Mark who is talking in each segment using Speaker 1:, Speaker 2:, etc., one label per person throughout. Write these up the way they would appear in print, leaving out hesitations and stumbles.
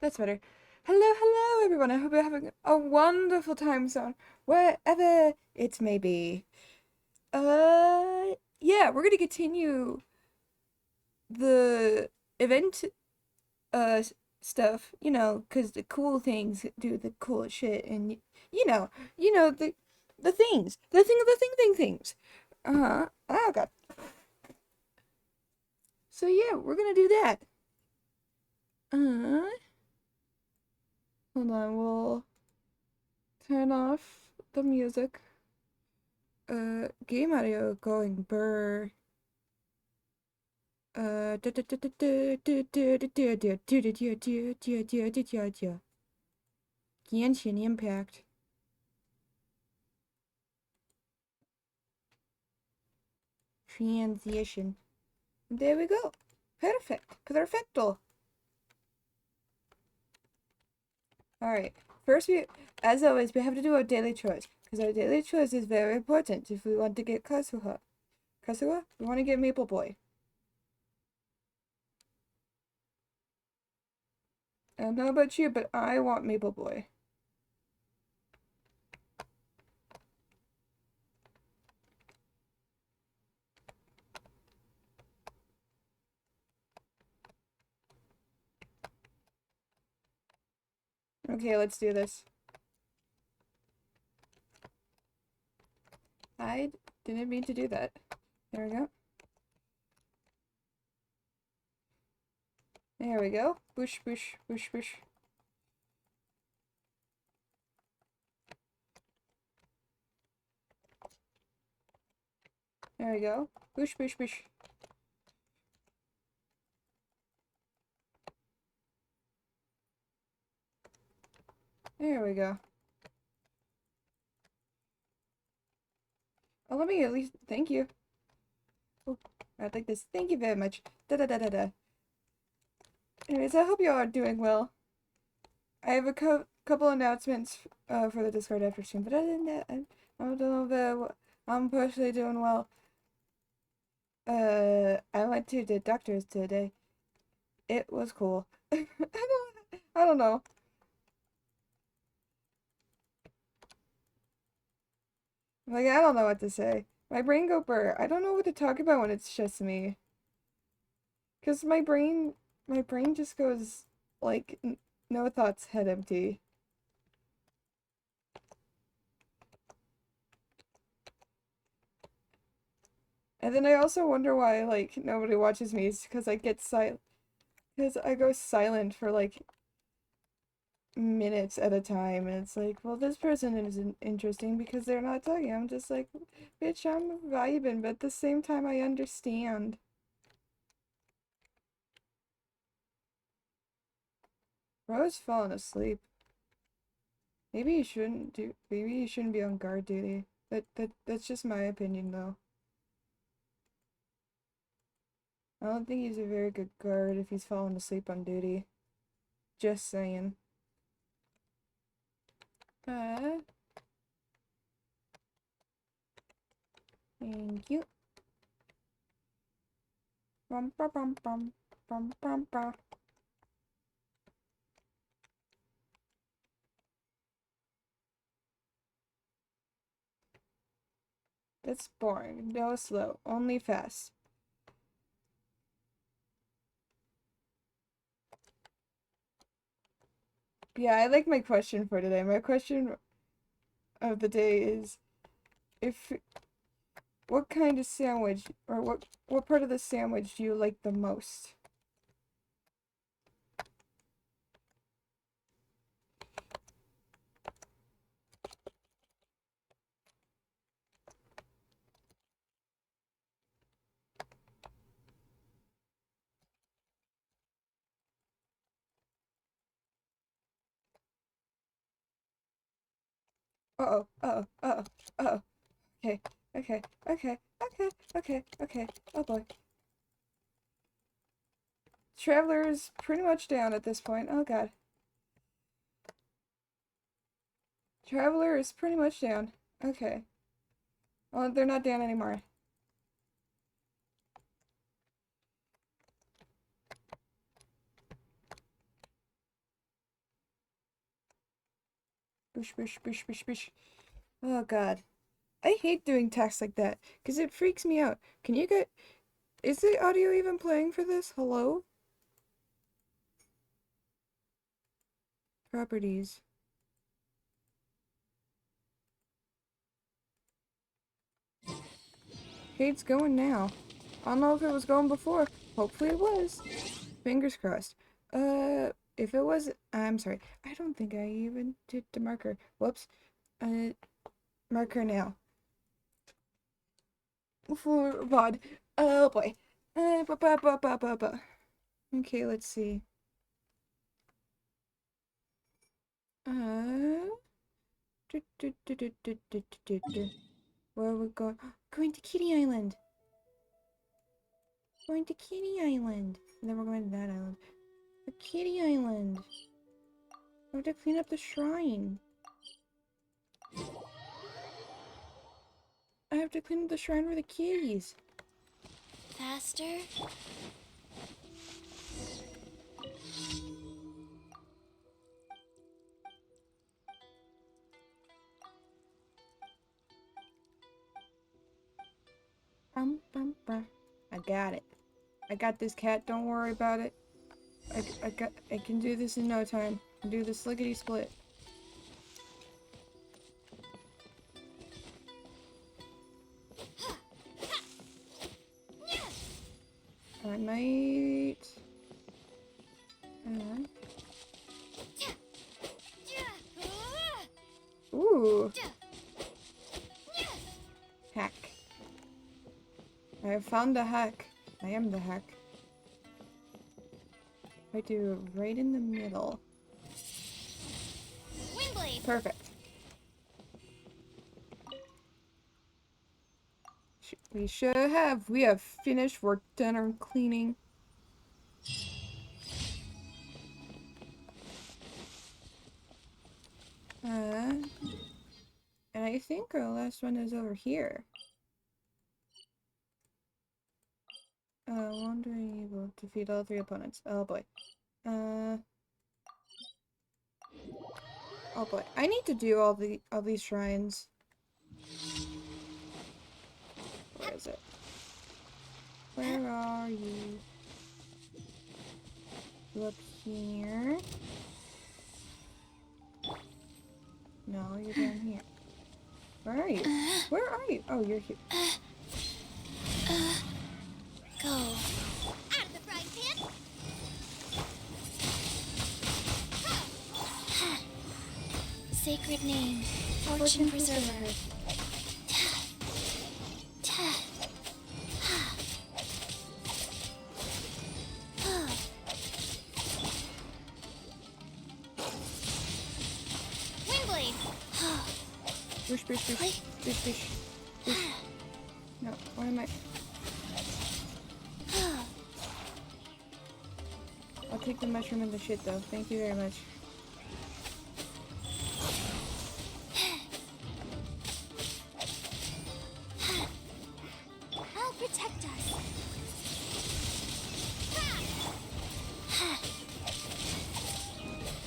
Speaker 1: That's better. Hello, hello, everyone. I hope you're having a wonderful time zone, wherever it may be. Yeah, we're gonna continue the event, uh, stuff, 'cause the cool things do the cool shit, and you know, the things, things. Uh-huh. Oh, God. So, yeah, we're gonna do that. Uh, Hold on, we'll turn off the music. Game audio going burr. Genshin Impact. Transition. There we go. Perfect. Perfecto. Alright. First, as always, we have to do our daily chores. Because our daily chores is very important if we want to get Kazuha. Kazuha? We want to get Maple Boy. I don't know about you, but I want Maple Boy. Okay, let's do this. I didn't mean to do that. There we go. There we go. Bush, bush, bush, bush. There we go. Bush, bush, bush. There we go. Oh, let me at least thank you. Oh, I'd like this. Thank you very much. Da da da da da. Anyways, I hope you all are doing well. I have a couple announcements for the Discord after stream, but other than that, I'm doing very I'm personally doing well. I went to the doctor's today. It was cool. I don't know. Like, I don't know what to say. My brain go burr. I don't know what to talk about when it's just me. Cause my brain just goes like no thoughts, head empty. And then I also wonder why like nobody watches me is because because I go silent for like minutes at a time, and it's like, well, this person isn't interesting because they're not talking. I'm just like, bitch, I'm vibing, but at the same time, I understand. Bro's falling asleep. Maybe you shouldn't be on guard duty. That's just my opinion, though. I don't think he's a very good guard if he's falling asleep on duty. Just saying. Uh, Thank you. Bum, bum, bum, bum, bum, bum, bum. That's boring. No slow, only fast. Yeah, I like my question for today. My question of the day is if what kind of sandwich or what part of the sandwich do you like the most? Uh-oh, uh-oh, uh-oh, uh-oh. Okay, okay, okay, okay, okay, okay. Oh boy. Traveler's pretty much down at this point. Oh god. Traveler is pretty much down. Okay. Oh, they're not down anymore. Bish, bish, bish, bish, bish. Oh god. I hate doing tasks like that, because it freaks me out. Can you get... Is the audio even playing for this? Hello? Properties. Okay, it's going now. I don't know if it was going before. Hopefully it was. Fingers crossed. If it was... I'm sorry. I don't think I even did the marker. Whoops. Marker now. For VOD. Oh boy. Okay, let's see. Where are we going? Going to Kitty Island. Going to Kitty Island. And then we're going to that island. The Kitty Island. I have to clean up the shrine. I have to clean up the shrine for the kitties.
Speaker 2: Faster?
Speaker 1: I got it. I got this, cat. Don't worry about it. I can do this in no time. I can do this lickety split. I might... Ooh. Hack. I have found the hack. I am the hack. I do it right in the middle.
Speaker 2: Windblade.
Speaker 1: Perfect. We should have. We have finished. We're done our cleaning. And I think our last one is over here. Wandering evil. Defeat all 3 opponents. Oh boy. Oh boy. I need to do all these shrines. Where is it? Where are you? You up here? No, you're down here. Where are you? Where are you? Oh, you're here.
Speaker 2: Go. Out of the frying pan. Sacred name. Fortune preserver. Windblade.
Speaker 1: Bish, bish, bish. Bish, bish. Bish. No, what am I? I'll take the mushroom and the shit though. Thank you very much.
Speaker 2: I'll protect us.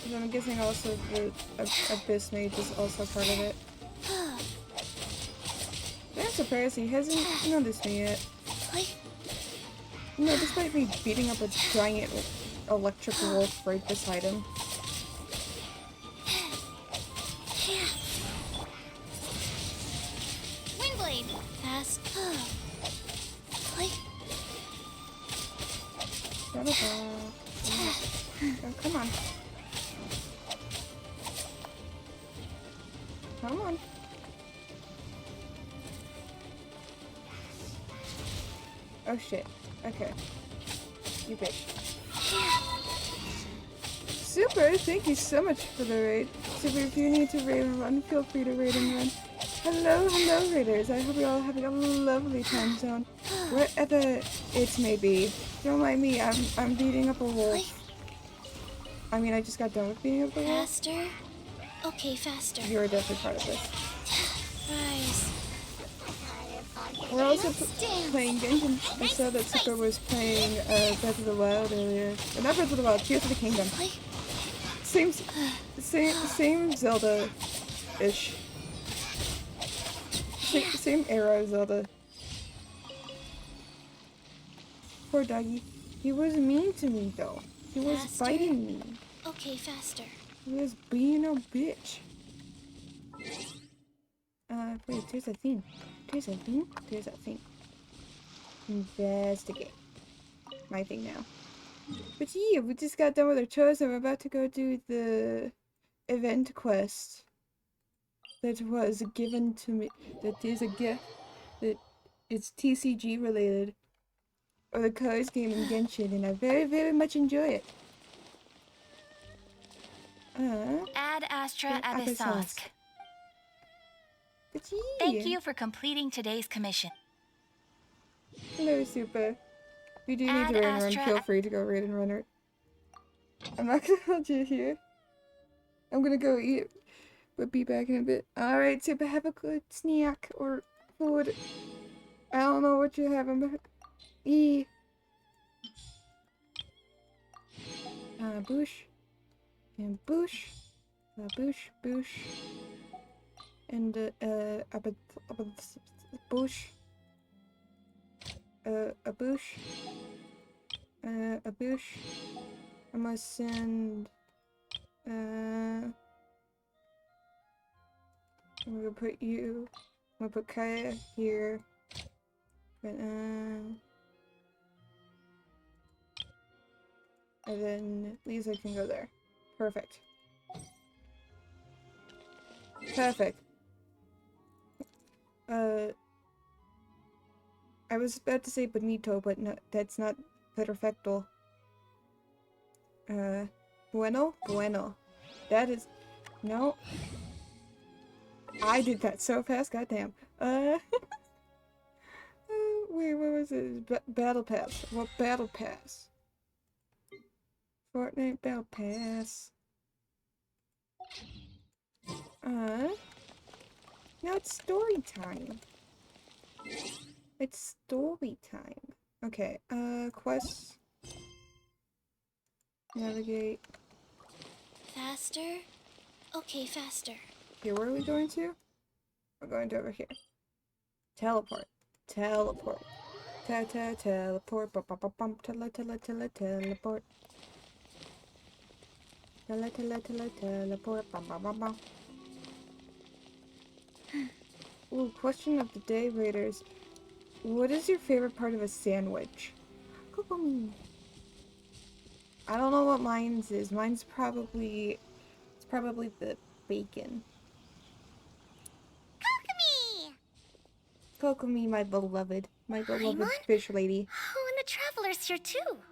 Speaker 1: So I'm guessing also the Abyss Mage is also part of it. I'm surprised he hasn't noticed me yet. You know, despite me beating up a giant electric wolf right beside him.
Speaker 2: Windblade. Fast.
Speaker 1: Oh, come on. Come on. Oh shit. Okay. You bitch. Super, thank you so much for the raid. Super, if you need to raid and run, feel free to raid and run. Hello, raiders. I hope you're all having a lovely time zone. Wherever it may be. Don't mind me, I'm beating up a wolf. I mean, I just got done with beating up the wolf.
Speaker 2: Faster. Okay, faster.
Speaker 1: You're definitely part of this.
Speaker 2: Rise.
Speaker 1: We're also playing Genshin. I saw that Super was playing Breath of the Wild earlier. Not Breath of the Wild, Tears of the Kingdom. Same Zelda Ish. Same era as Zelda. Poor doggy. He was mean to me though. He was
Speaker 2: Faster?
Speaker 1: biting me.
Speaker 2: Okay, faster.
Speaker 1: He was being a bitch. Wait, there's a thing. There's a thing? There's a thing. Investigate. My thing now. But yeah, we just got done with our chores and we're about to go do the event quest that was given to me. That is a gift that is TCG related. Or the cards game in Genshin, and I very, very much enjoy it.
Speaker 3: Ad Astra
Speaker 1: Abyssosque.
Speaker 3: Abyssosque.
Speaker 1: But yeah.
Speaker 3: Thank you for completing today's commission.
Speaker 1: Hello, Super. If you do need to
Speaker 3: Ad
Speaker 1: raid and run,
Speaker 3: Astra
Speaker 1: feel free to go raid and run it. I'm not gonna hold you here. I'm gonna go eat, but be back in a bit. Alright, Super, have a good snack or food. I don't know what you're having, but eat. Bush. And bush. Bush, bush. And, bush. A bush. A bush. I must send, I'm gonna put you, I'm gonna put Kaya here, but, and then Lisa can go there. Perfect. Perfect. I was about to say bonito, but no, that's not perfecto. Bueno? Bueno. That is... No. I did that so fast, goddamn. Wait, what was it? Battle Pass. What Battle Pass? Fortnite Battle Pass. Now it's story time. It's story time. Okay, quests. Navigate.
Speaker 2: Faster? Okay, faster.
Speaker 1: Here, where are we going to? We're going to over here. Teleport. Teleport. Teleport. Bum teleport. Teleport. Bum. Ooh, question of the day, Raiders. What is your favorite part of a sandwich? I don't know what mine's is. Mine's probably... It's probably the bacon.
Speaker 2: Kokomi!
Speaker 1: Kokomi, my beloved. My beloved
Speaker 2: Paimon?
Speaker 1: fish lady.
Speaker 2: Oh, and the Traveler's here too.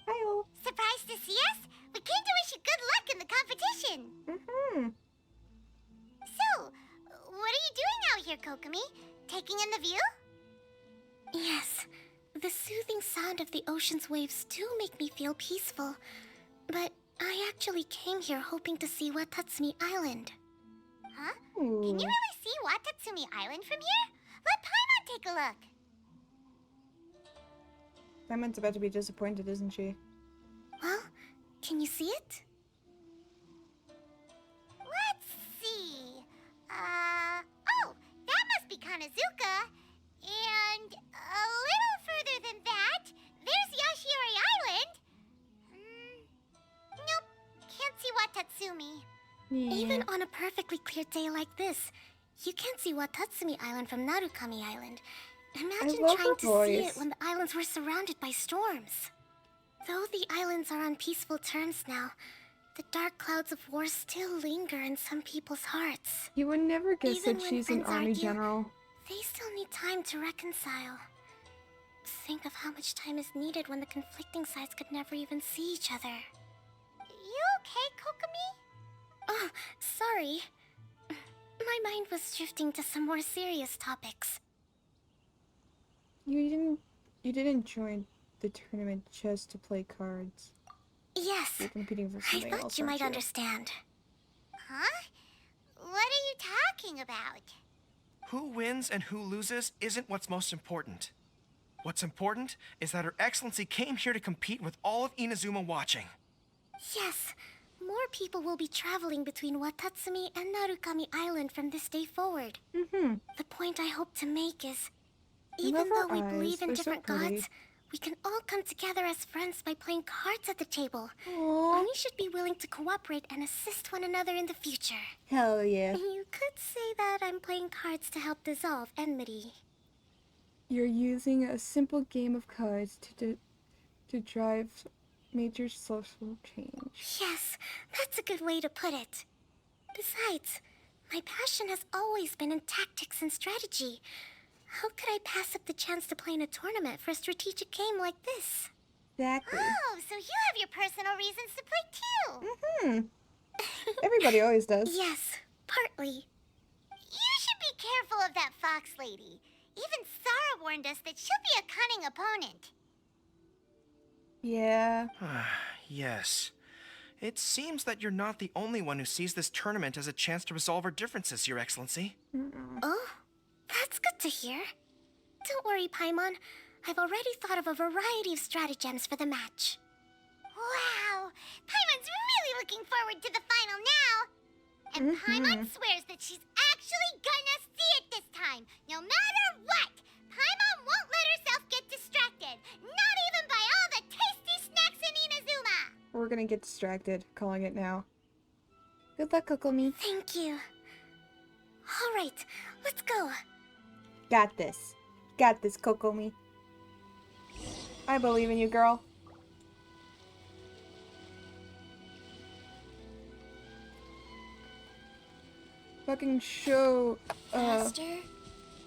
Speaker 1: Hi-oh.
Speaker 2: Surprised to see us? We came to wish you good luck in the competition.
Speaker 1: Mm-hmm.
Speaker 2: So, what are you doing out here, Kokomi? Taking in the view? Yes. The soothing sound of the ocean's waves do make me feel peaceful. But I actually came here hoping to see Watatsumi Island. Huh?
Speaker 1: Ooh.
Speaker 2: Can you really see Watatsumi Island from here? Let Paimon take a look.
Speaker 1: Simon's about to be disappointed, isn't she?
Speaker 2: Well, can you see it? Let's see. Oh, that must be Kanazuka. And a little further than that, there's Yashiori Island. Nope, can't see Watatsumi.
Speaker 1: Yeah.
Speaker 2: Even on a perfectly clear day like this, you can't see Watatsumi Island from Narukami Island. Imagine
Speaker 1: love
Speaker 2: trying
Speaker 1: her
Speaker 2: to see
Speaker 1: voice.
Speaker 2: it when the islands were surrounded by storms. Though the islands are on peaceful terms now, the dark clouds of war still linger in some people's hearts.
Speaker 1: You would never guess
Speaker 2: Even
Speaker 1: that
Speaker 2: when
Speaker 1: she's an
Speaker 2: friends
Speaker 1: army
Speaker 2: argue,
Speaker 1: general.
Speaker 2: They still need time to reconcile. Think of how much time is needed when the conflicting sides could never even see each other. You okay, Kokomi? Oh, sorry. My mind was drifting to some more serious topics.
Speaker 1: You didn't join the tournament just to play cards.
Speaker 2: Yes,
Speaker 1: You're competing for
Speaker 2: I
Speaker 1: something
Speaker 2: thought
Speaker 1: else,
Speaker 2: you
Speaker 1: aren't
Speaker 2: might understand. Huh? What are you talking about?
Speaker 4: Who wins and who loses isn't what's most important. What's important is that Her Excellency came here to compete with all of Inazuma watching.
Speaker 2: Yes, more more people will be traveling between Watatsumi and Narukami Island from this day forward.
Speaker 1: Mm-hmm.
Speaker 2: The point I hope to make is,
Speaker 1: I
Speaker 2: even
Speaker 1: love her
Speaker 2: though we
Speaker 1: eyes.
Speaker 2: believe in
Speaker 1: They're so
Speaker 2: different
Speaker 1: pretty.
Speaker 2: gods, we can all come together as friends by playing cards at the table.
Speaker 1: Aww.
Speaker 2: And we should be willing to cooperate and assist one another in the future.
Speaker 1: Hell yeah.
Speaker 2: You could say that I'm playing cards to help dissolve enmity.
Speaker 1: You're using a simple game of cards to drive major social change.
Speaker 2: Yes, that's a good way to put it. Besides, my passion has always been in tactics and strategy. How could I pass up the chance to play in a tournament for a strategic game like this?
Speaker 1: Exactly.
Speaker 2: Oh, so you have your personal reasons to play too.
Speaker 1: Mm-hmm. Everybody always does.
Speaker 2: Yes, partly. You should be careful of that fox lady. Even Sarah warned us that she'll be a cunning opponent.
Speaker 1: Yeah.
Speaker 4: Yes. It seems that you're not the only one who sees this tournament as a chance to resolve our differences, Your Excellency.
Speaker 2: Oh, that's good to hear. Don't worry, Paimon. I've already thought of a variety of stratagems for the match. Wow! Paimon's really looking forward to the final now! And Paimon swears that she's actually gonna see it this time, no matter what! Paimon won't let herself get distracted, not even by all the tasty snacks in Inazuma!
Speaker 1: We're gonna get distracted, calling it now. Good luck, Kokomi.
Speaker 2: Thank you. Alright, let's go.
Speaker 1: Got this. Got this, Kokomi. I believe in you, girl. Fucking show,
Speaker 2: Faster?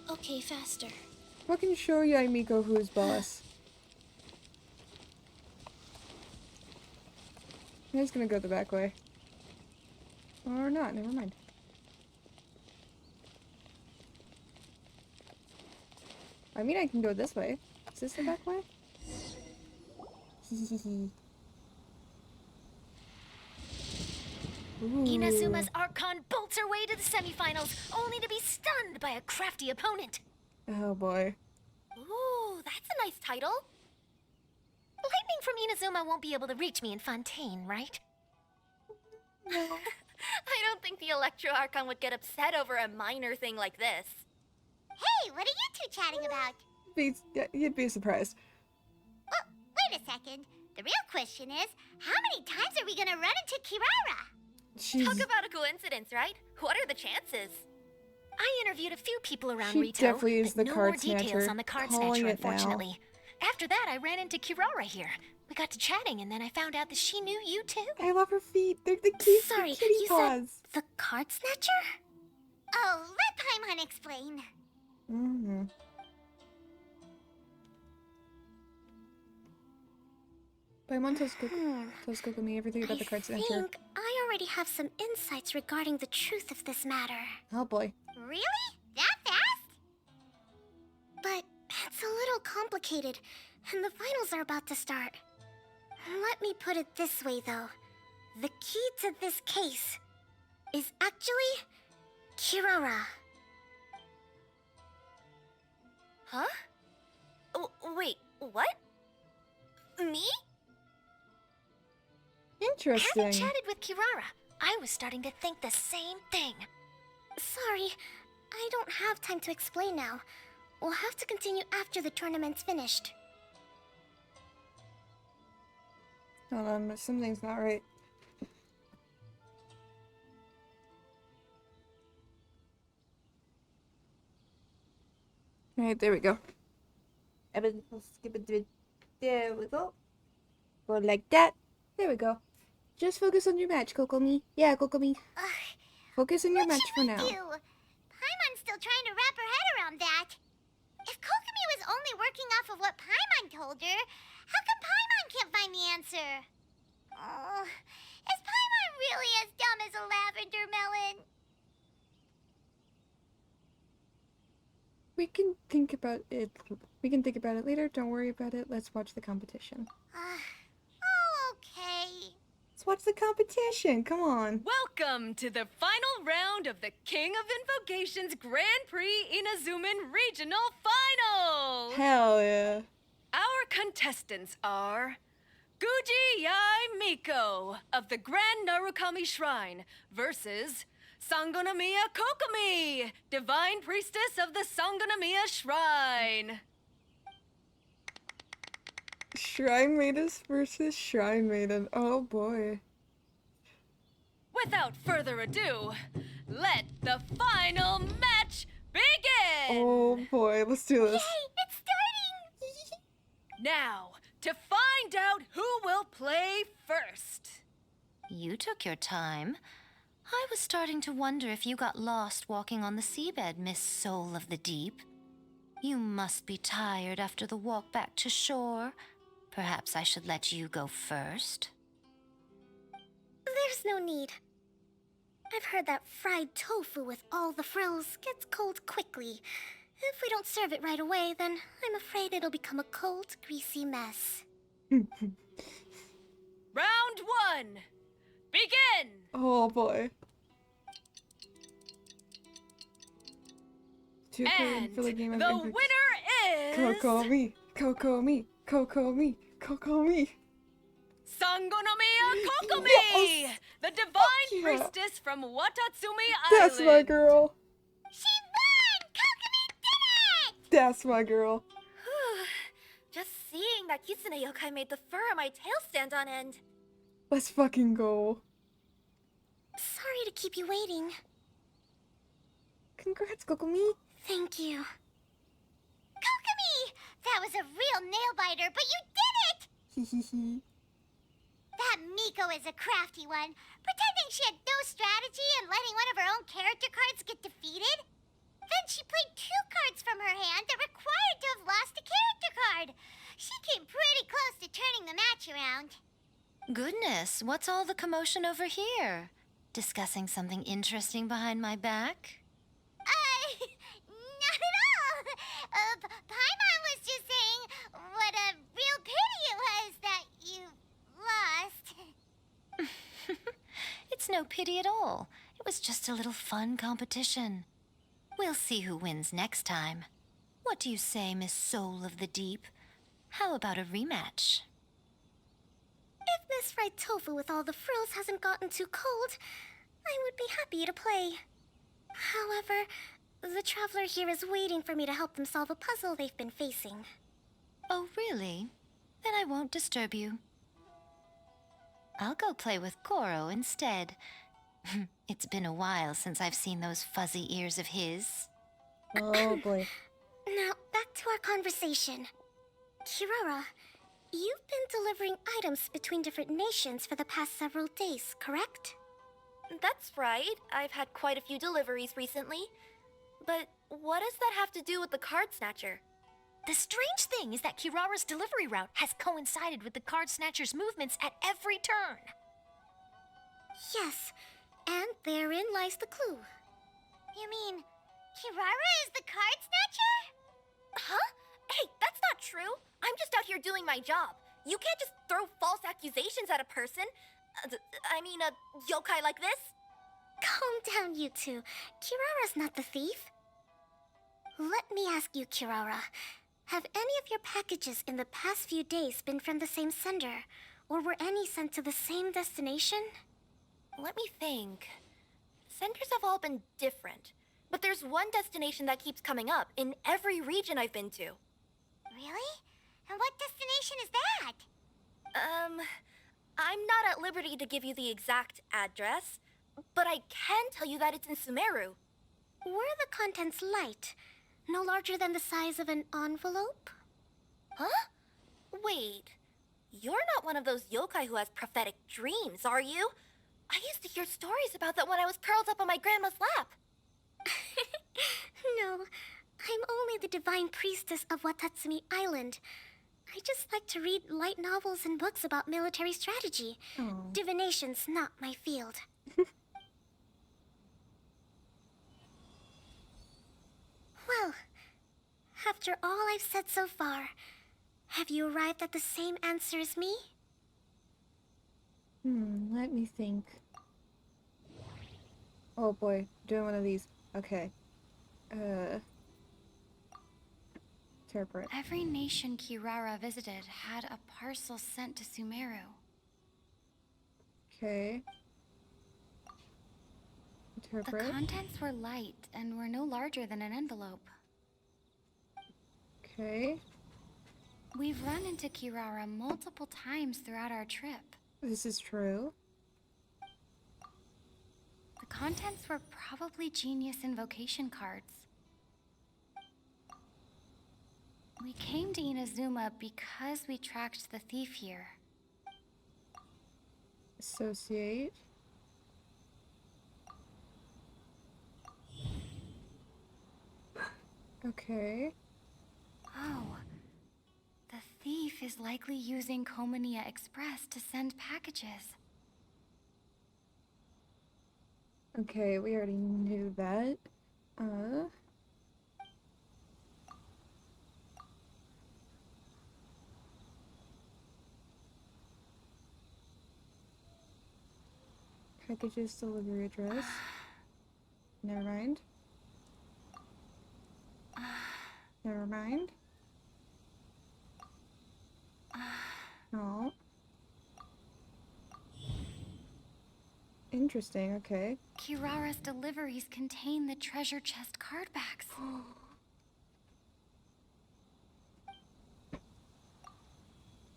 Speaker 2: Okay, faster.
Speaker 1: fucking show Yaimiko who's boss. I'm just gonna go the back way. Or not, never mind. I mean, I can go this way. Is this the back way? Ooh.
Speaker 3: Inazuma's Archon bolts her way to the semifinals, only to be stunned by a crafty opponent.
Speaker 1: Oh boy.
Speaker 3: Ooh, that's a nice title. Lightning from Inazuma won't be able to reach me in Fontaine, right? I don't think the Electro Archon would get upset over a minor thing like this.
Speaker 2: Hey, what are you two chatting about?
Speaker 1: You'd be surprised.
Speaker 2: Oh, wait a second. The real question is, how many times are we gonna run into Kirara?
Speaker 1: She's,
Speaker 3: Talk about a coincidence, right? What are the chances? I interviewed a few people around
Speaker 1: She
Speaker 3: Rito,
Speaker 1: definitely is
Speaker 3: but
Speaker 1: the
Speaker 3: no
Speaker 1: card
Speaker 3: more details
Speaker 1: snatcher.
Speaker 3: on the card
Speaker 1: Calling
Speaker 3: snatcher,
Speaker 1: it now.
Speaker 3: unfortunately. After that, I ran into Kirara here. We got to chatting, and then I found out that she knew you too.
Speaker 1: I love her feet. They're the cute
Speaker 2: Sorry,
Speaker 1: kitty
Speaker 2: you
Speaker 1: paws.
Speaker 2: said the card snatcher? Oh, let Paimon explain.
Speaker 1: Mm-hmm. Paimon tells Kokomi everything about the card
Speaker 2: I
Speaker 1: snatcher.
Speaker 2: think I already have some insights regarding the truth of this matter.
Speaker 1: Oh boy.
Speaker 2: Really? That fast? But it's a little complicated, and the finals are about to start. Let me put it this way, though. The key to this case is actually Kirara.
Speaker 3: Huh? Oh, wait, what? Me?
Speaker 1: Interesting.
Speaker 3: Having chatted with Kirara, I was starting to think the same thing.
Speaker 2: Sorry, I don't have time to explain now. We'll have to continue after the tournament's finished.
Speaker 1: Hold on, but something's not right. Alright, there we go. There we go. Go like that. There we go. Just focus on your match, Kokomi. Yeah, Kokomi. Focus on your match for now.
Speaker 2: Paimon's still trying to wrap her head around that. If Kokomi was only working off of what Paimon told her, how come Paimon can't find the answer? Oh, is Paimon really as dumb as a lavender melon?
Speaker 1: We can think about it. We can think about it later. Don't worry about it. Let's watch the competition.
Speaker 2: Oh, okay.
Speaker 1: Let's watch the competition. Come on.
Speaker 5: Welcome to the final round of the King of Invocations Grand Prix Inazuman Regional Final!
Speaker 1: Hell yeah.
Speaker 5: Our contestants are Guji Yai Miko of the Grand Narukami Shrine versus Sangonomiya Kokomi, Divine Priestess of the Sangonomiya Shrine.
Speaker 1: Shrine Maiden versus Shrine Maiden. Oh boy.
Speaker 5: Without further ado, let the final match begin!
Speaker 1: Oh boy, let's do this.
Speaker 2: It's starting!
Speaker 5: Now, to find out who will play first.
Speaker 3: You took your time. I was starting to wonder if you got lost walking on the seabed, Miss Soul of the Deep. You must be tired after the walk back to shore. Perhaps I should let you go first.
Speaker 2: There's no need. I've heard that fried tofu with all the frills gets cold quickly. If we don't serve it right away, then I'm afraid it'll become a cold, greasy mess.
Speaker 5: Round one, begin!
Speaker 1: Oh boy.
Speaker 5: And
Speaker 1: for the game of
Speaker 5: the
Speaker 1: invocation.
Speaker 5: winner is
Speaker 1: Kokomi, Kokomi, Kokomi, Kokomi.
Speaker 5: Sangonomiya Kokomi,
Speaker 1: Yes!
Speaker 5: the divine
Speaker 1: yeah.
Speaker 5: priestess from Watatsumi
Speaker 1: That's
Speaker 5: Island.
Speaker 1: my girl.
Speaker 2: She won! Kokomi did it!
Speaker 1: That's my girl.
Speaker 3: Just seeing that Kitsune yokai made the fur on my tail stand on end.
Speaker 1: Let's fucking go.
Speaker 2: Sorry to keep you waiting.
Speaker 1: Congrats, Kokomi.
Speaker 2: Thank you. Kokomi! That was a real nail-biter, but you did it!
Speaker 1: Hehehe.
Speaker 2: That Miko is a crafty one, pretending she had no strategy and letting one of her own character cards get defeated. Then she played two cards from her hand that required to have lost a character card. She came pretty close to turning the match around.
Speaker 3: Goodness, what's all the commotion over here? Discussing something interesting behind my back?
Speaker 2: Not at all. Paimon was just saying what a real pity it was that you lost.
Speaker 3: It's no pity at all. It was just a little fun competition. We'll see who wins next time. What do you say, Miss Soul of the Deep? How about a rematch?
Speaker 2: If Miss Fried Tofu with all the frills hasn't gotten too cold, I would be happy to play. However, the traveler here is waiting for me to help them solve a puzzle they've been facing.
Speaker 3: Oh, really? Then I won't disturb you. I'll go play with Goro instead. It's been a while since I've seen those fuzzy ears of his.
Speaker 1: Oh boy.
Speaker 2: Now, back to our conversation. Kirara, you've been delivering items between different nations for the past several days, correct?
Speaker 6: That's right. I've had quite a few deliveries recently. But what does that have to do with the card snatcher?
Speaker 3: The strange thing is that Kirara's delivery route has coincided with the card snatcher's movements at every turn.
Speaker 2: Yes, and therein lies the clue. You mean, Kirara is the card snatcher?
Speaker 6: Huh? Hey, that's not true. I'm just out here doing my job. You can't just throw false accusations at a person. A yokai like this.
Speaker 2: Calm down, you two. Kirara's not the thief. Let me ask you, Kirara. Have any of your packages in the past few days been from the same sender? Or were any sent to the same destination?
Speaker 6: Let me think. Senders have all been different. But there's one destination that keeps coming up in every region I've been to.
Speaker 2: Really? And what destination is that?
Speaker 6: I'm not at liberty to give you the exact address, but I can tell you that it's in Sumeru.
Speaker 2: Were the contents light? No larger than the size of an envelope?
Speaker 6: Huh? Wait. You're not one of those yokai who has prophetic dreams, are you? I used to hear stories about that when I was curled up on my grandma's lap.
Speaker 2: No, I'm only the divine priestess of Watatsumi Island. I just like to read light novels and books about military strategy.
Speaker 1: Aw.
Speaker 2: Divination's not my field. Well, after all I've said so far, have you arrived at the same answer as me?
Speaker 1: Let me think. Oh boy, doing one of these. Okay. Interpret.
Speaker 7: Every nation Kirara visited had a parcel sent to Sumeru.
Speaker 1: Okay.
Speaker 7: The
Speaker 1: Interpret.
Speaker 7: contents were light and were no larger than an envelope.
Speaker 1: Okay.
Speaker 7: We've run into Kirara multiple times throughout our trip.
Speaker 1: This is true.
Speaker 7: The contents were probably genius invocation cards. We came to Inazuma because we tracked the thief here.
Speaker 1: Associate. Okay.
Speaker 7: Oh. The thief is likely using Komania Express to send packages.
Speaker 1: Okay, we already knew that. Packages delivery address. Never mind. Never mind. No. Interesting, okay.
Speaker 7: Kirara's deliveries contain the treasure chest card backs.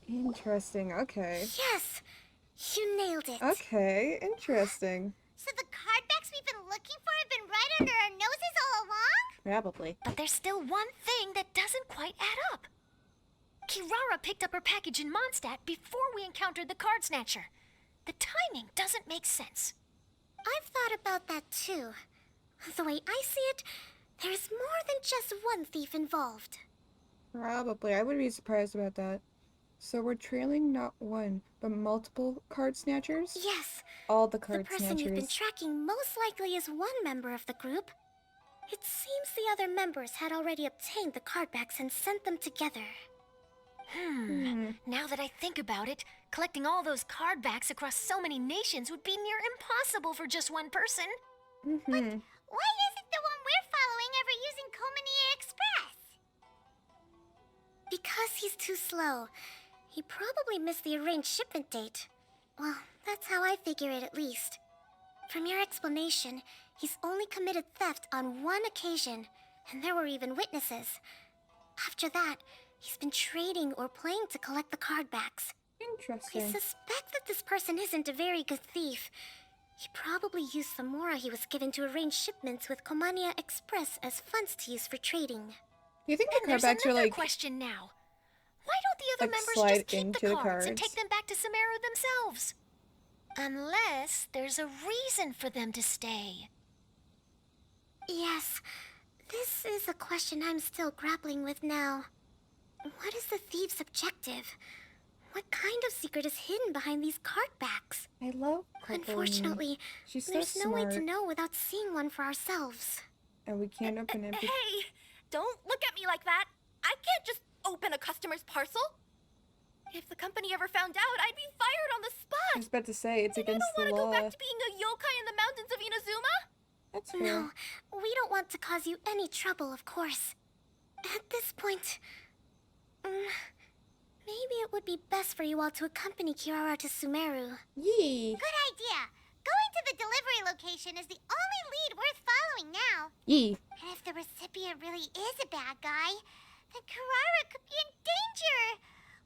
Speaker 1: Interesting, okay.
Speaker 2: Yes! You nailed it.
Speaker 1: Okay, interesting.
Speaker 2: So the card backs we've been looking for have been right under our noses all along?
Speaker 1: Probably.
Speaker 3: But there's still one thing that doesn't quite add up. Kirara picked up her package in Mondstadt before we encountered the card snatcher. The timing doesn't make sense.
Speaker 2: I've thought about that too. The way I see it, there's more than just one thief involved.
Speaker 1: Probably. I would be surprised about that. So we're trailing not one, but multiple card snatchers?
Speaker 2: Yes,
Speaker 1: All the
Speaker 2: the
Speaker 1: card
Speaker 2: person you've been
Speaker 1: snatchers.
Speaker 2: tracking most likely is one member of the group. It seems the other members had already obtained the card backs and sent them together.
Speaker 3: Now that I think about it, collecting all those card backs across so many nations would be near impossible for just one person.
Speaker 2: Why isn't the one we're following ever using Komania Express? Because he's too slow. He probably missed the arranged shipment date. Well, that's how I figure it at least. From your explanation, he's only committed theft on one occasion, and there were even witnesses. After that, he's been trading or playing to collect the card backs. I
Speaker 1: Interesting.
Speaker 2: suspect that this person isn't a very good thief. He probably used the mora he was given to arrange shipments with Komania Express as funds to use for trading.
Speaker 1: You think the
Speaker 3: And
Speaker 1: card
Speaker 3: there's
Speaker 1: backs are
Speaker 3: another
Speaker 1: like
Speaker 3: question now. Why don't the other
Speaker 1: like,
Speaker 3: members
Speaker 1: slide
Speaker 3: just keep
Speaker 1: into
Speaker 3: the
Speaker 1: the
Speaker 3: cards and
Speaker 1: cards?
Speaker 3: take them back to Sumeru themselves? Unless there's a reason for them to stay.
Speaker 2: Yes, this is a question I'm still grappling with now. What is the thief's objective? What kind of secret is hidden behind these card backs?
Speaker 1: I love Coco.
Speaker 2: Unfortunately,
Speaker 1: She's so
Speaker 2: there's no way
Speaker 1: smart,
Speaker 2: to know without seeing one for ourselves.
Speaker 1: and we can't open it.
Speaker 6: Hey, don't look at me like that. I can't just open a customer's parcel. If the company ever found out, I'd be fired on the
Speaker 1: I
Speaker 6: spot.
Speaker 1: was about to say it's
Speaker 6: And I
Speaker 1: against
Speaker 6: don't
Speaker 1: the
Speaker 6: want to
Speaker 1: law.
Speaker 6: go back to being a yokai in the mountains of Inazuma.
Speaker 1: That's fair.
Speaker 2: No, we don't want to cause you any trouble, of course. At this point, maybe it would be best for you all to accompany Kirara to Sumeru.
Speaker 1: Yee.
Speaker 2: Good idea. Going to the delivery location is the only lead worth following now.
Speaker 1: Yee.
Speaker 2: And if the recipient really is a bad guy, then Kirara could be in danger.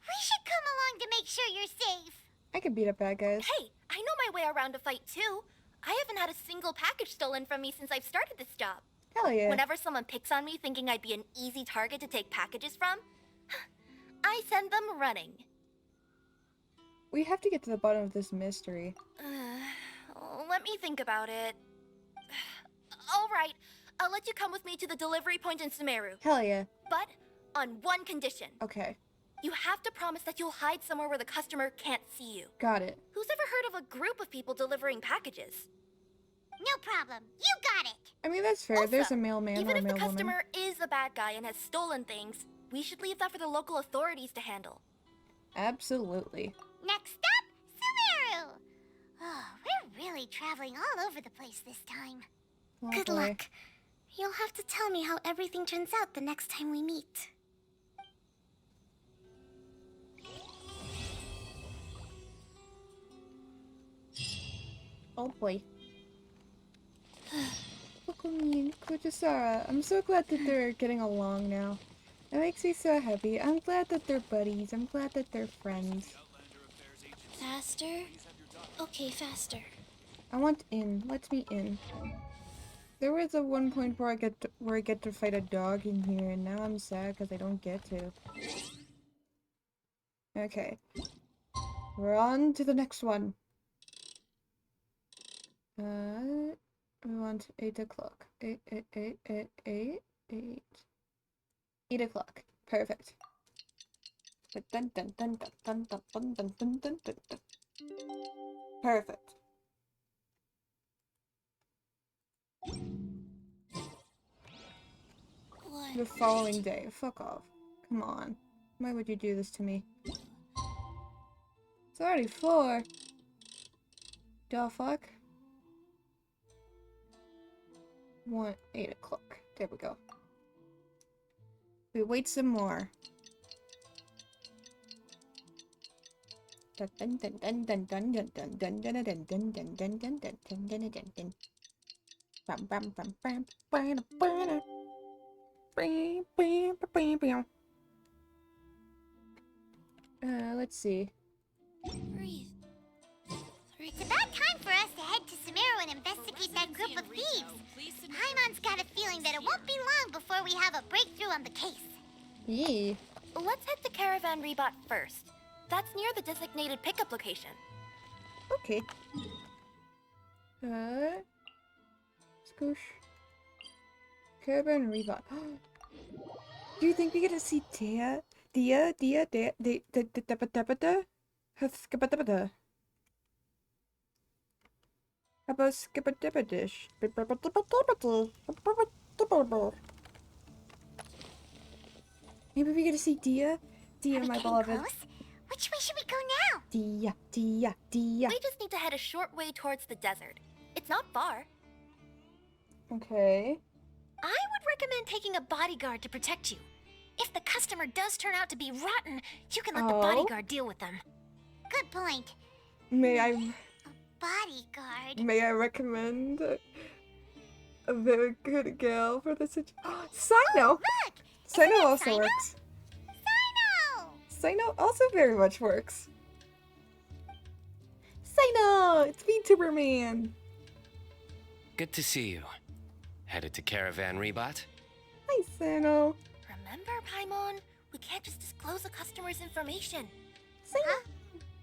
Speaker 2: We should come along to make sure you're safe.
Speaker 1: I can beat up bad guys.
Speaker 6: Hey, I know my way around a fight too. I haven't had a single package stolen from me since I've started this job.
Speaker 1: Hell yeah.
Speaker 6: Whenever someone picks on me thinking I'd be an easy target to take packages from, I send them running.
Speaker 1: We have to get to the bottom of this mystery.
Speaker 6: Let me think about it. All right, I'll let you come with me to the delivery point in Sumeru,
Speaker 1: Hell yeah.
Speaker 6: but on one condition.
Speaker 1: Okay.
Speaker 6: You have to promise that you'll hide somewhere where the customer can't see you.
Speaker 1: Got it.
Speaker 6: Who's ever heard of a group of people delivering packages?
Speaker 2: No problem. You got it.
Speaker 1: I mean, that's fair.
Speaker 6: Also,
Speaker 1: There's a mailman
Speaker 6: even
Speaker 1: or a
Speaker 6: if the
Speaker 1: mailwoman.
Speaker 6: customer is a bad guy and has stolen things, we should leave that for the local authorities to handle.
Speaker 1: Absolutely.
Speaker 2: Next up, Sumeru. Oh, we're really traveling all over the place this time.
Speaker 1: Oh,
Speaker 2: Good
Speaker 1: boy.
Speaker 2: luck. You'll have to tell me how everything turns out the next time we meet.
Speaker 1: Oh boy. Kokumi and Kojusara. I'm so glad that they're getting along now. It makes me so happy. I'm glad that they're buddies. I'm glad that they're friends.
Speaker 6: Faster? Okay, faster.
Speaker 1: I want in. Let me in. There was a one point where I get to fight a dog in here, and now I'm sad because I don't get to. Okay. We're on to the next one. We want 8 o'clock. 8 o'clock. Perfect. Dun, dun, dun, dun, dun, dun, dun, dun, dun, dun, dun, dun. Perfect.
Speaker 6: What?
Speaker 1: The following day. Fuck off. Come on. Why would you do this to me? It's already 4. The fuck? 8 o'clock. There we go. We wait some more. Dun dun dun dun dun dun dun dun dun dun dun dun dun dun dun dun dun dun dun. Bam bam bam bam bam bam. Bam bam bam bam. Let's see.
Speaker 6: Breathe.
Speaker 2: It's about time for us to head to Sumeru and investigate that group of thieves. Paimon's got a feeling that it won't be long before we have a breakthrough on the case.
Speaker 1: Yee.
Speaker 6: Let's head to Caravan Rebot first. That's near the designated pickup location.
Speaker 1: Okay. Scoosh. Caravan Rebot. Do you think we get to see Dia? About skip-a-dip-a-dish. Maybe we get to see Dia? Dia,
Speaker 2: Are we
Speaker 1: my
Speaker 2: getting
Speaker 1: beloved.
Speaker 2: close? Which way should we go now?
Speaker 1: Dia.
Speaker 6: We just need to head a short way towards the desert. It's not far.
Speaker 1: Okay.
Speaker 3: I would recommend taking a bodyguard to protect you. If the customer does turn out to be rotten, you can let the
Speaker 1: Oh.
Speaker 3: bodyguard deal with them.
Speaker 2: Good point.
Speaker 1: May I
Speaker 2: Bodyguard.
Speaker 1: recommend a very good girl for the situation? Sino!
Speaker 2: Look!
Speaker 1: Sino
Speaker 2: Isn't it
Speaker 1: also
Speaker 2: Sino?
Speaker 1: works.
Speaker 2: Sino!
Speaker 1: Sino also very much works. Sino! It's VTuber Man!
Speaker 8: Good to see you. Headed to Caravan Rebot?
Speaker 1: Hi, Sino.
Speaker 6: Remember, Paimon? We can't just disclose a customer's information.
Speaker 1: Sino.
Speaker 2: Huh?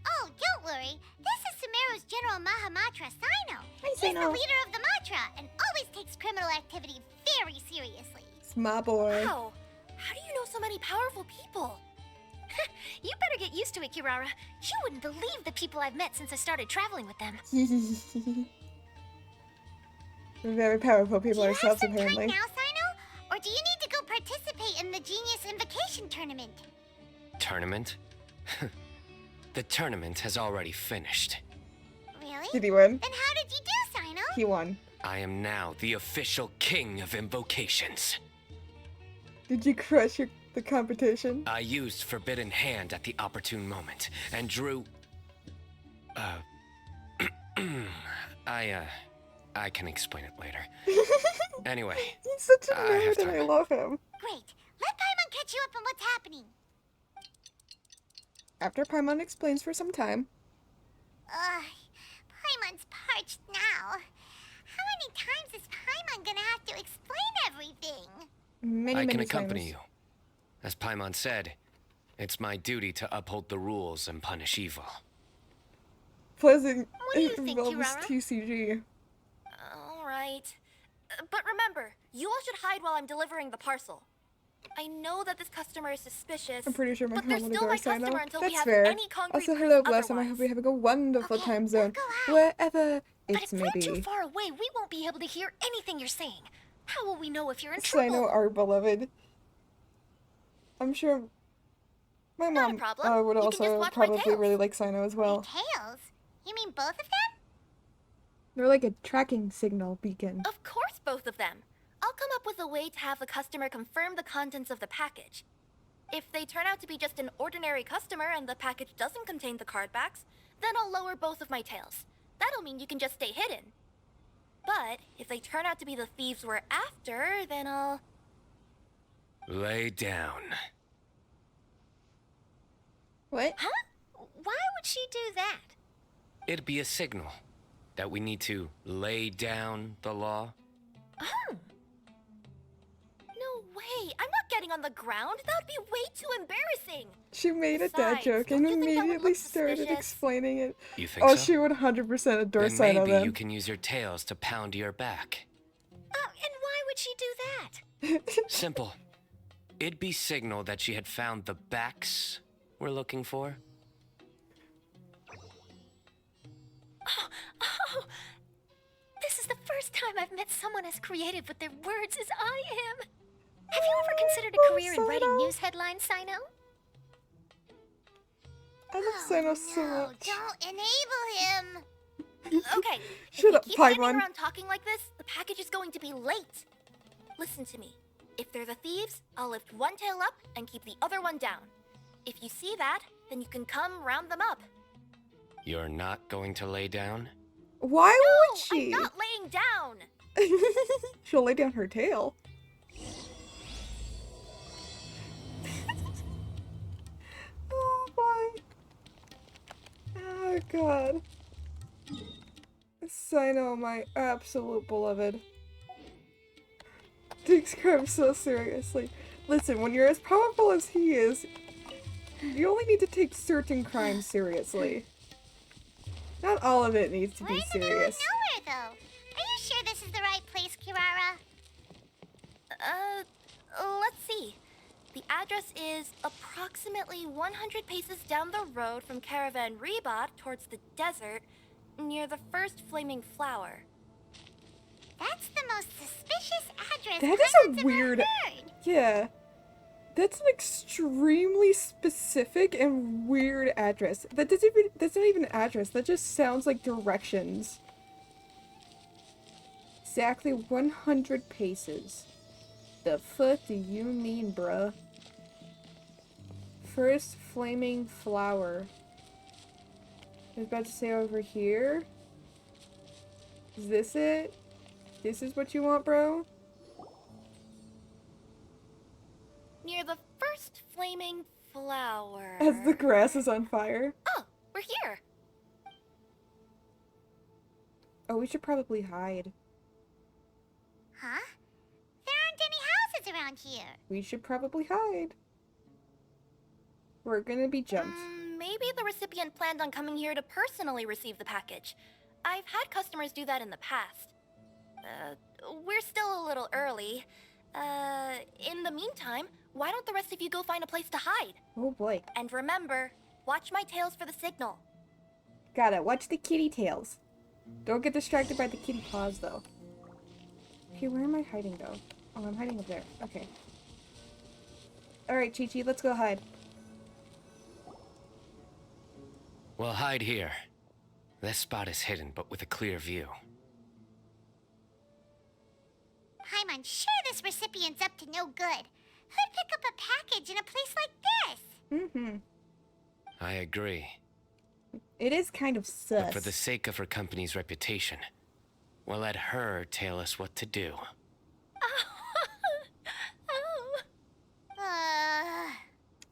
Speaker 2: Oh, don't worry. This is Sumeru's General Mahamatra, Sino.
Speaker 1: Hi,
Speaker 2: He's the
Speaker 1: Sino.
Speaker 2: leader of the Matra and always takes criminal activity very seriously.
Speaker 1: It's my boy.
Speaker 6: Wow! How do you know so many powerful people?
Speaker 3: You better get used to it, Kirara. You wouldn't believe the people I've met since I started traveling with them.
Speaker 1: We're very powerful
Speaker 2: Do
Speaker 1: people
Speaker 2: you have
Speaker 1: ourselves,
Speaker 2: some
Speaker 1: apparently.
Speaker 2: time now, Sino? Or do you need to go participate in the Genius Invocation Tournament?
Speaker 8: Tournament? The tournament has already finished.
Speaker 2: Really?
Speaker 1: Did he win?
Speaker 2: Then how did you do, Sino?
Speaker 1: He won.
Speaker 8: I am now the official king of invocations.
Speaker 1: Did you crush the competition?
Speaker 8: I used Forbidden Hand at the opportune moment and drew... I can explain it later. Anyway,
Speaker 1: He's such a
Speaker 8: I have
Speaker 1: nerd and I
Speaker 8: time.
Speaker 1: love him.
Speaker 2: Great. Let Paimon catch you up on what's happening.
Speaker 1: After Paimon explains for some time.
Speaker 2: Ugh. Paimon's parched now. How many times is Paimon gonna have to explain everything?
Speaker 1: Many
Speaker 8: I can
Speaker 1: times.
Speaker 8: accompany you. As Paimon said, it's my duty to uphold the rules and punish evil.
Speaker 1: Plus,
Speaker 6: do you think,
Speaker 1: involves
Speaker 6: Kirara?
Speaker 1: TCG.
Speaker 6: All right. But remember, you all should hide while I'm delivering the parcel. I know that this customer is suspicious.
Speaker 1: I'm pretty sure my
Speaker 6: but
Speaker 1: mom
Speaker 6: they're
Speaker 1: will
Speaker 6: still
Speaker 1: go
Speaker 6: my
Speaker 1: outside
Speaker 6: customer
Speaker 1: now.
Speaker 6: until we
Speaker 1: That's
Speaker 6: have
Speaker 1: fair.
Speaker 6: any concrete
Speaker 1: Also,
Speaker 6: proof
Speaker 1: hello, Blossom. I hope
Speaker 6: otherwise.
Speaker 1: you're having a wonderful
Speaker 2: Okay,
Speaker 1: time
Speaker 2: we'll
Speaker 1: zone.
Speaker 2: go out.
Speaker 1: Wherever
Speaker 3: But
Speaker 1: it's
Speaker 3: if we're too
Speaker 1: maybe.
Speaker 3: far away, we won't be able to hear anything you're saying. How will we know if you're in
Speaker 1: Sino,
Speaker 3: trouble?
Speaker 1: our beloved. I'm sure my
Speaker 6: Not a
Speaker 1: mom
Speaker 6: problem.
Speaker 1: would
Speaker 6: You can just
Speaker 1: also
Speaker 6: watch my
Speaker 1: probably
Speaker 6: tails.
Speaker 1: really like Sino as well.
Speaker 2: Tails? You mean both of them?
Speaker 1: They're like a tracking signal beacon.
Speaker 6: Of course, both of them. I'll come up with a way to have the customer confirm the contents of the package. If they turn out to be just an ordinary customer and the package doesn't contain the card backs, then I'll lower both of my tails. that'll mean you can just stay hidden. But if they turn out to be the thieves we're after, then I'll...
Speaker 8: Lay down.
Speaker 1: What?
Speaker 2: Huh? Why would she do that?
Speaker 8: It'd be a signal that we need to lay down the law.
Speaker 6: Oh. No way. I'm not getting on the ground. That would be way too embarrassing.
Speaker 1: She made a dad
Speaker 6: Besides,
Speaker 1: joke and
Speaker 6: don't you think that would
Speaker 1: immediately
Speaker 6: look
Speaker 1: started
Speaker 6: suspicious?
Speaker 1: explaining it.
Speaker 8: You think
Speaker 1: Oh,
Speaker 8: so?
Speaker 1: she would 100% adore
Speaker 8: Then
Speaker 1: Sino
Speaker 8: maybe
Speaker 1: then.
Speaker 8: you can use your tails to pound your back.
Speaker 2: And why would she do that?
Speaker 8: Simple. It'd be signal that she had found the backs we're looking for.
Speaker 7: Oh, this is the first time I've met someone as creative with their words as I am.
Speaker 2: Have you ever considered a career in writing news headlines, Sino?
Speaker 1: I love Sino so much.
Speaker 2: Don't enable him!
Speaker 6: Okay, if
Speaker 1: Shut
Speaker 6: you
Speaker 1: up,
Speaker 6: keep standing
Speaker 1: Paimon.
Speaker 6: around talking like this, the package is going to be late. Listen to me. If they're the thieves, I'll lift one tail up and keep the other one down. If you see that, then you can come round them up.
Speaker 8: You're not going to lay down?
Speaker 1: Why would
Speaker 6: I'm
Speaker 1: she?
Speaker 6: not laying down.
Speaker 1: She'll lay down her tail. Oh boy. Oh god. Sino, my absolute beloved. Takes crime so seriously. Listen, when you're as powerful as he is, you only need to take certain crimes seriously. Not all of it needs to
Speaker 2: We're
Speaker 1: be
Speaker 2: in the middle of
Speaker 1: serious.
Speaker 2: nowhere, though. Are you sure this is the right place, Kirara?
Speaker 6: Let's see. The address is approximately 100 paces down the road from Caravan Rebat towards the desert, near the first flaming flower.
Speaker 2: That's the most suspicious address
Speaker 1: That is
Speaker 2: Paimon's
Speaker 1: a
Speaker 2: ever
Speaker 1: weird.
Speaker 2: heard.
Speaker 1: Yeah. That's an extremely specific and weird address. That's not even an address. That just sounds like directions. Exactly 100 paces. The fuck do you mean, bruh? First flaming flower. I was about to say over here. Is this it? This is what you want, bro?
Speaker 6: Near the first flaming flower.
Speaker 1: As the grass is on fire.
Speaker 6: Oh, we're here.
Speaker 1: Oh, we should probably hide.
Speaker 2: Huh? There aren't any houses around here.
Speaker 1: We should probably hide. We're gonna be jumped.
Speaker 6: Maybe the recipient planned on coming here to personally receive the package. I've had customers do that in the past. We're still a little early. In the meantime, why don't the rest of you go find a place to hide?
Speaker 1: Oh boy.
Speaker 6: And remember, watch my tails for the signal.
Speaker 1: Gotta watch the kitty tails. Don't get distracted by the kitty paws, though. Okay, where am I hiding, though? Oh, I'm hiding up there. Okay. Alright, Chi-Chi, let's go hide.
Speaker 8: Well, hide here. This spot is hidden, but with a clear view.
Speaker 2: I'm unsure this recipient's up to no good. Who'd pick up a package in a place like this?
Speaker 1: Mm-hmm.
Speaker 8: I agree.
Speaker 1: It is kind of sus.
Speaker 8: But for the sake of her company's reputation, we'll let her tell us what to do.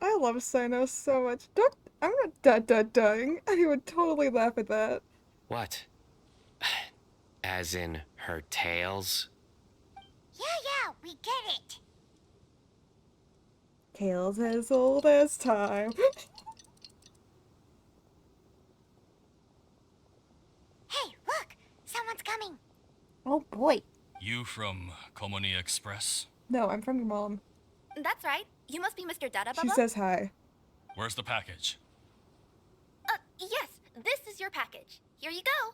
Speaker 1: I love Sino so much. Don't. I'm not dying. I would totally laugh at that.
Speaker 8: What? As in her tails?
Speaker 2: Yeah, we get it.
Speaker 1: Tales as old as time.
Speaker 2: Hey, look! Someone's coming.
Speaker 1: Oh boy.
Speaker 9: You from Komoni Express?
Speaker 1: No, I'm from your mom.
Speaker 6: That's right. You must be Mr. Dada
Speaker 1: She
Speaker 6: Bubba?
Speaker 1: says hi.
Speaker 9: Where's the package?
Speaker 6: Yes, this is your package. Here you go.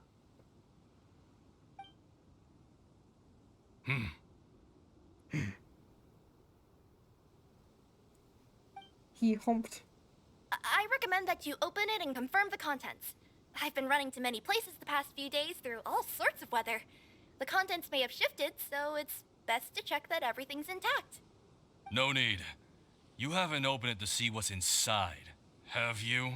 Speaker 1: He humped.
Speaker 6: I recommend that you open it and confirm the contents. I've been running to many places the past few days through all sorts of weather. The contents may have shifted, so it's best to check that everything's intact.
Speaker 9: No need. You haven't opened it to see what's inside, have you?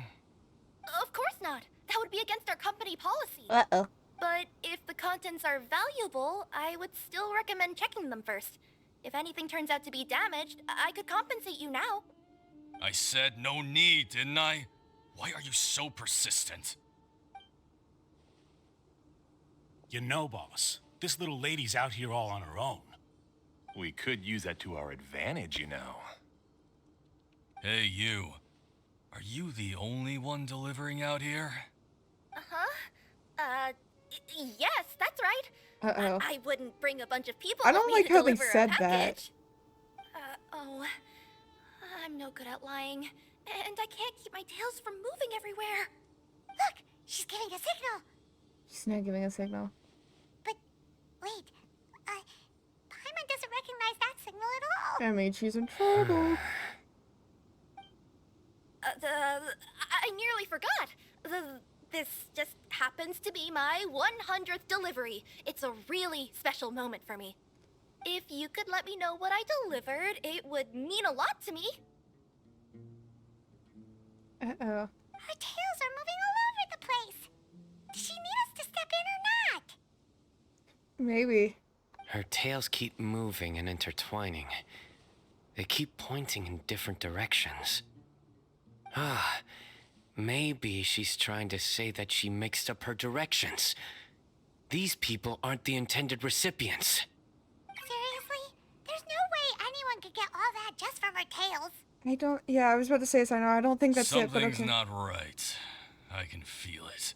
Speaker 6: Of course not. that would be against our company policy.
Speaker 1: Uh-oh.
Speaker 6: But if the contents are valuable, I would still recommend checking them first. If anything turns out to be damaged, I could compensate you now.
Speaker 9: I said no need, didn't I? Why are you so persistent?
Speaker 10: You know, boss, this little lady's out here all on her own.
Speaker 11: We could use that to our advantage, you know.
Speaker 9: Hey, you. Are you the only one delivering out here?
Speaker 6: Yes, that's right.
Speaker 1: Uh-oh.
Speaker 6: I wouldn't bring a bunch of people
Speaker 1: I
Speaker 6: with
Speaker 1: don't
Speaker 6: me
Speaker 1: like
Speaker 6: to
Speaker 1: how they
Speaker 6: deliver a
Speaker 1: said that.
Speaker 6: package. I'm no good at lying, and I can't keep my tails from moving everywhere.
Speaker 2: Look, she's giving a signal.
Speaker 1: She's not giving a signal.
Speaker 2: But wait, Paimon doesn't recognize that signal at all.
Speaker 1: I mean, she's in trouble.
Speaker 6: I nearly forgot. This just happens to be my 100th delivery. It's a really special moment for me. If you could let me know what I delivered, it would mean a lot to me.
Speaker 1: Uh-oh.
Speaker 2: Her tails are moving all over the place. Does she need us to step in or not?
Speaker 1: Maybe.
Speaker 8: Her tails keep moving and intertwining. They keep pointing in different directions. Ah, maybe she's trying to say that she mixed up her directions. These people aren't the intended recipients.
Speaker 2: Seriously? There's no way anyone could get all that just from her tails.
Speaker 1: I don't... Yeah, I was about to say this. I know. I don't think that's it, but
Speaker 9: Something's
Speaker 1: okay.
Speaker 9: not right. I can feel it.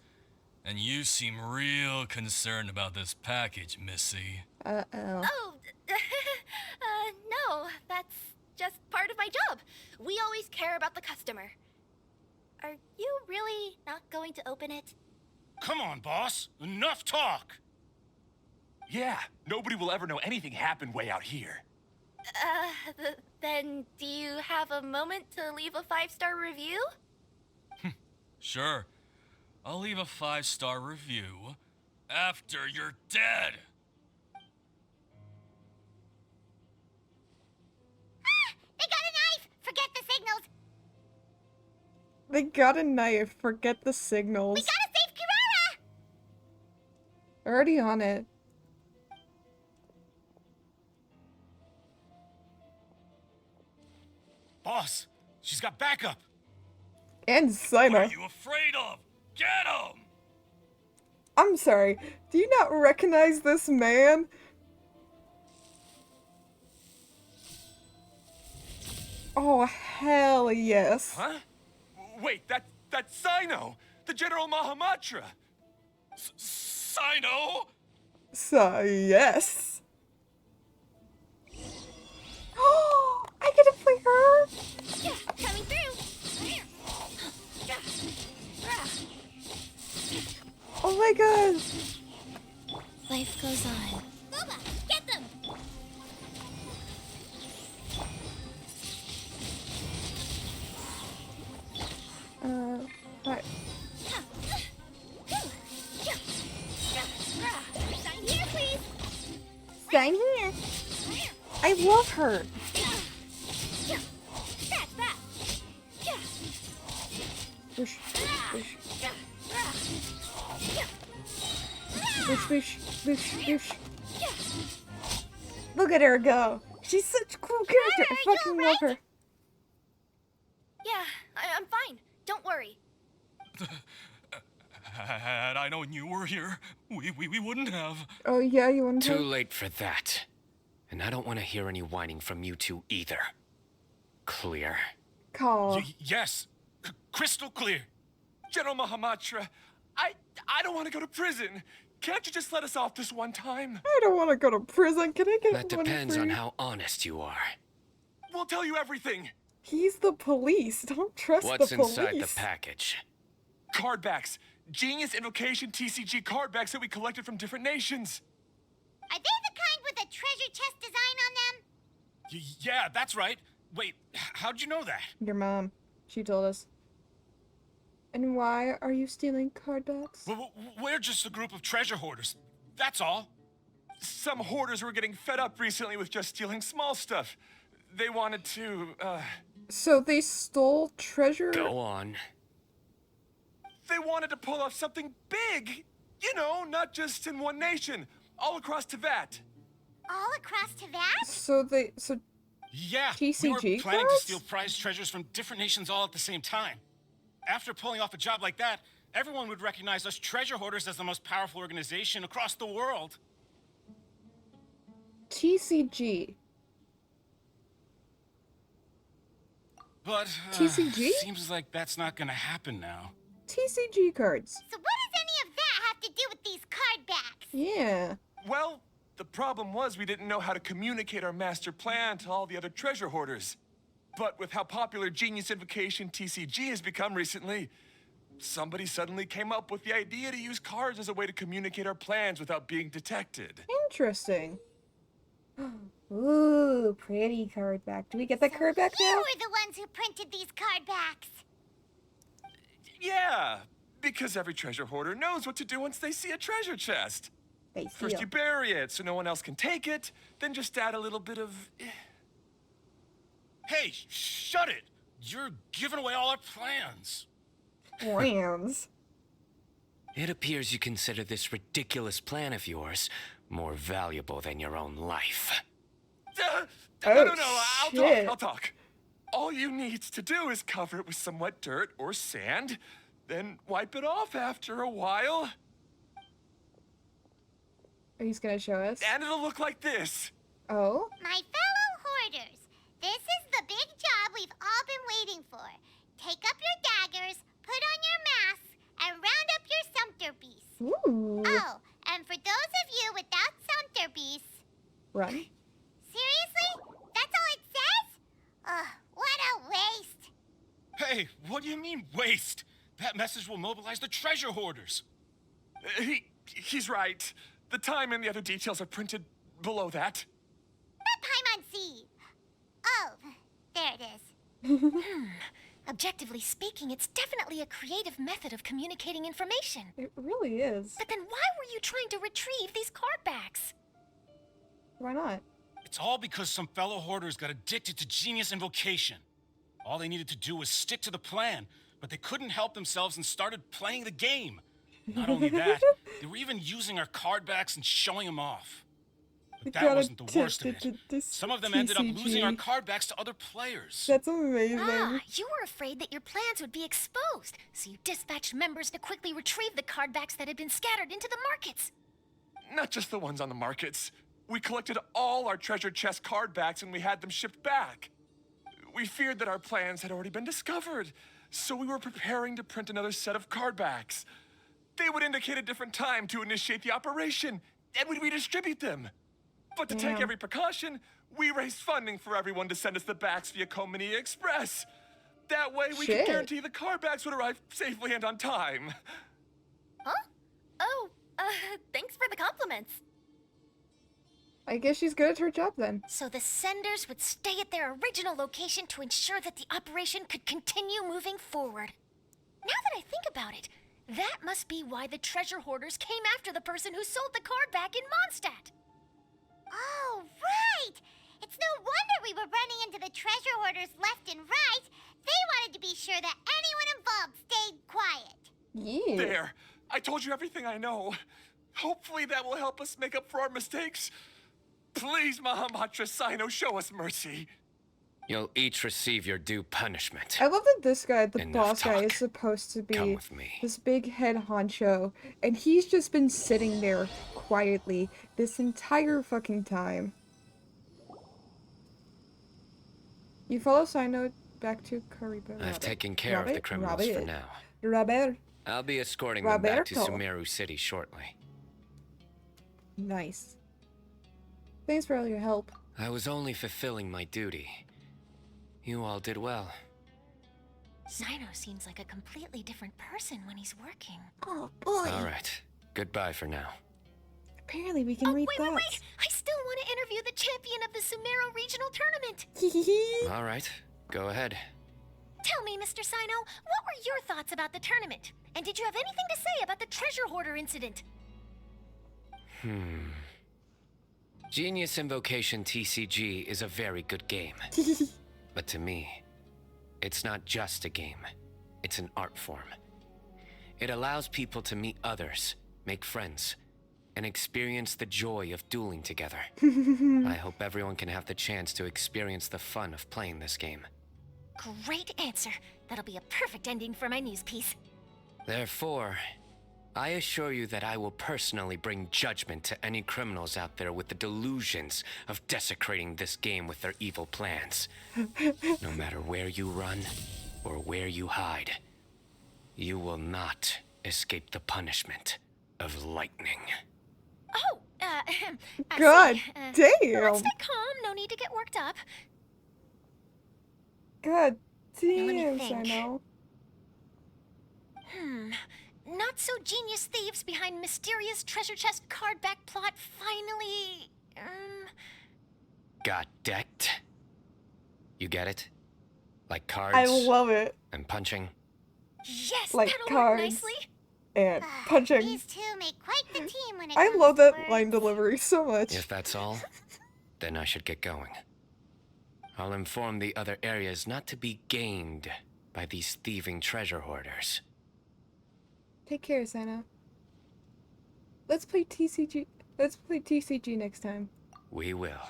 Speaker 9: And you seem real concerned about this package, Missy.
Speaker 1: Uh-oh.
Speaker 6: Oh, no, that's just part of my job. We always care about the customer. Are you really not going to open it?
Speaker 10: Come on, boss. Enough talk.
Speaker 11: Yeah, nobody will ever know anything happened way out here.
Speaker 6: Then do you have a moment to leave a 5-star review?
Speaker 9: Sure. I'll leave a 5-star review after you're dead.
Speaker 2: They got a knife! Forget the signals!
Speaker 1: They got a knife. Forget the signals.
Speaker 2: We gotta save Kirara!
Speaker 1: Already on it.
Speaker 10: Boss, she's got backup.
Speaker 1: And
Speaker 9: What
Speaker 1: Sino.
Speaker 9: are you afraid of? Get him!
Speaker 1: I'm sorry. Do you not recognize this man? Oh, hell yes.
Speaker 11: Huh? Wait, that's Sino, the General Mahamatra.
Speaker 9: Sino?
Speaker 1: So, yes. Oh, I get to play her?
Speaker 2: Coming through!
Speaker 1: Oh my god.
Speaker 7: Life goes on.
Speaker 2: Boba, get them!
Speaker 1: What?
Speaker 2: Sign here, please!
Speaker 1: Sign here. I love her.
Speaker 2: That's that!
Speaker 1: Whoosh, whoosh. Whoosh, whoosh, whoosh, whoosh. Look at her go. She's such a cool character. I fucking love her.
Speaker 6: Yeah, I'm fine. Don't worry.
Speaker 9: Had I known you were here, we wouldn't have.
Speaker 1: Oh yeah, you want
Speaker 8: Too
Speaker 1: to?
Speaker 8: late for that. And I don't want to hear any whining from you two either. Clear.
Speaker 1: Call.
Speaker 11: Yes, crystal clear. General Mahamatra, I don't want to go to prison. Can't you just let us off this one time?
Speaker 1: I don't want to go to prison. Can I get
Speaker 8: That
Speaker 1: one
Speaker 8: depends
Speaker 1: free?
Speaker 8: on how honest you are.
Speaker 11: We'll tell you everything.
Speaker 1: He's the police. Don't trust
Speaker 8: What's
Speaker 1: the police.
Speaker 8: inside the package?
Speaker 11: Card backs. Genius Invocation TCG card backs that we collected from different nations.
Speaker 2: Are they the kind with a treasure chest design on them?
Speaker 10: Yeah, that's right. Wait, how'd you know that?
Speaker 1: Your mom. She told us. And why are you stealing card backs?
Speaker 10: We're just a group of treasure hoarders. That's all.
Speaker 11: Some hoarders were getting fed up recently with just stealing small stuff. They wanted to,
Speaker 1: So they stole treasure?
Speaker 8: Go on.
Speaker 11: They wanted to pull off something big. You know, not just in one nation, all across Teyvat.
Speaker 2: All across Teyvat?
Speaker 1: So
Speaker 10: Yeah,
Speaker 1: TCG
Speaker 10: we were planning to
Speaker 1: cards?
Speaker 10: steal prize treasures from different nations all at the same time. After pulling off a job like that, everyone would recognize us treasure hoarders as the most powerful organization across the world.
Speaker 1: TCG.
Speaker 10: But
Speaker 1: TCG?
Speaker 10: seems like that's not gonna happen now.
Speaker 1: TCG cards.
Speaker 2: So what does any of that have to do with these card backs?
Speaker 1: Yeah.
Speaker 11: Well, the problem was we didn't know how to communicate our master plan to all the other treasure hoarders. But with how popular Genius Invocation TCG has become recently, somebody suddenly came up with the idea to use cards as a way to communicate our plans without being detected.
Speaker 1: Interesting. Ooh, pretty card back. Do we get that card back
Speaker 2: You
Speaker 1: now?
Speaker 2: were the ones who printed these card backs.
Speaker 11: Yeah, because every treasure hoarder knows what to do once they see a treasure chest.
Speaker 1: They
Speaker 11: First
Speaker 1: steal.
Speaker 11: you bury it so no one else can take it, then just add a little bit of...
Speaker 10: Hey, shut it! You're giving away all our plans.
Speaker 1: Rams.
Speaker 8: It appears you consider this ridiculous plan of yours more valuable than your own life.
Speaker 11: No,
Speaker 1: shit.
Speaker 11: I'll talk. All you need to do is cover it with some wet dirt or sand, then wipe it off after a while,
Speaker 1: He's gonna show us.
Speaker 11: and it'll look like this.
Speaker 1: Oh?
Speaker 2: My fellow hoarders, this is the big job we've all been waiting for. Take up your daggers, put on your masks, and round up your sumpter beasts.
Speaker 1: Ooh.
Speaker 2: Oh, and for those of you without sumpter beasts,
Speaker 1: Run.
Speaker 2: seriously? That's all it says? Ugh, what a waste.
Speaker 10: Hey, what do you mean, waste? That message will mobilize the treasure hoarders.
Speaker 11: He's right. The time and the other details are printed below that.
Speaker 2: That Paimon Oh, there it is.
Speaker 6: Objectively speaking, it's definitely a creative method of communicating information.
Speaker 1: It really is.
Speaker 6: But then why were you trying to retrieve these card backs?
Speaker 1: Why not?
Speaker 10: It's all because some fellow hoarders got addicted to Genius Invocation. All they needed to do was stick to the plan, but they couldn't help themselves and started playing the game. Not only that, they were even using our card backs and showing them off. But that
Speaker 1: got
Speaker 10: wasn't the worst of
Speaker 1: addicted
Speaker 10: it.
Speaker 1: to this
Speaker 10: Some of them ended up losing our
Speaker 1: TCG.
Speaker 10: card backs to other players.
Speaker 1: That's amazing.
Speaker 6: Ah, you were afraid that your plans would be exposed, so you dispatched members to quickly retrieve the card backs that had been scattered into the markets.
Speaker 11: Not just the ones on the markets. We collected all our treasure chest card backs and we had them shipped back. We feared that our plans had already been discovered, so we were preparing to print another set of card backs. They would indicate a different time to initiate the operation, and we'd redistribute them. But to take
Speaker 1: Damn.
Speaker 11: every precaution, we raised funding for everyone to send us the backs via Komania Express. That way, we
Speaker 1: Shit.
Speaker 11: could guarantee the card backs would arrive safely and on time.
Speaker 6: Huh? Oh, thanks for the compliments.
Speaker 1: I guess she's good at her job then.
Speaker 6: So the senders would stay at their original location to ensure that the operation could continue moving forward. Now that I think about it, that must be why the treasure hoarders came after the person who sold the card back in Mondstadt.
Speaker 2: Oh, right! It's no wonder we were running into the treasure hoarders left and right. They wanted to be sure that anyone involved stayed quiet.
Speaker 1: Yeah.
Speaker 11: There. I told you everything I know. Hopefully that will help us make up for our mistakes. Please, Mahamatra Sino, show us mercy.
Speaker 8: You'll each receive your due punishment.
Speaker 1: I love that this guy, the
Speaker 8: Enough
Speaker 1: boss guy,
Speaker 8: talk.
Speaker 1: is supposed to
Speaker 8: Come
Speaker 1: be
Speaker 8: with me.
Speaker 1: this big head honcho, and he's just been sitting there quietly this entire fucking time. You follow Sino back to Kariba.
Speaker 8: I've taken care of the criminals for now.
Speaker 1: Robert.
Speaker 8: I'll be escorting them back to
Speaker 1: Roberto.
Speaker 8: Sumeru City shortly.
Speaker 1: Nice. Thanks for all your help.
Speaker 8: I was only fulfilling my duty. You all did well.
Speaker 6: Sino seems like a completely different person when he's working.
Speaker 1: Oh boy.
Speaker 8: All right. Goodbye for now.
Speaker 1: Apparently we can read
Speaker 6: wait!
Speaker 1: thoughts.
Speaker 6: I still want to interview the champion of the Sumeru Regional Tournament.
Speaker 8: All right. Go ahead.
Speaker 6: Tell me, Mr. Sino, what were your thoughts about the tournament? And did you have anything to say about the treasure hoarder incident?
Speaker 8: Genius Invocation TCG is a very good game. But to me, it's not just a game. It's an art form. It allows people to meet others, make friends, and experience the joy of dueling together. I hope everyone can have the chance to experience the fun of playing this game.
Speaker 2: Great answer. That'll be a perfect ending for my news piece.
Speaker 8: Therefore, I assure you that I will personally bring judgment to any criminals out there with the delusions of desecrating this game with their evil plans. No matter where you run or where you hide, you will not escape the punishment of lightning.
Speaker 2: Oh, I
Speaker 1: God
Speaker 2: see.
Speaker 1: damn.
Speaker 2: Let's stay calm. No need to get worked up.
Speaker 1: God
Speaker 2: Now let me
Speaker 1: damn,
Speaker 2: think.
Speaker 1: Sino.
Speaker 2: Not so genius thieves behind mysterious treasure chest card back plot finally.
Speaker 8: Got decked? You get it? Like cards
Speaker 1: I love it.
Speaker 8: and punching?
Speaker 2: Yes,
Speaker 1: Like
Speaker 2: that'll
Speaker 1: cards.
Speaker 2: work nicely.
Speaker 1: And punching.
Speaker 2: These two make quite the team when it
Speaker 1: I
Speaker 2: comes
Speaker 1: love
Speaker 2: to
Speaker 1: that
Speaker 2: words.
Speaker 1: line delivery so much.
Speaker 8: If that's all, then I should get going. I'll inform the other areas not to be gamed by these thieving treasure hoarders.
Speaker 1: Take care, Sino. Let's play TCG. Let's play TCG next time.
Speaker 8: We will.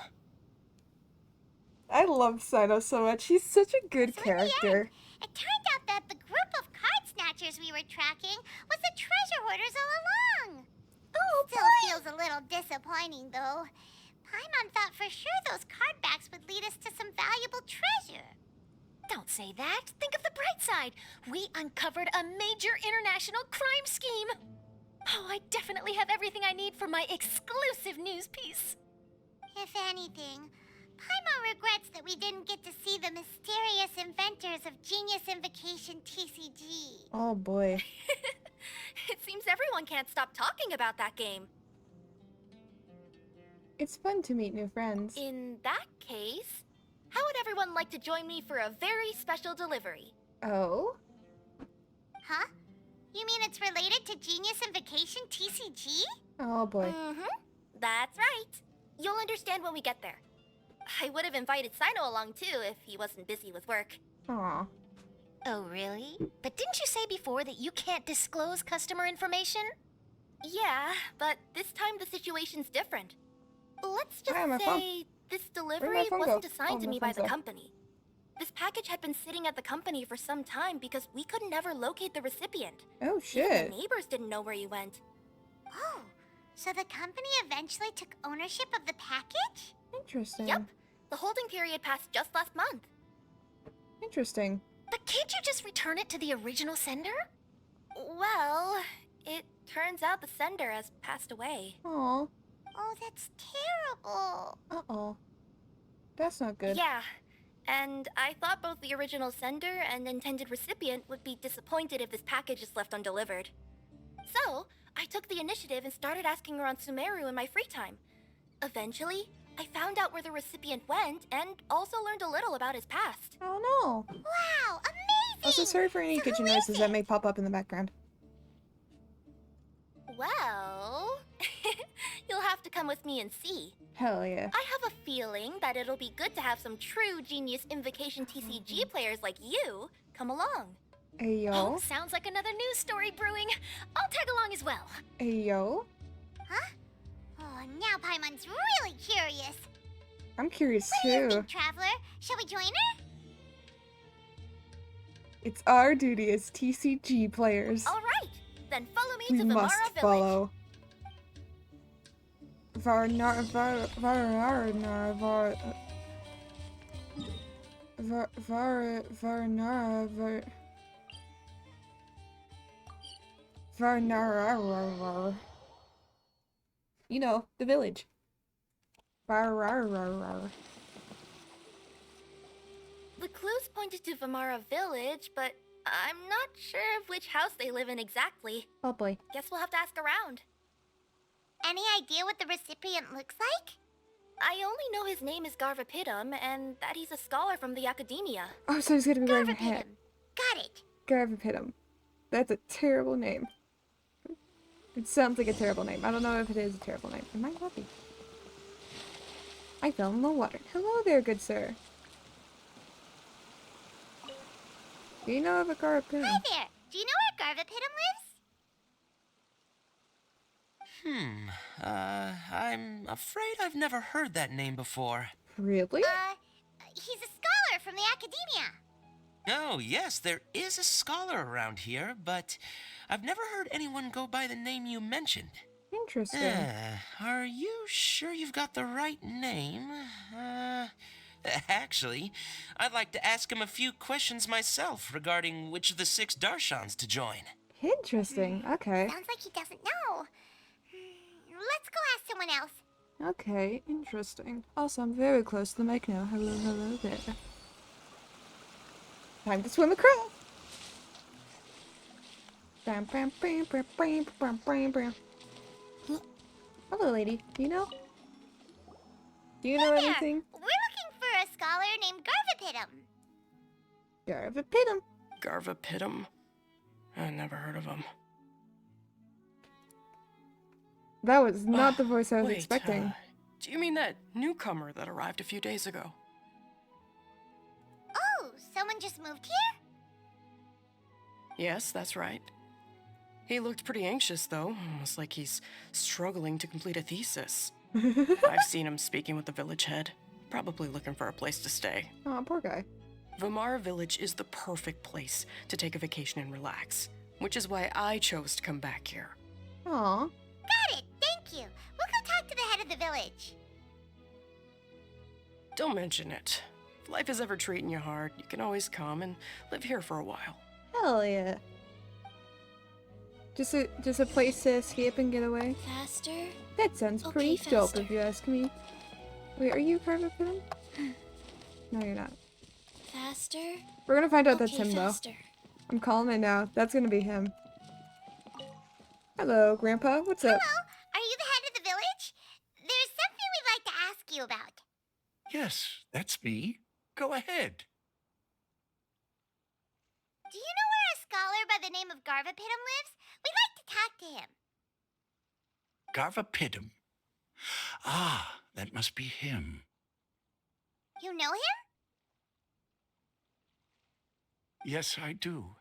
Speaker 1: I love Sino so much. He's such a good
Speaker 2: So in the
Speaker 1: character.
Speaker 2: end, it turned out that the group of card snatchers we were tracking was the treasure hoarders all along. Oh, still feels a little disappointing, though. Paimon thought for sure those card backs would lead us to some valuable treasure. Don't say that. Think of the bright side. We uncovered a major international crime scheme. Oh, I definitely have everything I need for my exclusive news piece. If anything, Paimon regrets that we didn't get to see the mysterious inventors of Genius Invocation TCG.
Speaker 1: Oh boy.
Speaker 6: It seems everyone can't stop talking about that game.
Speaker 1: It's fun to meet new friends.
Speaker 6: In that case, how would everyone like to join me for a very special delivery?
Speaker 1: Oh?
Speaker 2: Huh? You mean it's related to Genius Invocation TCG?
Speaker 1: Oh boy.
Speaker 6: Mm-hmm. That's right. You'll understand when we get there. I would have invited Sino along too if he wasn't busy with work.
Speaker 1: Aw.
Speaker 2: Oh, really? But didn't you say before that you can't disclose customer information?
Speaker 6: Yeah, but this time the situation's different. Let's just
Speaker 1: Where my phone?
Speaker 6: say this
Speaker 1: Where'd my
Speaker 6: delivery
Speaker 1: phone
Speaker 6: wasn't
Speaker 1: go?
Speaker 6: assigned
Speaker 1: Oh,
Speaker 6: to
Speaker 1: my
Speaker 6: me by
Speaker 1: phone's
Speaker 6: the
Speaker 1: off.
Speaker 6: company. This package had been sitting at the company for some time because we could never locate the recipient.
Speaker 1: Oh
Speaker 6: Even
Speaker 1: shit.
Speaker 6: the neighbors didn't know where he went.
Speaker 2: Oh, so the company eventually took ownership of the package?
Speaker 1: Interesting.
Speaker 6: Yep. The holding period passed just last month.
Speaker 1: Interesting.
Speaker 2: But can't you just return it to the original sender?
Speaker 6: Well, it turns out the sender has passed away.
Speaker 1: Aw.
Speaker 2: Oh, that's terrible.
Speaker 1: Uh-oh. That's not good.
Speaker 6: Yeah, and I thought both the original sender and intended recipient would be disappointed if this package is left undelivered. So, I took the initiative and started asking around Sumeru in my free time. Eventually, I found out where the recipient went and also learned a little about his past.
Speaker 1: Oh no.
Speaker 2: Wow, amazing!
Speaker 1: Also, sorry for any
Speaker 2: So
Speaker 1: kitchen
Speaker 2: who is
Speaker 1: noises that
Speaker 2: it?
Speaker 1: may pop up in the background.
Speaker 6: Well, you'll have to come with me and see.
Speaker 1: Hell yeah.
Speaker 6: I have a feeling that it'll be good to have some true Genius Invocation TCG players like you come along.
Speaker 1: Hey yo.
Speaker 2: Oh, sounds like another news story brewing. I'll tag along as well.
Speaker 1: Hey yo.
Speaker 2: Huh? Oh, now Paimon's really curious.
Speaker 1: I'm curious
Speaker 2: What do you
Speaker 1: too.
Speaker 2: think, Traveler? Shall we join her?
Speaker 1: It's our duty as TCG players.
Speaker 6: All right, then follow me
Speaker 1: We
Speaker 6: to the
Speaker 1: must
Speaker 6: Mara Village.
Speaker 1: follow. Varnar Varnar Var Varnar Varnar. You know, the village. Varnar.
Speaker 6: The clues pointed to Vamara Village, but I'm not sure of which house they live in exactly.
Speaker 1: Oh boy.
Speaker 6: Guess we'll have to ask around.
Speaker 2: Any idea what the recipient looks like?
Speaker 6: I only know his name is Garvapitum and that he's a scholar from the academia.
Speaker 1: Oh, so he's gonna be wearing a hat.
Speaker 2: Got it.
Speaker 1: Garvapitum. That's a terrible name. It sounds like a terrible name. I don't know if it is a terrible name. Am I happy? I fell in the water. Hello there, good sir. Do you know of a Garvapitum?
Speaker 2: Hi there. Do you know where Garvapitum lives?
Speaker 8: I'm afraid I've never heard that name before.
Speaker 1: Really?
Speaker 2: He's a scholar from the academia.
Speaker 8: Oh, yes, there is a scholar around here, but I've never heard anyone go by the name you mentioned.
Speaker 1: Interesting.
Speaker 8: Are you sure you've got the right name? Actually, I'd like to ask him a few questions myself regarding which of the 6 Darshans to join.
Speaker 1: Interesting. Okay.
Speaker 2: Sounds like he doesn't know. Let's go ask someone else.
Speaker 1: Okay, interesting. Also, I'm very close to the mic now. Hello, hello there. Time to swim across. Bam, bam, bam, bam, bam, bam, bam, bam. Hello, lady. Do you know? Do you know
Speaker 2: Hey there.
Speaker 1: anything?
Speaker 2: We're looking for a scholar named Garvapitum.
Speaker 1: Garvapitum.
Speaker 12: Garvapitum? I never heard of him.
Speaker 1: That was not the voice I was
Speaker 12: Wait,
Speaker 1: expecting.
Speaker 12: do you mean that newcomer that arrived a few days ago?
Speaker 2: Oh, someone just moved here?
Speaker 12: Yes, that's right. He looked pretty anxious, though, almost like he's struggling to complete a thesis. I've seen him speaking with the village head, probably looking for a place to stay.
Speaker 1: Oh, poor guy.
Speaker 12: Vamara Village is the perfect place to take a vacation and relax, which is why I chose to come back here.
Speaker 1: Aw.
Speaker 2: Got it, thank you. We'll go talk to the head of the village.
Speaker 12: Don't mention it. If life is ever treating you hard, you can always come and live here for a while.
Speaker 1: Hell yeah. Just a place to escape and get away.
Speaker 2: Faster?
Speaker 1: That sounds
Speaker 2: Okay,
Speaker 1: pretty dope
Speaker 2: faster.
Speaker 1: if you ask me. Wait, are you Garvapitum? No, you're not.
Speaker 2: Faster?
Speaker 1: We're gonna find out that's him
Speaker 2: faster.
Speaker 1: though. I'm calling it now. That's gonna be him. Hello, Grandpa. What's up?
Speaker 2: Hello, are you the head of the village? There's something we'd like to ask you about.
Speaker 13: Yes, that's me. Go ahead.
Speaker 2: Do you know where a scholar by the name of Garvapitum lives? We'd like to talk to him.
Speaker 13: Garvapitum. Ah, that must be him.
Speaker 2: You know him?
Speaker 13: Yes, I do.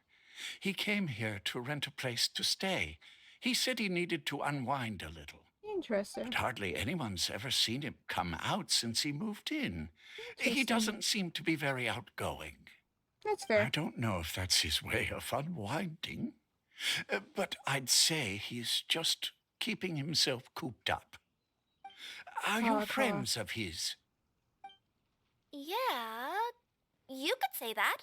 Speaker 13: He came here to rent a place to stay. He said he needed to unwind a little.
Speaker 1: Interesting.
Speaker 13: But hardly anyone's ever seen him come out since he moved in. He doesn't seem to be very outgoing.
Speaker 1: That's fair.
Speaker 13: I don't know if that's his way of unwinding, but I'd say he's just keeping himself cooped up. Are you friends of his?
Speaker 6: Yeah, you could say that.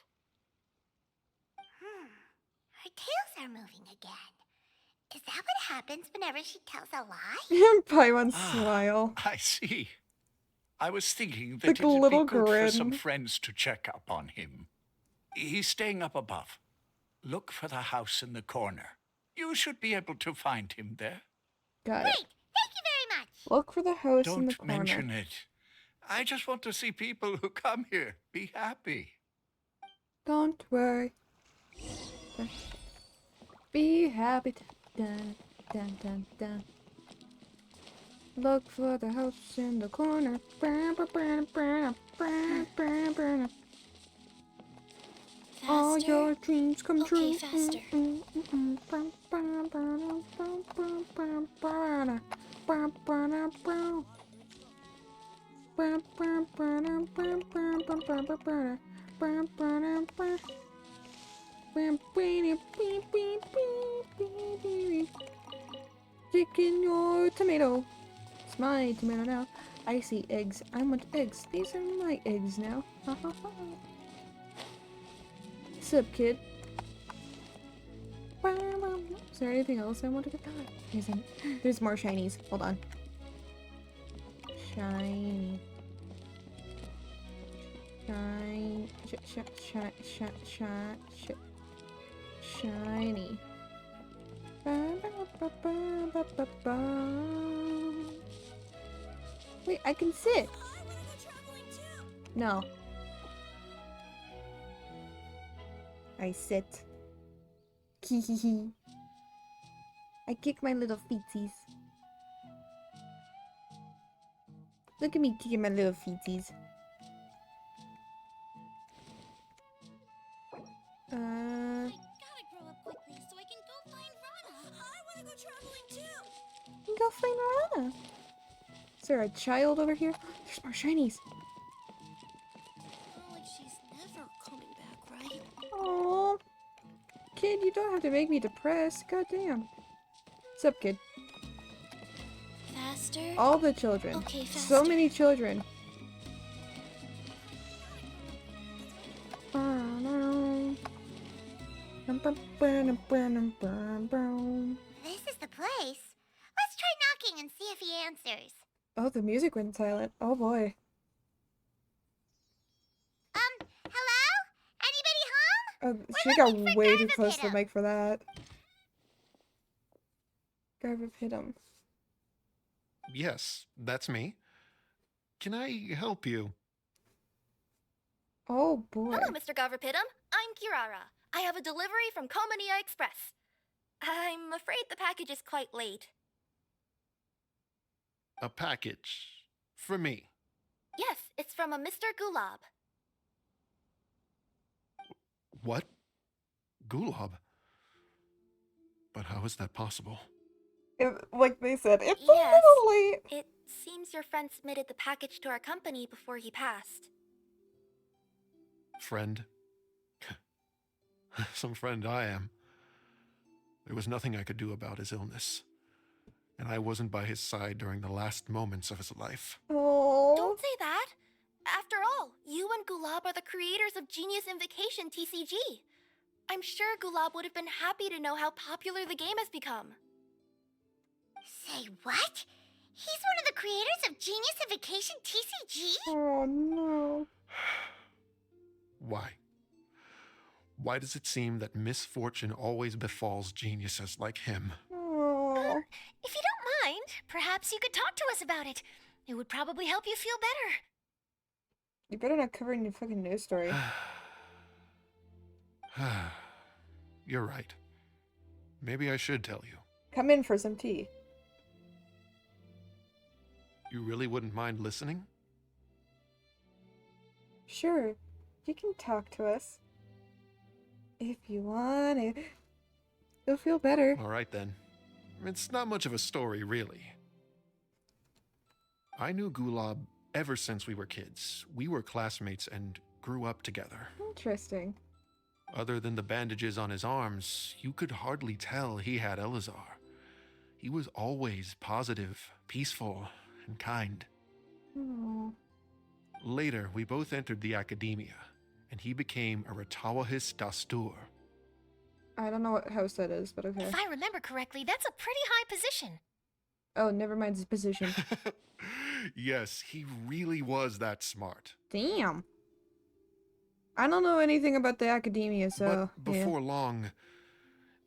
Speaker 2: Her tails are moving again. Is that what happens whenever she tells a lie?
Speaker 1: Paimon smile.
Speaker 13: I see. I was thinking that
Speaker 1: Like a
Speaker 13: it'd
Speaker 1: little
Speaker 13: be good for some
Speaker 1: grin.
Speaker 13: friends to check up on him. He's staying up above. Look for the house in the corner. You should be able to find him there.
Speaker 1: Got it.
Speaker 2: Great, thank you very much.
Speaker 1: Look for the house in the
Speaker 13: Don't
Speaker 1: corner.
Speaker 13: mention it. I just want to see people who come here be happy.
Speaker 1: Don't worry. Be happy. Dun, dun, dun, dun. Look for the house in the corner. All your dreams come true.
Speaker 2: faster.
Speaker 1: Chicken your tomato. It's my tomato now. I see eggs. I want eggs. These are my eggs now. Ha ha ha. What's up, kid? Is there anything else I want to get? There's more shinies. Hold on. Shiny. Shiny. Shiny. Wait, I can sit. No. I sit. Hee. I kick my little feetsies. Look at me kicking my little feetsies.
Speaker 2: Gotta grow up quickly so I can go find Rana. I wanna go traveling too.
Speaker 1: Go Ah. Is there a child over here? There's more shinies.
Speaker 6: Like she's never coming back, right?
Speaker 1: Oh, kid, you don't have to make me depressed. Goddamn. What's up, kid?
Speaker 2: Faster?
Speaker 1: All the children.
Speaker 2: Okay,
Speaker 1: So
Speaker 2: faster.
Speaker 1: many children.
Speaker 2: This is the place. Let's try knocking and see if he answers.
Speaker 1: Oh, the music went silent. Oh boy.
Speaker 2: Hello? Anybody home?
Speaker 1: Oh, she
Speaker 2: We're
Speaker 1: got
Speaker 2: looking for
Speaker 1: way too close to the
Speaker 2: Garbapitum.
Speaker 1: mic for that. Garbapitum.
Speaker 14: Yes, that's me. Can I help you?
Speaker 1: Oh boy.
Speaker 6: Hello, Mr. Garverpitum. I'm Kirara. I have a delivery from Komania Express. I'm afraid the package is quite late.
Speaker 14: A package. For me.
Speaker 6: Yes, it's from a Mr. Gulab.
Speaker 14: What? Gulab? But how is that possible?
Speaker 1: Like they said, it's
Speaker 6: Yes.
Speaker 1: a little late.
Speaker 6: It seems your friend submitted the package to our company before he passed.
Speaker 14: Friend? Some friend I am. There was nothing I could do about his illness. And I wasn't by his side during the last moments of his life.
Speaker 1: Oh.
Speaker 6: Don't say that. After all, you and Gulab are the creators of Genius Invocation TCG. I'm sure Gulab would have been happy to know how popular the game has become.
Speaker 2: Say what? He's one of the creators of Genius Invocation TCG?
Speaker 1: Oh no.
Speaker 14: Why? Why does it seem that misfortune always befalls geniuses like him?
Speaker 1: Oh.
Speaker 7: If you don't mind, perhaps you could talk to us about it. It would probably help you feel better.
Speaker 1: You better not cover in your fucking news story.
Speaker 14: You're right. Maybe I should tell you.
Speaker 1: Come in for some tea.
Speaker 14: You really wouldn't mind listening?
Speaker 1: Sure, you can talk to us. If you want it. You'll feel better.
Speaker 14: All right then. It's not much of a story, really. I knew Gulab ever since we were kids. We were classmates and grew up together.
Speaker 1: Interesting.
Speaker 14: Other than the bandages on his arms, you could hardly tell he had Elazar. He was always positive, peaceful, and kind.
Speaker 1: Oh.
Speaker 14: Later, we both entered the academia, and he became a Ratawahis Dastur.
Speaker 1: I don't know what house that is, but okay.
Speaker 7: If I remember correctly, that's a pretty high position.
Speaker 1: Oh, never mind his position.
Speaker 14: Yes, he really was that smart.
Speaker 1: Damn. I don't know anything about the academia, so.
Speaker 14: But before long,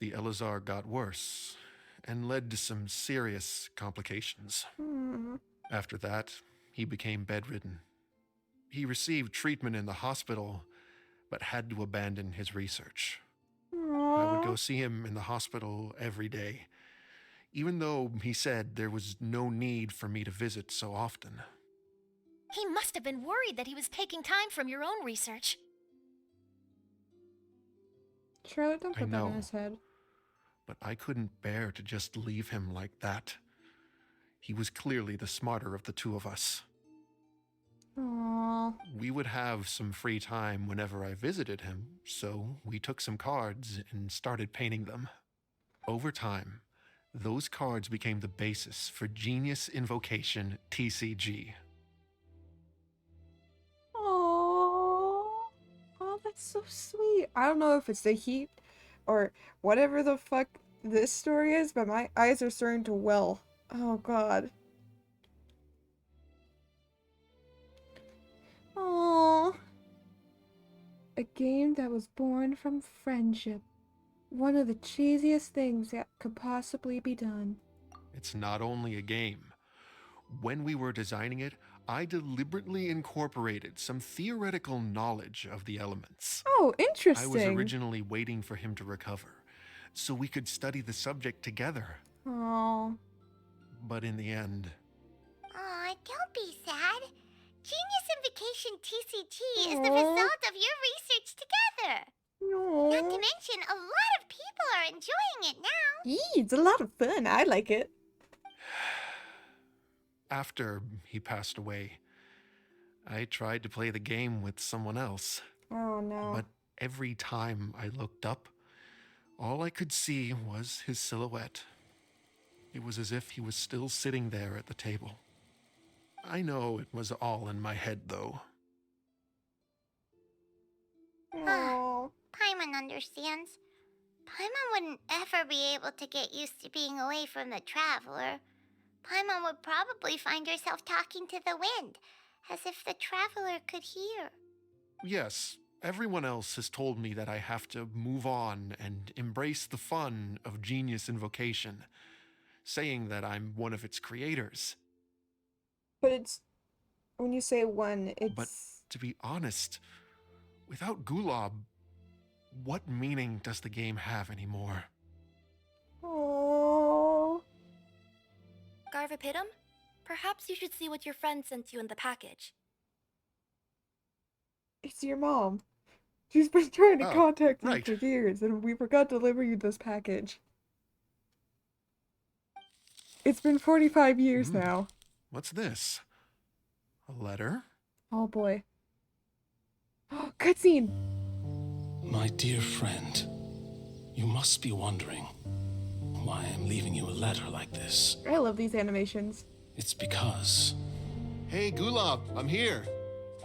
Speaker 14: the Elazar got worse and led to some serious complications.
Speaker 1: Hmm.
Speaker 14: After that, he became bedridden. He received treatment in the hospital, but had to abandon his research. I would go see him in the hospital every day, even though he said there was no need for me to visit so often.
Speaker 7: He must have been worried that he was taking time from your own research.
Speaker 1: Charlotte, don't
Speaker 14: I
Speaker 1: put that in
Speaker 14: know.
Speaker 1: his head.
Speaker 14: But I couldn't bear to just leave him like that. He was clearly the smarter of the two of us.
Speaker 1: Aww.
Speaker 14: We would have some free time whenever I visited him, so we took some cards and started painting them. Over time, those cards became the basis for Genius Invocation TCG.
Speaker 1: Aww. Oh, that's so sweet. I don't know if it's the heat or whatever the fuck this story is, but my eyes are starting to well. Oh god. Aww. A game that was born from friendship. One of the cheesiest things that could possibly be done.
Speaker 14: It's not only a game. When we were designing it, I deliberately incorporated some theoretical knowledge of the elements.
Speaker 1: Oh,
Speaker 14: I
Speaker 1: interesting.
Speaker 14: was originally waiting for him to recover, so we could study the subject together.
Speaker 1: Aww.
Speaker 14: But in the end,
Speaker 2: Aw, don't be sad. Genius Invocation TCG is the
Speaker 1: Aw.
Speaker 2: result of your research together.
Speaker 1: No.
Speaker 2: Not to mention, a lot of people are enjoying it now.
Speaker 1: It's a lot of fun. I like it.
Speaker 14: after he passed away. I tried to play the game with someone else,
Speaker 1: Oh no.
Speaker 14: but every time I looked up, all I could see was his silhouette. It was as if he was still sitting there at the table. I know it was all in my head, though.
Speaker 1: Oh.
Speaker 2: Paimon understands. Paimon wouldn't ever be able to get used to being away from the Traveler. Paimon would probably find herself talking to the wind, as if the Traveler could hear.
Speaker 14: Yes, everyone else has told me that I have to move on and embrace the fun of Genius Invocation, saying that I'm one of its creators.
Speaker 1: But it's when you say one,
Speaker 14: But
Speaker 1: it's
Speaker 14: to be honest, without Gulob, what meaning does the game have anymore?
Speaker 1: oh.
Speaker 6: Garvapitum, perhaps you should see what your friend sent you in the package.
Speaker 1: It's your mom. She's been trying to
Speaker 14: Oh,
Speaker 1: contact you
Speaker 14: right.
Speaker 1: for years, and we forgot to deliver you this package. It's been 45 years now.
Speaker 14: What's this? A letter?
Speaker 1: Oh boy. Oh, cutscene!
Speaker 10: My dear friend, you must be wondering why I'm leaving you a letter like this.
Speaker 1: I love these animations.
Speaker 10: It's because...
Speaker 14: Hey, Gulob, I'm here.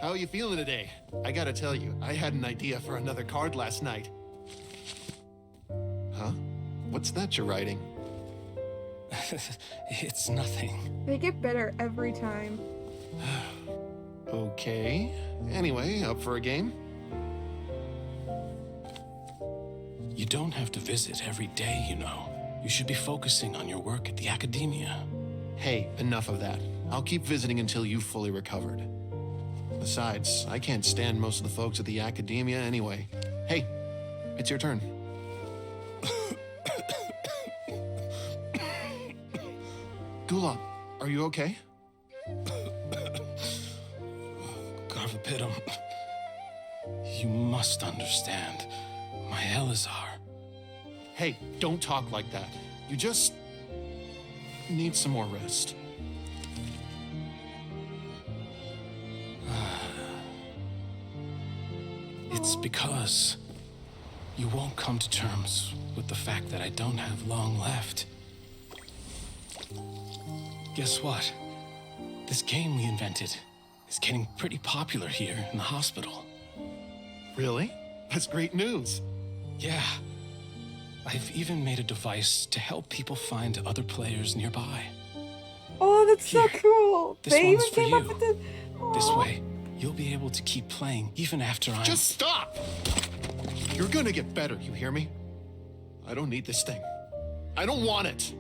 Speaker 14: How are you feeling today? I gotta tell you, I had an idea for another card last night. Huh? What's that you're writing?
Speaker 10: It's nothing.
Speaker 1: They get better every time.
Speaker 14: Okay. Anyway, up for a game?
Speaker 10: You don't have to visit every day, you know. You should be focusing on your work at the academia.
Speaker 14: Hey, enough of that. I'll keep visiting until you've fully recovered. Besides, I can't stand most of the folks at the academia anyway. Hey, it's your turn. Gulob, are you okay?
Speaker 10: Garvapitum, you must understand. My Elazar.
Speaker 14: Hey, don't talk like that. You just need some more rest.
Speaker 10: It's because you won't come to terms with the fact that I don't have long left. Guess what? This game we invented is getting pretty popular here in the hospital.
Speaker 14: Really? That's great news.
Speaker 10: Yeah. I've even made a device to help people find other players nearby.
Speaker 1: Oh, that's so
Speaker 10: Here,
Speaker 1: cool!
Speaker 10: this
Speaker 1: They
Speaker 10: one's
Speaker 1: even
Speaker 10: for
Speaker 1: came up
Speaker 10: you.
Speaker 1: with the.
Speaker 10: This
Speaker 1: Aw.
Speaker 10: way, you'll be able to keep playing even after I'm...
Speaker 14: Just stop! You're gonna get better, you hear me? I don't need this thing. I don't want it.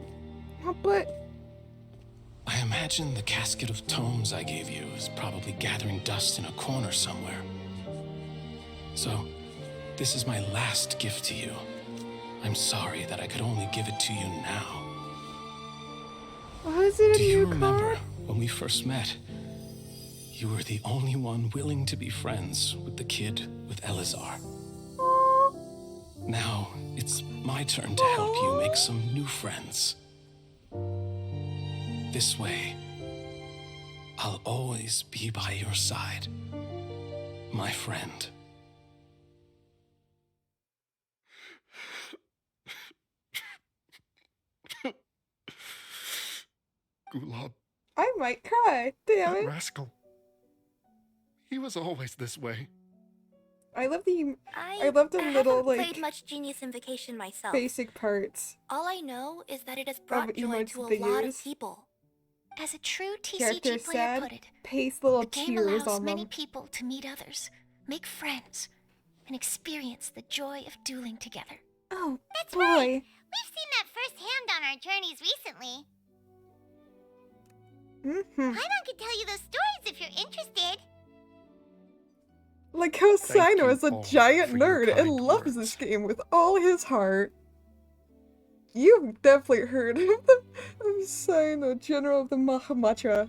Speaker 1: Oh, but
Speaker 10: I imagine the casket of tomes I gave you is probably gathering dust in a corner somewhere. So, this is my last gift to you. I'm sorry that I could only give it to you now.
Speaker 1: why is it
Speaker 10: Do
Speaker 1: a
Speaker 10: you
Speaker 1: new
Speaker 10: remember
Speaker 1: card?
Speaker 10: when we first met? You were the only one willing to be friends with the kid with Elazar.
Speaker 1: Aw.
Speaker 10: Now, it's my turn to help you make some new friends. This way, I'll always be by your side, my friend.
Speaker 14: Gulob,
Speaker 1: I might cry. Damn
Speaker 14: that
Speaker 1: it.
Speaker 14: rascal. He was always this way.
Speaker 1: I love the
Speaker 6: I
Speaker 1: love the
Speaker 6: haven't
Speaker 1: little
Speaker 6: played
Speaker 1: like
Speaker 6: much Genius Invocation myself.
Speaker 1: basic parts.
Speaker 6: All I know is that it has brought joy
Speaker 1: emotes
Speaker 6: to a
Speaker 1: they
Speaker 6: lot
Speaker 1: use.
Speaker 6: of people.
Speaker 3: As a true
Speaker 1: Character
Speaker 3: TCG player
Speaker 1: sad,
Speaker 3: put it,
Speaker 1: paste little
Speaker 3: the game
Speaker 1: tears
Speaker 3: allows
Speaker 1: on
Speaker 3: many
Speaker 1: them.
Speaker 3: people to meet others, make friends, and experience the joy of dueling together.
Speaker 1: Oh,
Speaker 2: That's
Speaker 1: boy.
Speaker 2: right. We've seen that firsthand on our journeys recently.
Speaker 1: Mm-hmm.
Speaker 2: Paimon could tell you those stories if you're interested.
Speaker 1: Like how
Speaker 14: Thank
Speaker 1: Sino
Speaker 14: you
Speaker 1: is a
Speaker 14: all
Speaker 1: giant
Speaker 14: for your
Speaker 1: nerd and
Speaker 14: kind
Speaker 1: loves
Speaker 14: words.
Speaker 1: this game with all his heart. You've definitely heard of of Sino, General of the Mahamatra.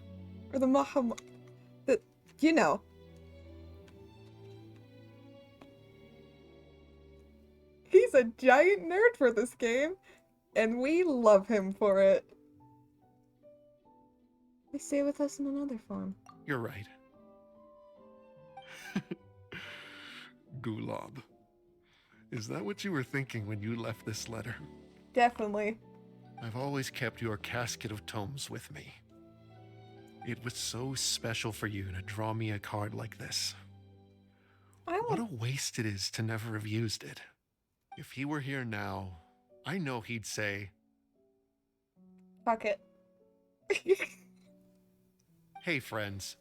Speaker 1: Or the you know. He's a giant nerd for this game, and we love him for it. They stay with us in another form.
Speaker 14: You're right. Gulob. Is that what you were thinking when you left this letter?
Speaker 1: Definitely.
Speaker 14: I've always kept your casket of tomes with me. It was so special for you to draw me a card like this. What a waste it is to never have used it. If he were here now, I know he'd say,
Speaker 1: Fuck it.
Speaker 14: hey friends,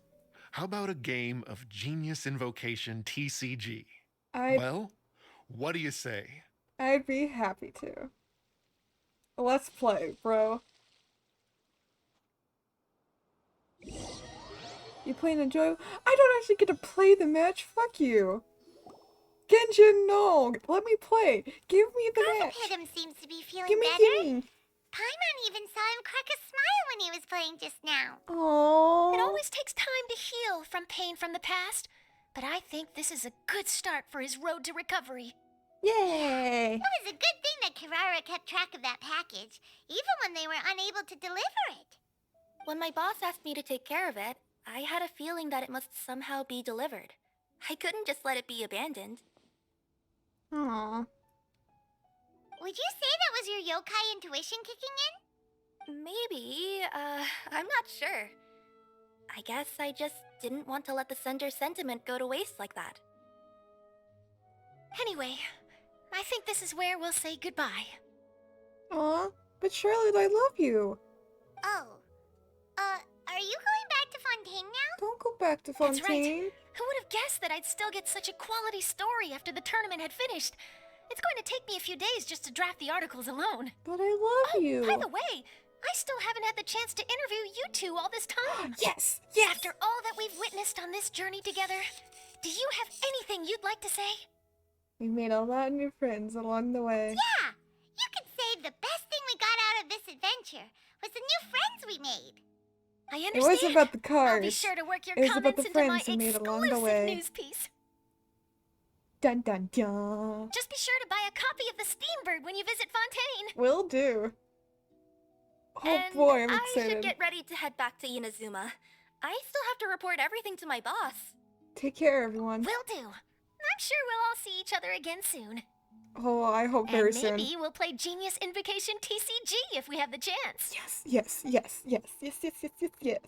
Speaker 14: how about a game of Genius Invocation TCG? Well, what do you say?
Speaker 1: I'd be happy to. Let's play, bro. You playing enjoyable? I don't actually get to play the match. Fuck you. Genshin, no. Let me play. Give me the match.
Speaker 2: Gossip seems to be feeling
Speaker 1: Gimme,
Speaker 2: better.
Speaker 1: gimme.
Speaker 2: Paimon even saw him crack a smile when he was playing just now.
Speaker 1: Aww.
Speaker 3: It always takes time to heal from pain from the past, but I think this is a good start for his road to recovery.
Speaker 1: Yay!
Speaker 2: It was a good thing that Kirara kept track of that package, even when they were unable to deliver it.
Speaker 6: When my boss asked me to take care of it, I had a feeling that it must somehow be delivered. I couldn't just let it be abandoned.
Speaker 1: Aww.
Speaker 2: Would you say that was your yokai intuition kicking in?
Speaker 6: Maybe, I'm not sure. I guess I just didn't want to let the sender's sentiment go to waste like that.
Speaker 3: Anyway, I think this is where we'll say goodbye.
Speaker 1: Aw, but Charlotte, I love you.
Speaker 2: Oh. Are you going back to Fontaine now?
Speaker 1: Don't go back to Fontaine.
Speaker 3: That's right. Who would have guessed that I'd still get such a quality story after the tournament had finished? It's going to take me a few days just to draft the articles alone.
Speaker 1: But I love you.
Speaker 3: By the way, I still haven't had the chance to interview you two all this time.
Speaker 1: Yes!
Speaker 3: After all that we've witnessed on this journey together, do you have anything you'd like to say?
Speaker 1: We made a lot of new friends along the way.
Speaker 2: Yeah! You could say the best thing we got out of this adventure was the new friends we made.
Speaker 3: I
Speaker 1: It
Speaker 3: understand.
Speaker 1: wasn't about the cards.
Speaker 3: I'll be sure to work your
Speaker 1: It was about
Speaker 3: comments
Speaker 1: the
Speaker 3: into my
Speaker 1: friends we made along the
Speaker 3: exclusive
Speaker 1: way.
Speaker 3: news piece.
Speaker 1: Dun dun dun.
Speaker 3: Just be sure to buy a copy of the Steambird when you visit Fontaine.
Speaker 1: Will do. Oh
Speaker 6: And
Speaker 1: boy, I'm
Speaker 6: I
Speaker 1: excited.
Speaker 6: should get ready to head back to Inazuma. I still have to report everything to my boss.
Speaker 1: Take care, everyone.
Speaker 3: Will do. I'm sure we'll all see each other again soon.
Speaker 1: Oh, I hope very
Speaker 3: And maybe
Speaker 1: soon.
Speaker 3: we'll play Genius Invocation TCG if we have the chance.
Speaker 1: Yes, yes, yes, yes, yes, yes, yes, yes, yes.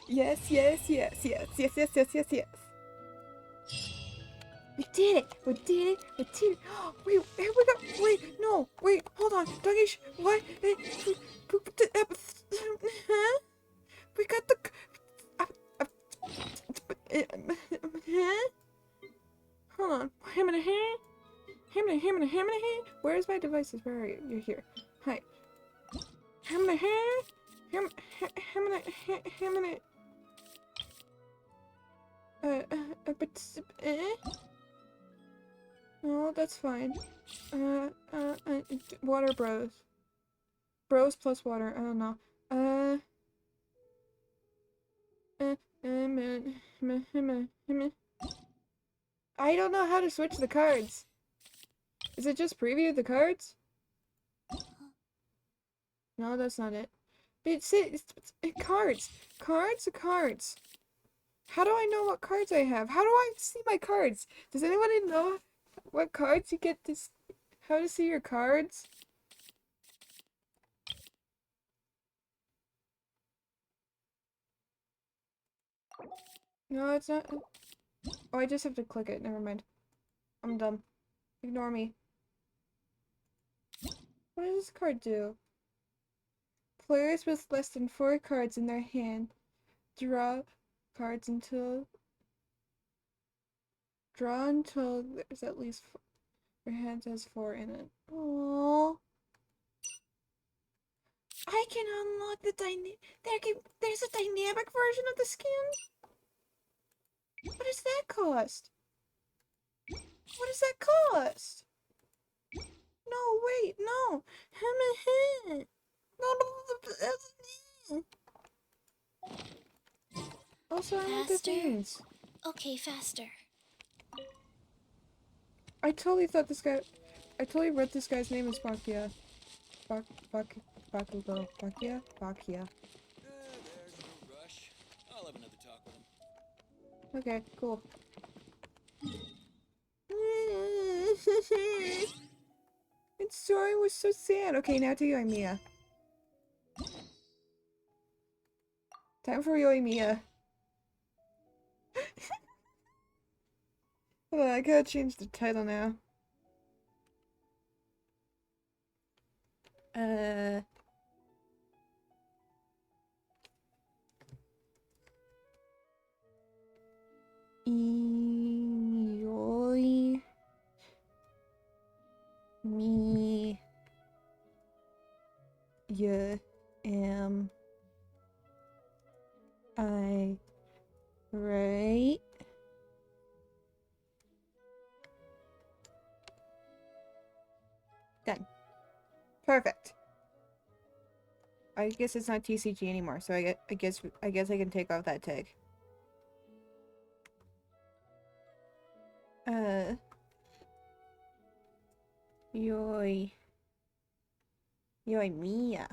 Speaker 1: Yes, yes, yes, yes, yes, yes, yes, yes, yes. We did it! We did it! We did it! Wait, here we go! Wait, no! Wait, hold on! Doggish! What? Huh? We got the... Huh? Hold on. Where's my devices? Where are you? You're here. Hi. No, that's fine. Water bros. Bros plus water. I don't know. I don't know how to switch the cards. Is it just preview the cards? No, that's not it. It's cards. Cards are cards. How do I know what cards I have? How do I see my cards? Does anybody know what cards you get to how to see your cards? No, it's not. Oh, I just have to click it. Never mind. I'm dumb. Ignore me. What does this card do? Players with less than 4 cards in their hand draw cards until there's at least 4. Your hand has 4 in it. Aww. I can unlock the there's a dynamic version of the skin? What does that cost? What does that cost? No, wait, no. Also, I want the
Speaker 3: Faster?
Speaker 1: things.
Speaker 3: Okay, faster.
Speaker 1: I totally read this guy's name as Bakia. Bakugo. Bakia? Bakia.
Speaker 15: There's no rush.
Speaker 1: Okay, cool. Its story was so sad. Okay, now to Yoimiya. Time for Yoimiya. Hold on, I gotta change the title now. Yoi me ya am I right? Done. Perfect. I guess it's not TCG anymore, so I guess I can take off that tag. Yoimiya.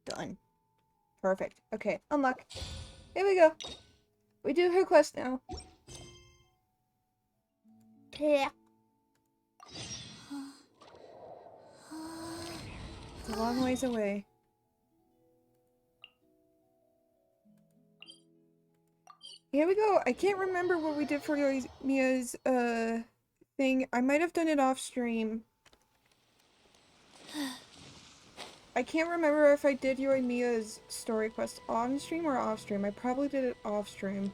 Speaker 1: Done. Perfect. Okay, unlock. Here we go. We do her quest now. Yeah. It's a long ways away. Here we go. I can't remember what we did for Mia's thing. I might have done it off stream. I can't remember if I did Mia's story quest on stream or off stream. I probably did it off stream.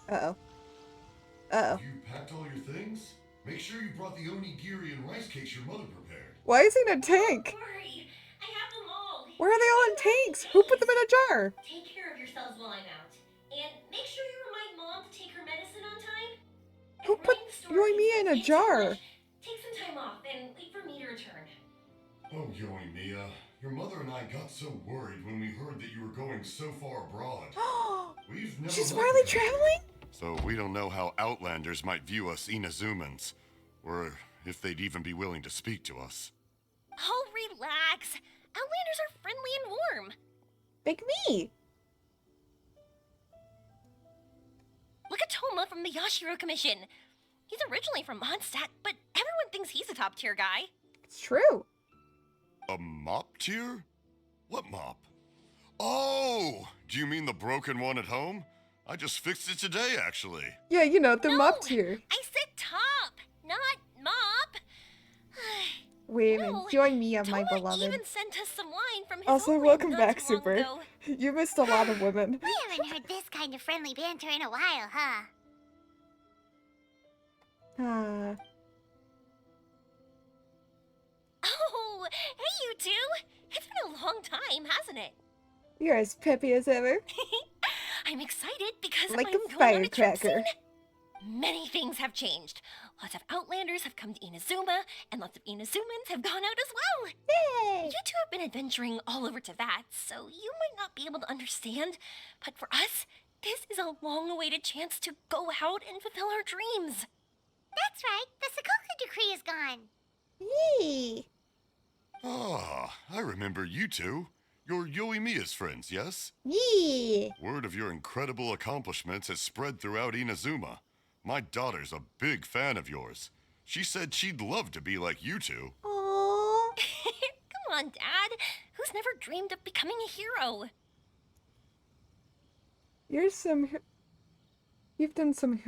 Speaker 1: Uh-oh. Uh-oh.
Speaker 15: You packed all your things? Make sure you brought the onigiri and rice cakes your mother prepared.
Speaker 1: Why is he in a tank?
Speaker 16: Don't worry, I have them all.
Speaker 1: Where are they all in tanks? Who put them in a jar?
Speaker 16: Take care of yourselves while I'm out. And make sure you remind Mom to take her medicine on time.
Speaker 1: Who put Yoimiya in a jar?
Speaker 16: Take some time off and wait for me to return.
Speaker 15: Oh, Yoimiya, your mother and I got so worried when we heard that you were going so far abroad. We've never
Speaker 1: She's
Speaker 15: left
Speaker 1: finally
Speaker 15: the
Speaker 1: traveling?
Speaker 15: So we don't know how Outlanders might view us Inazumans, or if they'd even be willing to speak to us.
Speaker 6: Oh, relax. Outlanders are friendly and warm.
Speaker 1: Like me.
Speaker 6: Look at Toma from the Yashiro Commission. He's originally from Mondstadt, but everyone thinks he's a top-tier guy.
Speaker 1: It's true.
Speaker 15: A mop tier? What mop? Oh! Do you mean the broken one at home? I just fixed it today, actually.
Speaker 1: Yeah, you know, the mop tier.
Speaker 6: I said top, not mop.
Speaker 1: Wait a minute, Yoimiya, my
Speaker 6: Toma
Speaker 1: beloved.
Speaker 6: even sent us some wine from his
Speaker 1: Also,
Speaker 6: homeland
Speaker 1: welcome
Speaker 6: not
Speaker 1: back,
Speaker 6: too long
Speaker 1: Super.
Speaker 6: ago.
Speaker 1: You missed a lot of women.
Speaker 2: We haven't heard this kind of friendly banter in a while, huh?
Speaker 1: Ah.
Speaker 6: Oh, hey you two! It's been a long time, hasn't it?
Speaker 1: You're as peppy as ever.
Speaker 6: I'm excited because
Speaker 1: Like
Speaker 6: I'm
Speaker 1: a
Speaker 6: going on a trip
Speaker 1: firecracker.
Speaker 6: soon. Many things have changed. Lots of Outlanders have come to Inazuma, and lots of Inazumans have gone out as well.
Speaker 1: Yay!
Speaker 6: You two have been adventuring all over to that, so you might not be able to understand. But for us, this is a long-awaited chance to go out and fulfill our dreams.
Speaker 2: That's right. The Sakoku decree is gone.
Speaker 1: Yay!
Speaker 15: Ah, I remember you two. You're Yoimiya's friends, yes?
Speaker 1: Yeah.
Speaker 15: Word of your incredible accomplishments has spread throughout Inazuma. My daughter's a big fan of yours. She said she'd love to be like you two.
Speaker 1: Aww.
Speaker 6: Come on, Dad. Who's never dreamed of becoming a hero?
Speaker 1: You've done some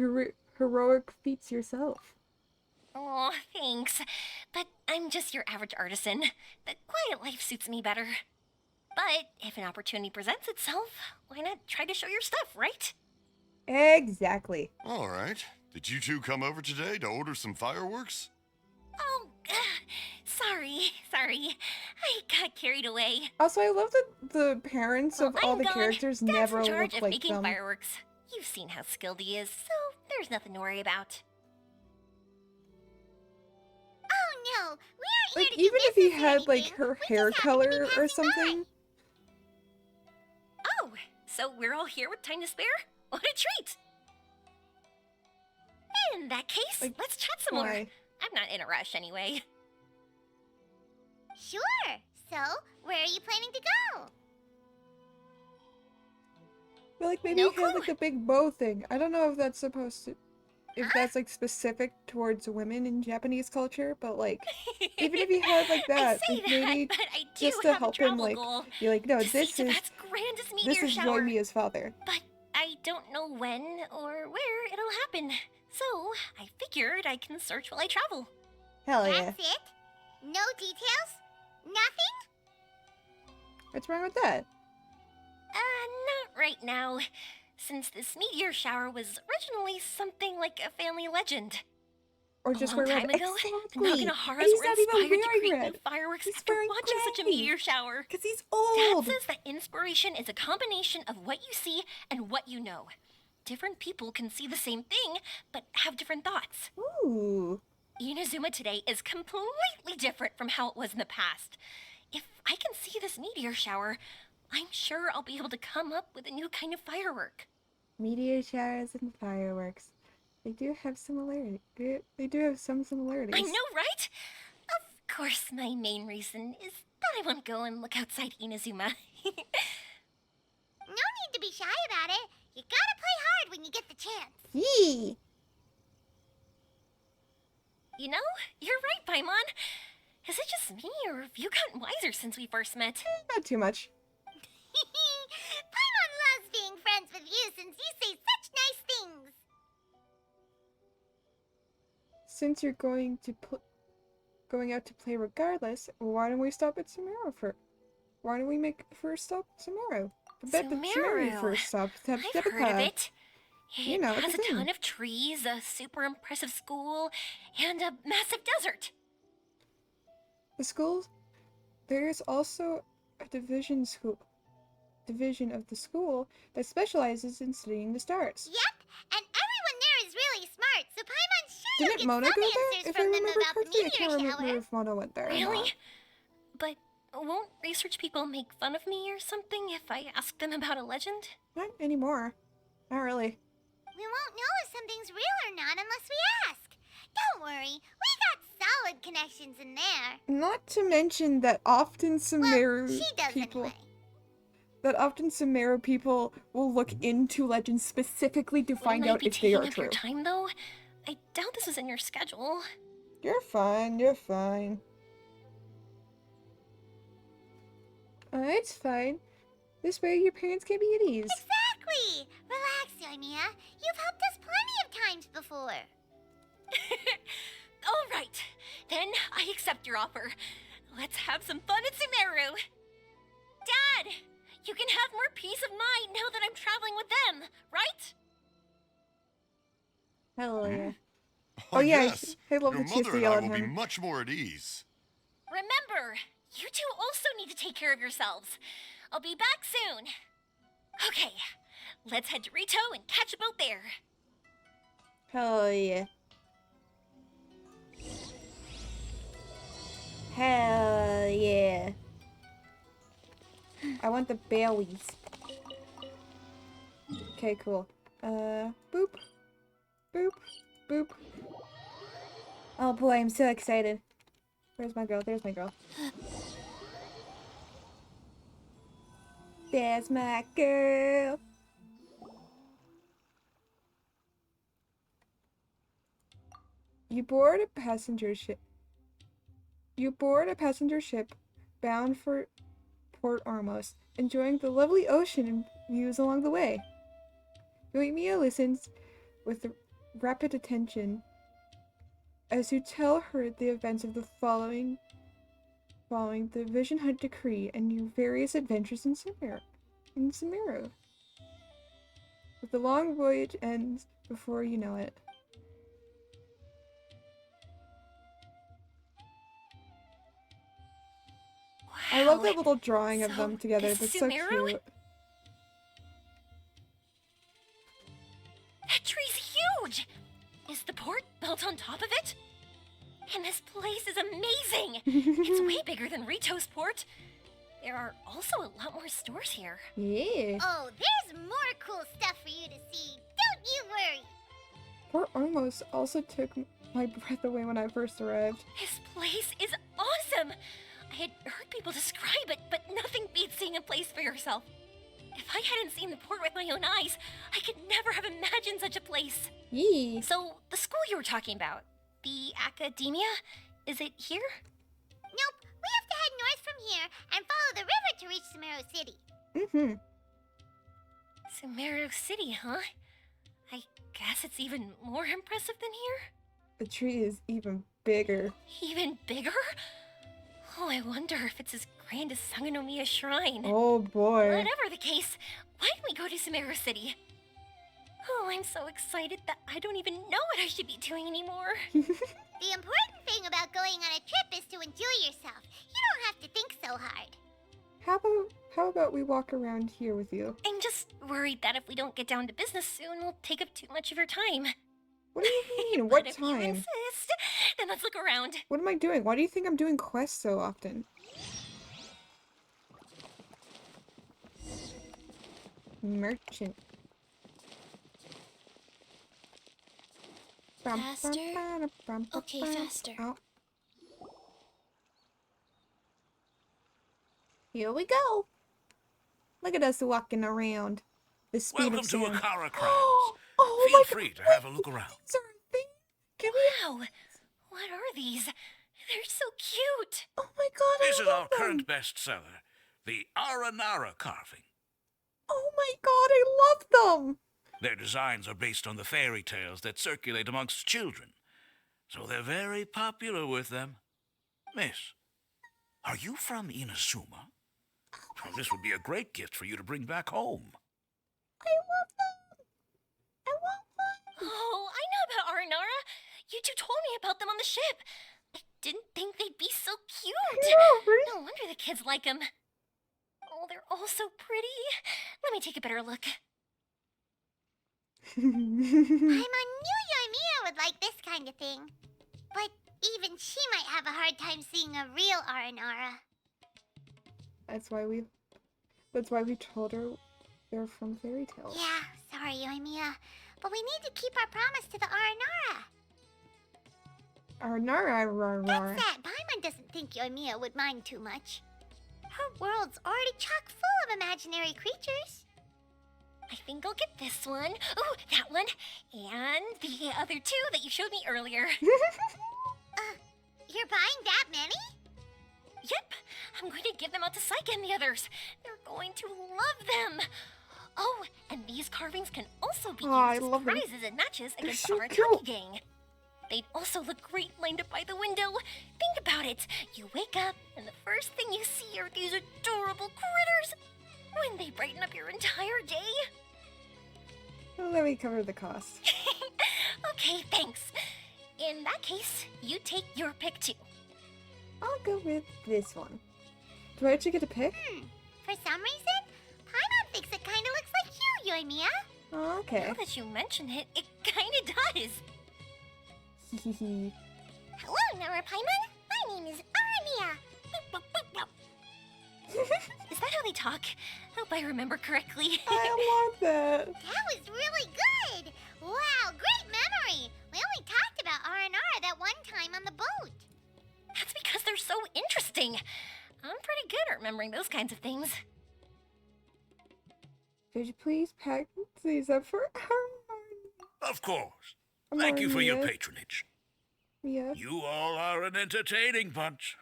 Speaker 1: heroic feats yourself.
Speaker 6: Oh, thanks. But I'm just your average artisan. The quiet life suits me better. But if an opportunity presents itself, why not try to show your stuff, right?
Speaker 1: Exactly.
Speaker 15: All right. Did you two come over today to order some fireworks?
Speaker 6: Oh, sorry. I got carried away.
Speaker 1: Also, I love that the parents of all
Speaker 6: I'm
Speaker 1: the
Speaker 6: gone.
Speaker 1: characters
Speaker 6: Dad's
Speaker 1: never
Speaker 6: in charge
Speaker 1: look
Speaker 6: of
Speaker 1: like
Speaker 6: making
Speaker 1: them.
Speaker 6: fireworks. You've seen how skilled he is, so there's nothing to worry about.
Speaker 2: Oh no, we aren't
Speaker 1: Like,
Speaker 2: here to
Speaker 1: even
Speaker 2: do
Speaker 1: if he
Speaker 2: business or
Speaker 1: had, like,
Speaker 2: anything.
Speaker 1: her
Speaker 2: We
Speaker 1: hair
Speaker 2: just happen to be
Speaker 1: color or
Speaker 2: passing
Speaker 1: something.
Speaker 6: Oh, so we're all here with time to spare? What a treat! In that case,
Speaker 1: Like,
Speaker 6: let's chat some more.
Speaker 1: why?
Speaker 6: I'm not in a rush anyway.
Speaker 2: Sure. So, where are you planning to go?
Speaker 1: I feel like maybe
Speaker 2: No
Speaker 1: he had like
Speaker 2: clue.
Speaker 1: a big bow thing. I don't know if that's supposed to, if that's like specific towards women in Japanese culture, but like, even if he had like
Speaker 16: I
Speaker 1: that,
Speaker 16: say
Speaker 1: like
Speaker 16: that,
Speaker 1: maybe
Speaker 16: but I do
Speaker 1: just to
Speaker 16: have a
Speaker 1: help him
Speaker 16: travel
Speaker 1: like
Speaker 16: goal.
Speaker 1: be like, no,
Speaker 16: To see
Speaker 1: this is
Speaker 16: Tibet's grandest meteor shower.
Speaker 1: Yoimiya's father.
Speaker 16: But I don't know when or where it'll happen. So I figured I can search while I travel.
Speaker 1: Hell yeah.
Speaker 2: That's it? No details? Nothing?
Speaker 1: What's wrong with that?
Speaker 16: Not right now. Since this meteor shower was originally something like a family legend.
Speaker 1: Or
Speaker 16: A
Speaker 1: just
Speaker 16: long
Speaker 1: wear
Speaker 16: time
Speaker 1: red.
Speaker 16: ago,
Speaker 1: Exactly. And
Speaker 16: Naganaharas
Speaker 1: he's
Speaker 16: were
Speaker 1: not even
Speaker 16: inspired to
Speaker 1: wearing
Speaker 16: create
Speaker 1: red.
Speaker 16: new fireworks
Speaker 1: He's
Speaker 16: after
Speaker 1: wearing
Speaker 16: watching such a
Speaker 1: gray.
Speaker 16: meteor shower.
Speaker 1: Cause he's
Speaker 16: Dad
Speaker 1: old.
Speaker 16: says that inspiration is a combination of what you see and what you know. Different people can see the same thing, but have different thoughts.
Speaker 1: Ooh.
Speaker 16: Inazuma today is completely different from how it was in the past. If I can see this meteor shower, I'm sure I'll be able to come up with a new kind of firework.
Speaker 1: Meteor showers and fireworks. They do have similarity. They do have some similarities.
Speaker 16: I know, right? Of course, my main reason is that I want to go and look outside Inazuma.
Speaker 2: No need to be shy about it. You gotta play hard when you get the chance.
Speaker 1: Yee!
Speaker 16: You know, you're right, Paimon. Is it just me, or have you gotten wiser since we first met?
Speaker 1: Not too much.
Speaker 2: Paimon loves being friends with you since you say such nice things.
Speaker 1: Since you're going out to play regardless, why don't we stop at Sumeru for? Why don't we make first stop Sumeru? I bet the Sumeru first stop.
Speaker 16: I've heard of it.
Speaker 1: You
Speaker 16: It
Speaker 1: know,
Speaker 16: has
Speaker 1: the
Speaker 16: a
Speaker 1: thing.
Speaker 16: ton of trees, a super impressive school, and a massive desert.
Speaker 1: The schools. There's also a division of the school that specializes in studying the stars.
Speaker 2: Yep, and everyone there is really smart, so Paimon's sure you'll
Speaker 1: Didn't
Speaker 2: get
Speaker 1: Mona
Speaker 2: some
Speaker 1: go there?
Speaker 2: answers
Speaker 1: If I
Speaker 2: from them
Speaker 1: remember
Speaker 2: about the
Speaker 1: correctly, I
Speaker 2: meteor
Speaker 1: can't remember
Speaker 2: shower.
Speaker 1: if Mona went there. Or
Speaker 16: Really?
Speaker 1: not.
Speaker 16: But won't research people make fun of me or something if I ask them about a legend?
Speaker 1: Not anymore. Not really.
Speaker 2: We won't know if something's real or not unless we ask. Don't worry, we got solid connections in there.
Speaker 1: Not to mention that often Sumeru
Speaker 2: She does
Speaker 1: people.
Speaker 2: anyway.
Speaker 1: That often Sumeru people will look into legends specifically to find
Speaker 16: Wouldn't I
Speaker 1: out
Speaker 16: be
Speaker 1: if they
Speaker 16: taking
Speaker 1: are
Speaker 16: up
Speaker 1: true.
Speaker 16: your time, though? I doubt this was in your schedule.
Speaker 1: You're fine. You're fine. It's fine. This way your parents can be at ease.
Speaker 2: Exactly! Relax, Yoimiya. You've helped us plenty of times before.
Speaker 16: All right, then I accept your offer. Let's have some fun at Sumeru. Dad, you can have more peace of mind now that I'm traveling with them, right?
Speaker 1: Hell yeah.
Speaker 15: Oh,
Speaker 1: yeah,
Speaker 15: yes.
Speaker 1: I love
Speaker 15: Your
Speaker 1: that she has
Speaker 15: mother
Speaker 1: to
Speaker 15: and
Speaker 1: yell
Speaker 15: I
Speaker 1: at
Speaker 15: will be
Speaker 1: him.
Speaker 15: much more at ease.
Speaker 16: Remember, you two also need to take care of yourselves. I'll be back soon. Okay, let's head to Rito and catch a boat there.
Speaker 1: Hell yeah. Hell yeah. I want the bellies. Okay, cool. Boop. Boop. Boop. Oh boy, I'm so excited. Where's my girl? There's my girl. There's my girl. You board a passenger ship. You board a passenger ship bound for Port Ormos, enjoying the lovely ocean and views along the way. Yoimiya listens with rapid attention as you tell her the events of the following the Vision Hunt Decree and your various adventures in Sumeru. But the long voyage ends before you know it. I love that little drawing of them together.
Speaker 16: is
Speaker 1: That's so
Speaker 16: Sumeru?
Speaker 1: cute.
Speaker 16: That tree's huge! Is the port built on top of it? And this place is amazing! It's way bigger than Rito's port. There are also a lot more stores here.
Speaker 1: Yeah.
Speaker 2: Oh, there's more cool stuff for you to see. Don't you worry.
Speaker 1: Port Ormos also took my breath away when I first arrived.
Speaker 16: This place is awesome! I had heard people describe it, but nothing beats seeing a place for yourself. If I hadn't seen the port with my own eyes, I could never have imagined such a place.
Speaker 1: Yee.
Speaker 16: So, the school you were talking about, the academia, is it here?
Speaker 2: Nope, we have to head north from here and follow the river to reach Sumeru City.
Speaker 1: Mm-hmm.
Speaker 16: Sumeru City, huh? I guess it's even more impressive than here?
Speaker 1: The tree is even bigger.
Speaker 16: Even bigger? Oh, I wonder if it's as grand as Sangonomiya Shrine.
Speaker 1: Oh boy.
Speaker 16: Whatever the case, why don't we go to Sumeru City? Oh, I'm so excited that I don't even know what I should be doing anymore.
Speaker 2: The important thing about going on a trip is to enjoy yourself. You don't have to think so hard.
Speaker 1: How about we walk around here with you?
Speaker 16: I'm just worried that if we don't get down to business soon, we'll take up too much of your time.
Speaker 1: What do you mean?
Speaker 16: But
Speaker 1: What
Speaker 16: if you
Speaker 1: time?
Speaker 16: insist, then let's look around.
Speaker 1: What am I doing? Why do you think I'm doing quests so often? Merchant.
Speaker 2: Faster? Okay, faster.
Speaker 1: Oh. Here we go. Look at us walking around. The speed
Speaker 13: Welcome
Speaker 1: of
Speaker 13: to
Speaker 1: sound.
Speaker 13: Akara Crowns.
Speaker 1: Oh
Speaker 13: Feel
Speaker 1: my
Speaker 13: free
Speaker 1: God.
Speaker 13: to have a look around.
Speaker 1: These are things. Can
Speaker 16: Wow, what are these? They're so cute.
Speaker 1: Oh my God!
Speaker 13: This
Speaker 1: I
Speaker 13: is
Speaker 1: love
Speaker 13: our
Speaker 1: them.
Speaker 13: current bestseller, the Aranara carving.
Speaker 1: Oh my God! I love them.
Speaker 13: Their designs are based on the fairy tales that circulate amongst children, so they're very popular with them. Miss, are you from Inazuma? Well, this would be a great gift for you to bring back home.
Speaker 1: I love them. I want one.
Speaker 16: Oh, I know about Aranara. You two told me about them on the ship. I didn't think they'd be so cute. No wonder the kids like them. Oh, they're all so pretty. Let me take a better look.
Speaker 2: Paimon knew Yoimiya would like this kind of thing. But even she might have a hard time seeing a real Aranara.
Speaker 1: That's why we told her they're from fairy tales.
Speaker 2: Yeah, sorry Yoimiya. But we need to keep our promise to the Aranara.
Speaker 1: Aranara.
Speaker 2: That's that. Paimon doesn't think Yoimiya would mind too much. Her world's already chock full of imaginary creatures.
Speaker 16: I think I'll get this one. Oh, that one. And the other two that you showed me earlier.
Speaker 2: You're buying that many?
Speaker 16: Yep. I'm going to give them out to Saika and the others. They're going to love them. Oh, and these carvings can also be
Speaker 1: I
Speaker 16: used as
Speaker 1: love them.
Speaker 16: prizes and matches
Speaker 1: They're
Speaker 16: against
Speaker 1: so
Speaker 16: the Arataki
Speaker 1: cute.
Speaker 16: gang. They'd also look great lined up by the window. Think about it. You wake up, and the first thing you see are these adorable critters. Wouldn't they brighten up your entire day?
Speaker 1: Let me cover the cost.
Speaker 16: Okay, thanks. In that case, you take your pick too.
Speaker 1: I'll go with this one. Do I actually get to pick?
Speaker 2: For some reason, Paimon thinks it kinda looks like you, Yoimiya.
Speaker 1: Oh, okay.
Speaker 16: Now that you mention it, it kinda does.
Speaker 2: Hello, Nara Paimon. My name is Arania.
Speaker 16: Is that how they talk? Hope I remember correctly.
Speaker 1: I love that.
Speaker 2: That was really good. Wow, great memory. We only talked about Aranara that one time on the boat.
Speaker 16: That's because they're so interesting. I'm pretty good at remembering those kinds of things.
Speaker 1: Could you please pack these up for our
Speaker 13: Of course. Thank you for your
Speaker 1: Marnia?
Speaker 13: patronage.
Speaker 1: Yeah.
Speaker 13: You all are an entertaining bunch.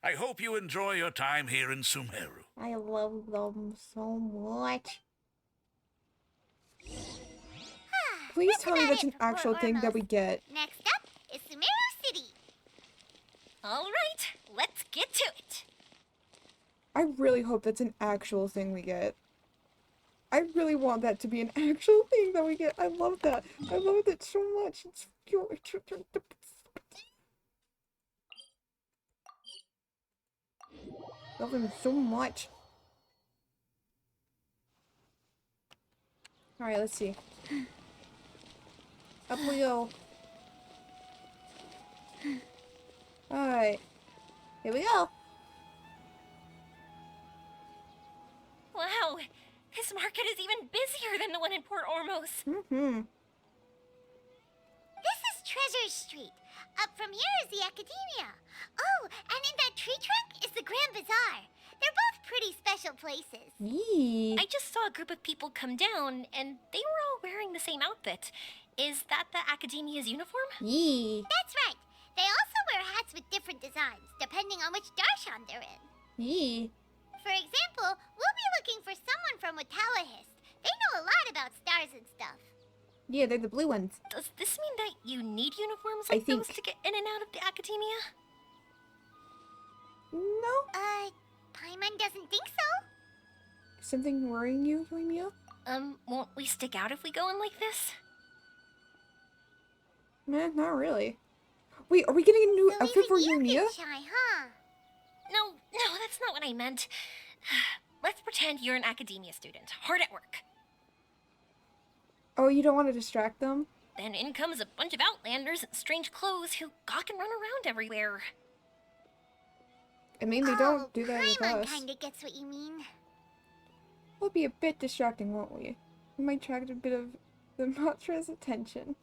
Speaker 13: I hope you enjoy your time here in Sumeru.
Speaker 1: I love them so much. Please
Speaker 2: That's
Speaker 1: tell me
Speaker 2: about
Speaker 1: that's
Speaker 2: it
Speaker 1: an
Speaker 2: for
Speaker 1: actual
Speaker 2: Port
Speaker 1: thing that we
Speaker 2: Ormos.
Speaker 1: get.
Speaker 2: Next up is Sumeru City.
Speaker 16: All right, let's get to it.
Speaker 1: I really hope that's an actual thing we get. I really want that to be an actual thing that we get. I love that. I love it so much. It's love them so much. Alright, let's see. Up we go. Alright. Here we go.
Speaker 16: Wow, this market is even busier than the one in Port Ormos.
Speaker 1: Mm-hmm.
Speaker 2: This is Treasure Street. Up from here is the Academia. Oh, and in that tree trunk is the Grand Bazaar. They're both pretty special places.
Speaker 1: Yee.
Speaker 16: I just saw a group of people come down, and they were all wearing the same outfit. Is that the Academia's uniform?
Speaker 1: Yee.
Speaker 2: That's right. They also wear hats with different designs, depending on which Darshan they're in.
Speaker 1: Yee.
Speaker 2: For example, we'll be looking for someone from Watawahist. They know a lot about stars and stuff.
Speaker 1: Yeah, they're the blue ones.
Speaker 16: Does this mean that you need uniforms
Speaker 1: I
Speaker 16: like
Speaker 1: think-
Speaker 16: those to get in and out of the Academia?
Speaker 1: No.
Speaker 2: Paimon doesn't think so.
Speaker 1: Something worrying you, Yoimiya?
Speaker 16: Won't we stick out if we go in like this?
Speaker 1: Nah, not really. Wait, are we getting a new
Speaker 2: So
Speaker 1: outfit for
Speaker 2: even you
Speaker 1: Yoimiya?
Speaker 2: get shy, huh?
Speaker 16: No, that's not what I meant. Let's pretend you're an Academia student, hard at work.
Speaker 1: Oh, you don't want to distract them?
Speaker 16: Then in comes a bunch of outlanders in strange clothes who gawk and run around everywhere.
Speaker 1: I mean, they don't do that with
Speaker 2: Paimon
Speaker 1: us.
Speaker 2: kinda gets what you mean.
Speaker 1: We'll be a bit distracting, won't we? We might attract a bit of the Matra's attention.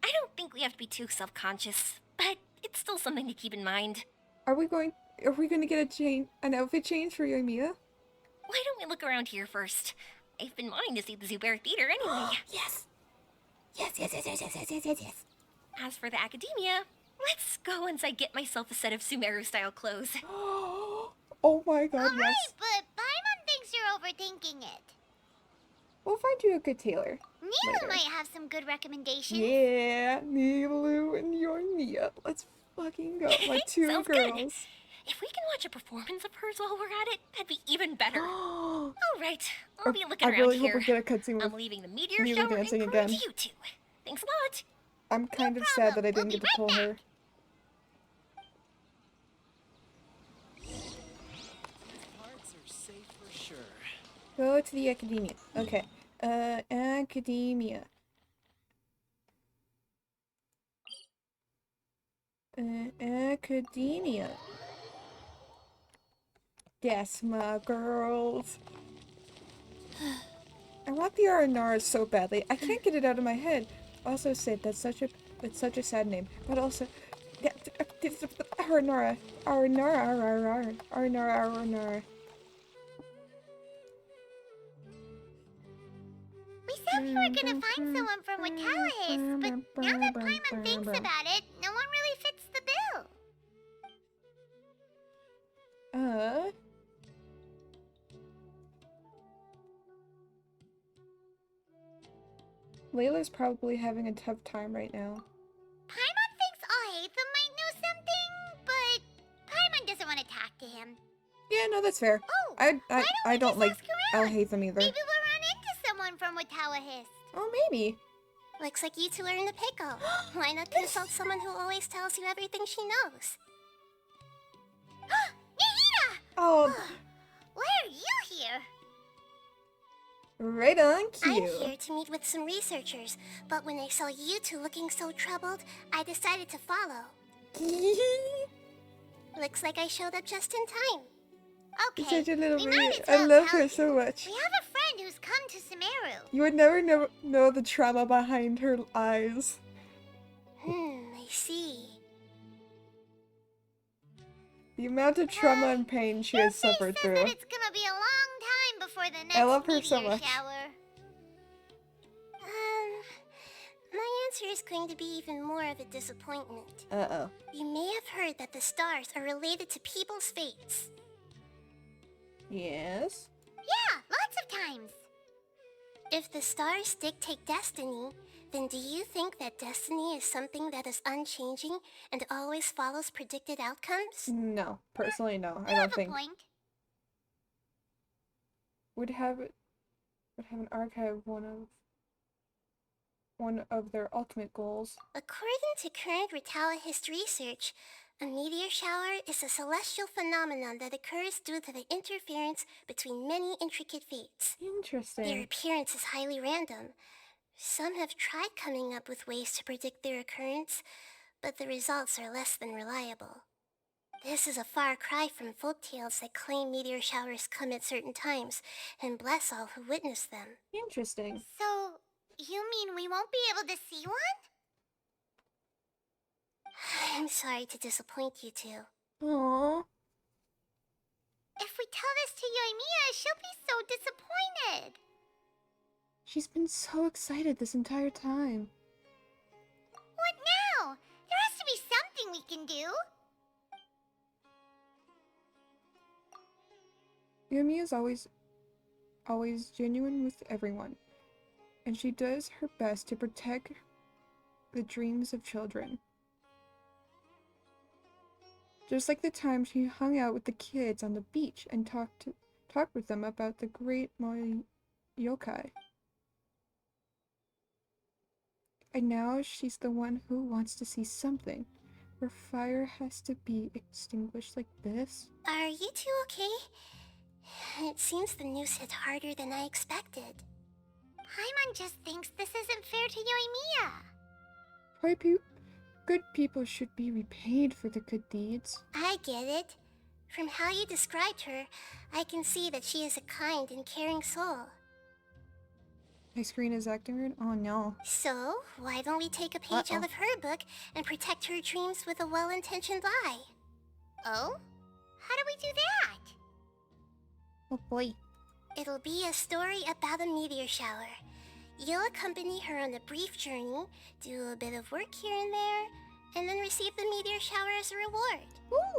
Speaker 16: I don't think we have to be too self-conscious, but it's still something to keep in mind.
Speaker 1: Are we going to get an outfit change for Yoimiya?
Speaker 16: Why don't we look around here first? I've been wanting to see the Zubair Theater anyway.
Speaker 1: Yes. Yes.
Speaker 16: As for the Academia, let's go once I get myself a set of Sumeru-style clothes.
Speaker 1: Oh my god,
Speaker 2: Alright,
Speaker 1: yes.
Speaker 2: but Paimon thinks you're overthinking it.
Speaker 1: We'll find you a good tailor.
Speaker 2: Nilu
Speaker 1: later.
Speaker 2: might have some good recommendations.
Speaker 1: Yeah, Nilu and Yoimiya. Let's fucking go. My two
Speaker 16: Sounds
Speaker 1: girls.
Speaker 16: good. If we can watch a performance of hers while we're at it, that'd be even better. All right, I'll be looking
Speaker 1: I
Speaker 16: around
Speaker 1: really
Speaker 16: here.
Speaker 1: hope we get a cutscene with
Speaker 16: I'm leaving the meteor
Speaker 1: Nilu
Speaker 16: shower
Speaker 1: dancing
Speaker 16: and crew
Speaker 1: again.
Speaker 16: to you two. Thanks a lot.
Speaker 1: I'm kind of sad that I didn't get to pull her.
Speaker 4: Parts are safe for sure.
Speaker 1: Go to the Academia. Okay. Academia. Academia. Yes, my girls. I want the Aranara so badly. I can't get it out of my head. Also, Sid, it's such a sad name. But also, Aranara.
Speaker 2: We said we were gonna find someone from Watawahist, but now that Paimon thinks about it, no one really fits the bill.
Speaker 1: Layla's probably having a tough time right now.
Speaker 2: Paimon thinks Alhaitham might know something, but Paimon doesn't want to talk to him.
Speaker 1: Yeah, no, that's fair.
Speaker 2: Oh,
Speaker 1: I don't like
Speaker 2: ask around?
Speaker 1: Alhaitham either.
Speaker 2: Maybe we'll run into someone from Watawahist.
Speaker 1: Oh, maybe.
Speaker 2: Looks like you two are in the pickle. Why not consult someone who always tells you everything she knows? Nahida!
Speaker 1: Oh,
Speaker 2: Why are you here?
Speaker 1: right on
Speaker 2: I'm
Speaker 1: cue.
Speaker 2: here to meet with some researchers, but when I saw you two looking so troubled, I decided to follow. Looks like I showed up just in time.
Speaker 1: You're
Speaker 2: Okay,
Speaker 1: such a little
Speaker 2: we
Speaker 1: baby.
Speaker 2: might as
Speaker 1: I
Speaker 2: well
Speaker 1: love
Speaker 2: tell
Speaker 1: her
Speaker 2: you.
Speaker 1: so much.
Speaker 2: We have a friend who's come to Sumeru.
Speaker 1: You would never know the trauma behind her eyes.
Speaker 2: I see.
Speaker 1: The amount of trauma and pain she has suffered through.
Speaker 2: But it's gonna be a long time before the next
Speaker 1: I love her
Speaker 2: meteor
Speaker 1: so much.
Speaker 2: shower. My answer is going to be even more of a disappointment.
Speaker 1: Uh-oh.
Speaker 2: You may have heard that the stars are related to people's fates.
Speaker 1: Yes?
Speaker 2: Yeah, lots of times. If the stars dictate destiny, then do you think that destiny is something that is unchanging and always follows predicted outcomes?
Speaker 1: No. Personally, no. I
Speaker 2: You
Speaker 1: don't
Speaker 2: have a
Speaker 1: think.
Speaker 2: point.
Speaker 1: Would have an archive one of their ultimate goals.
Speaker 2: According to current Watawahist research, a meteor shower is a celestial phenomenon that occurs due to the interference between many intricate fates.
Speaker 1: Interesting.
Speaker 2: Their appearance is highly random. Some have tried coming up with ways to predict their occurrence, but the results are less than reliable. This is a far cry from folktales that claim meteor showers come at certain times and bless all who witness them.
Speaker 1: Interesting.
Speaker 2: So, you mean we won't be able to see one? I'm sorry to disappoint you two.
Speaker 1: Aww.
Speaker 2: If we tell this to Yoimiya, she'll be so disappointed.
Speaker 1: She's been so excited this entire time.
Speaker 2: What now? There has to be something we can do.
Speaker 1: Yumi is always genuine with everyone, and she does her best to protect the dreams of children. Just like the time she hung out with the kids on the beach and talked with them about the great yokai. And now she's the one who wants to see something where fire has to be extinguished like this.
Speaker 2: Are you two okay? It seems the news hit harder than I expected. Paimon just thinks this isn't fair to Yoimiya.
Speaker 1: Good people should be repaid for their good deeds.
Speaker 2: I get it. From how you described her, I can see that she is a kind and caring soul.
Speaker 1: My screen is acting weird? Oh no.
Speaker 2: So, why don't we take a page out of her book and protect her dreams with a well-intentioned lie? Oh? How do we do that?
Speaker 1: Oh boy.
Speaker 2: It'll be a story about a meteor shower. You'll accompany her on a brief journey, do a bit of work here and there, and then receive the meteor shower as a reward.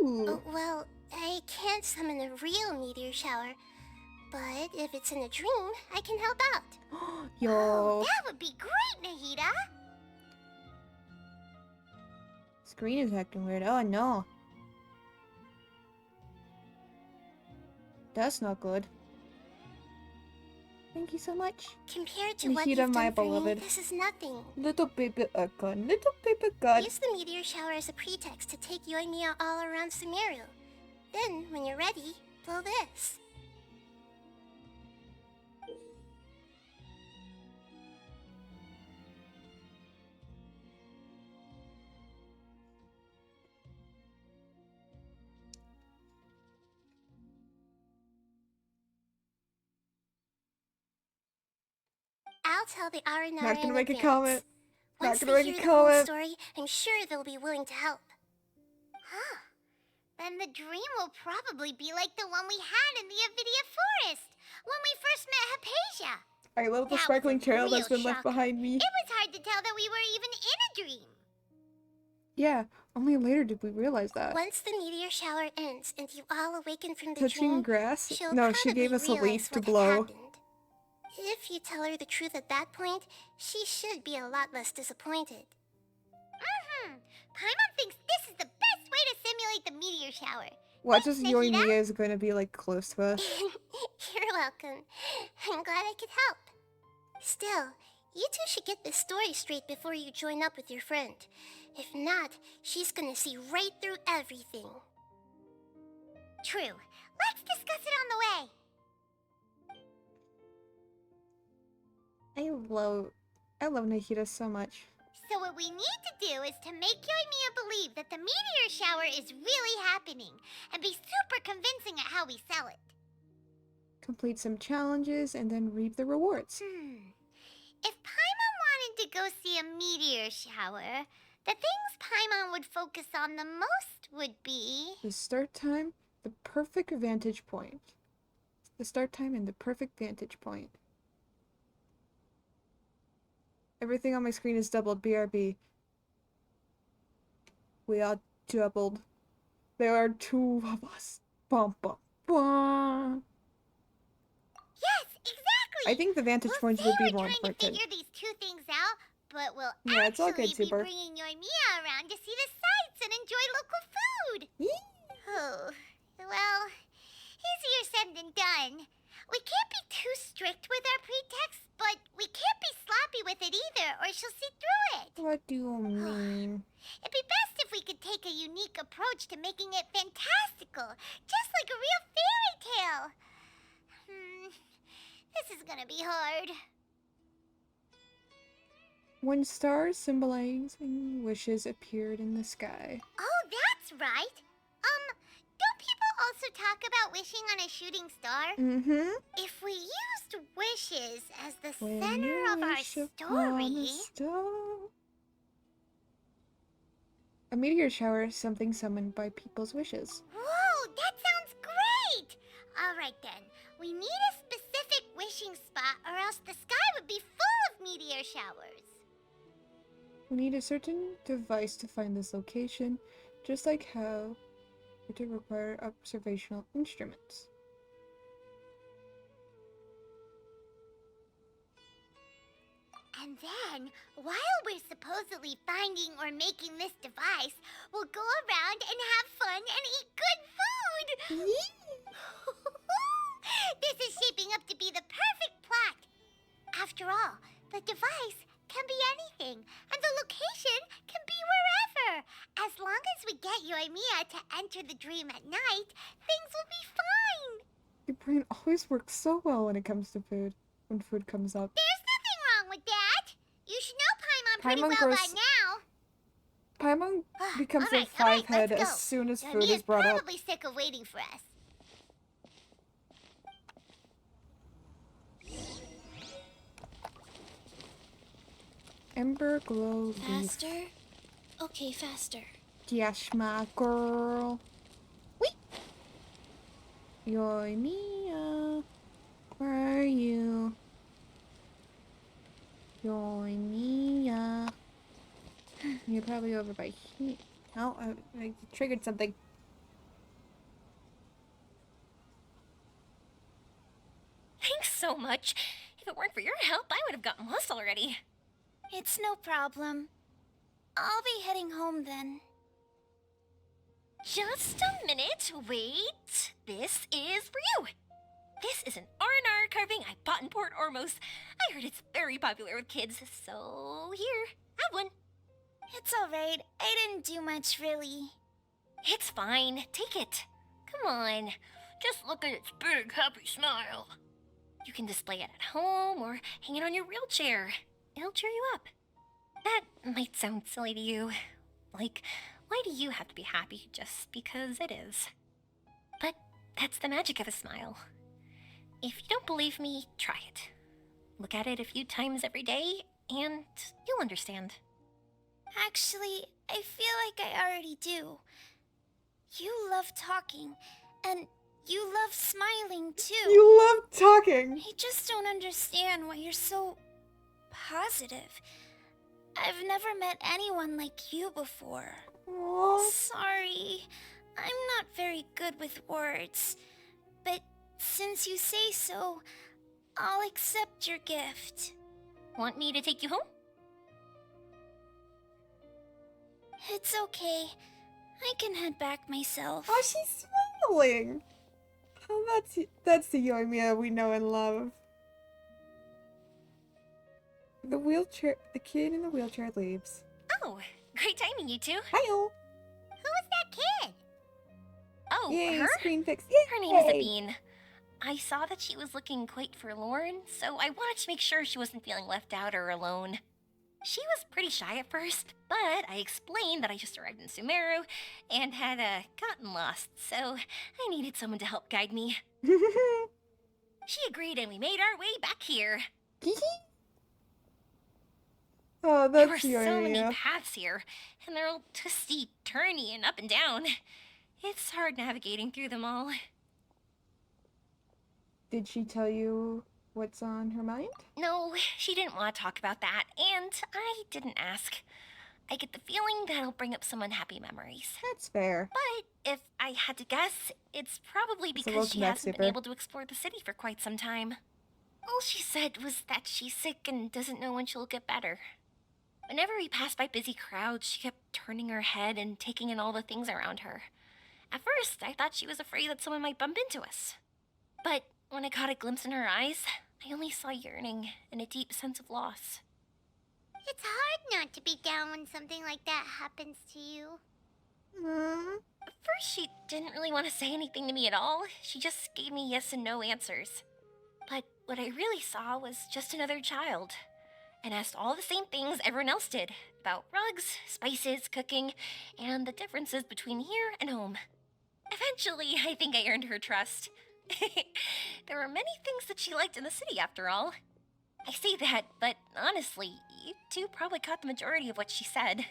Speaker 1: Ooh.
Speaker 2: Oh, well, I can't summon a real meteor shower, but if it's in a dream, I can help out.
Speaker 1: Yo.
Speaker 2: Oh, that would be great, Nahida!
Speaker 1: Screen is acting weird. Oh no. That's not good. Thank you so much.
Speaker 2: Compared to what
Speaker 1: Nahida,
Speaker 2: you've
Speaker 1: my
Speaker 2: done for me,
Speaker 1: beloved.
Speaker 2: this is nothing.
Speaker 1: Little baby Akon, little baby god.
Speaker 2: Use the meteor shower as a pretext to take Yoimiya all around Sumeru. Then, when you're ready, blow this. I'll tell the Aranara
Speaker 1: Not gonna
Speaker 2: in
Speaker 1: make a
Speaker 2: advance.
Speaker 1: comment. Not
Speaker 2: Once
Speaker 1: gonna
Speaker 2: they
Speaker 1: make a
Speaker 2: hear the whole
Speaker 1: comment.
Speaker 2: story, I'm sure they'll be willing to help. Huh. Then the dream will probably be like the one we had in the Avidia Forest, when we first met Hypatia.
Speaker 1: I love the
Speaker 2: That was
Speaker 1: sparkling
Speaker 2: a
Speaker 1: trail that's
Speaker 2: real
Speaker 1: been left
Speaker 2: shock.
Speaker 1: behind me.
Speaker 2: It was hard to tell that we were even in a dream.
Speaker 1: Yeah, only later did we realize that.
Speaker 2: Once the meteor shower ends and you all awaken from the
Speaker 1: Touching
Speaker 2: dream,
Speaker 1: grass?
Speaker 2: she'll
Speaker 1: No, she gave
Speaker 2: probably
Speaker 1: us a
Speaker 2: realize
Speaker 1: leaf to
Speaker 2: what had
Speaker 1: blow.
Speaker 2: happened. If you tell her the truth at that point, she should be a lot less disappointed. Paimon thinks this is the best way to simulate the meteor shower.
Speaker 1: Watch as
Speaker 2: Thanks, Nahida.
Speaker 1: Yoimiya is going to be like close to us.
Speaker 2: You're welcome. I'm glad I could help. Still, you two should get this story straight before you join up with your friend. If not, she's gonna see right through everything. True. Let's discuss it on the way.
Speaker 1: I love Nahida so much.
Speaker 2: So what we need to do is to make Yoimiya believe that the meteor shower is really happening, and be super convincing at how we sell it.
Speaker 1: Complete some challenges and then reap the rewards.
Speaker 2: If Paimon wanted to go see a meteor shower, the things Paimon would focus on the most would be...
Speaker 1: The start time, the perfect vantage point. The start time and the perfect vantage point. Everything on my screen is doubled. BRB. We are doubled. There are two of us. Bum, bum, bum.
Speaker 2: Yes, exactly!
Speaker 1: I think the vantage points would be more
Speaker 2: We're trying to
Speaker 1: important.
Speaker 2: figure these two things out, but we'll
Speaker 1: Yeah, it's all
Speaker 2: actually
Speaker 1: good,
Speaker 2: be
Speaker 1: Super.
Speaker 2: bringing Yoimiya around to see the sights and enjoy local food. Oh, well, easier said than done. We can't be too strict with our pretexts, but we can't be sloppy with it either, or she'll see through it.
Speaker 1: What do you mean?
Speaker 2: It'd be best if we could take a unique approach to making it fantastical, just like a real fairy tale. This is gonna be hard.
Speaker 1: When stars symbolizing wishes appeared in the sky.
Speaker 2: Oh, that's right. Don't people also talk about wishing on a shooting star?
Speaker 1: Mm-hmm.
Speaker 2: If we used wishes as the
Speaker 1: When
Speaker 2: center
Speaker 1: you
Speaker 2: of our
Speaker 1: wish upon a
Speaker 2: story...
Speaker 1: star. A meteor shower is something summoned by people's wishes.
Speaker 2: Whoa, that sounds great! Alright then, we need a specific wishing spot or else the sky would be full of meteor showers.
Speaker 1: We need a certain device to find this location, just like how it would require observational instruments.
Speaker 2: And then, while we're supposedly finding or making this device, we'll go around and have fun and eat good food! This is shaping up to be the perfect plot. After all, the device can be anything, and the location can be wherever. As long as we get Yoimiya to enter the dream at night, things will be fine.
Speaker 1: Your brain always works so well when it comes to food, when food comes up.
Speaker 2: There's nothing wrong with that. You should know Paimon pretty
Speaker 1: Paimon
Speaker 2: well
Speaker 1: grows-
Speaker 2: by now.
Speaker 1: Paimon becomes a
Speaker 2: Alright,
Speaker 1: five-head
Speaker 2: let's
Speaker 1: as
Speaker 2: go.
Speaker 1: soon as food
Speaker 2: Yoimiya's
Speaker 1: is brought up.
Speaker 2: probably sick of waiting for us.
Speaker 1: Ember glow leaf.
Speaker 16: Faster? Okay, faster.
Speaker 1: Yes, my girl. Wait. Yoimiya, where are you? Yoimiya. You're probably over by here. Oh, I triggered something.
Speaker 16: Thanks so much. If it weren't for your help, I would have gotten lost already.
Speaker 2: It's no problem. I'll be heading home then.
Speaker 16: Just a minute, wait. This is for you. This is an R&R carving I bought in Port Ormos. I heard it's very popular with kids, so here, have one.
Speaker 2: It's alright. I didn't do much, really.
Speaker 16: It's fine, take it. Come on, just look at its big, happy smile. You can display it at home or hang it on your wheelchair. It'll cheer you up. That might sound silly to you. Like, why do you have to be happy just because it is? But that's the magic of a smile. If you don't believe me, try it. Look at it a few times every day, and you'll understand.
Speaker 2: Actually, I feel like I already do. You love talking, and you love smiling too.
Speaker 1: You love talking.
Speaker 2: I just don't understand why you're so positive. I've never met anyone like you before.
Speaker 1: Aww.
Speaker 2: Sorry, I'm not very good with words, but since you say so, I'll accept your gift.
Speaker 16: Want me to take you home?
Speaker 2: It's okay. I can head back myself.
Speaker 1: Oh, she's smiling. Oh, that's the Yoimiya we know and love. The kid in the wheelchair leaves.
Speaker 16: Oh, great timing, you two.
Speaker 1: Hi-yo.
Speaker 2: Who was that kid?
Speaker 16: Oh,
Speaker 1: Yay,
Speaker 16: her?
Speaker 1: screen fix.
Speaker 16: Her name is
Speaker 1: Yay.
Speaker 16: Abine. I saw that she was looking quite forlorn, so I wanted to make sure she wasn't feeling left out or alone. She was pretty shy at first, but I explained that I just arrived in Sumeru and had gotten lost, so I needed someone to help guide me. She agreed and we made our way back here.
Speaker 1: Oh,
Speaker 16: There were
Speaker 1: that's
Speaker 16: so many
Speaker 1: Yoimiya.
Speaker 16: paths here, and they're all twisty, turny, and up and down. It's hard navigating through them all.
Speaker 1: Did she tell you what's on her mind?
Speaker 16: No, she didn't want to talk about that, and I didn't ask. I get the feeling that'll bring up some unhappy memories.
Speaker 1: That's fair.
Speaker 16: But if I had to guess, it's probably
Speaker 1: So
Speaker 16: because
Speaker 1: welcome
Speaker 16: she
Speaker 1: back,
Speaker 16: hasn't
Speaker 1: Super.
Speaker 16: been able to explore the city for quite some time. All she said was that she's sick and doesn't know when she'll get better. Whenever we passed by busy crowds, she kept turning her head and taking in all the things around her. At first, I thought she was afraid that someone might bump into us. But when I caught a glimpse in her eyes, I only saw yearning and a deep sense of loss.
Speaker 2: It's hard not to be down when something like that happens to you.
Speaker 16: At first, she didn't really want to say anything to me at all. She just gave me yes and no answers. But what I really saw was just another child, and asked all the same things everyone else did about rugs, spices, cooking, and the differences between here and home. Eventually, I think I earned her trust. There were many things that she liked in the city, after all. I say that, but honestly, you two probably caught the majority of what she said.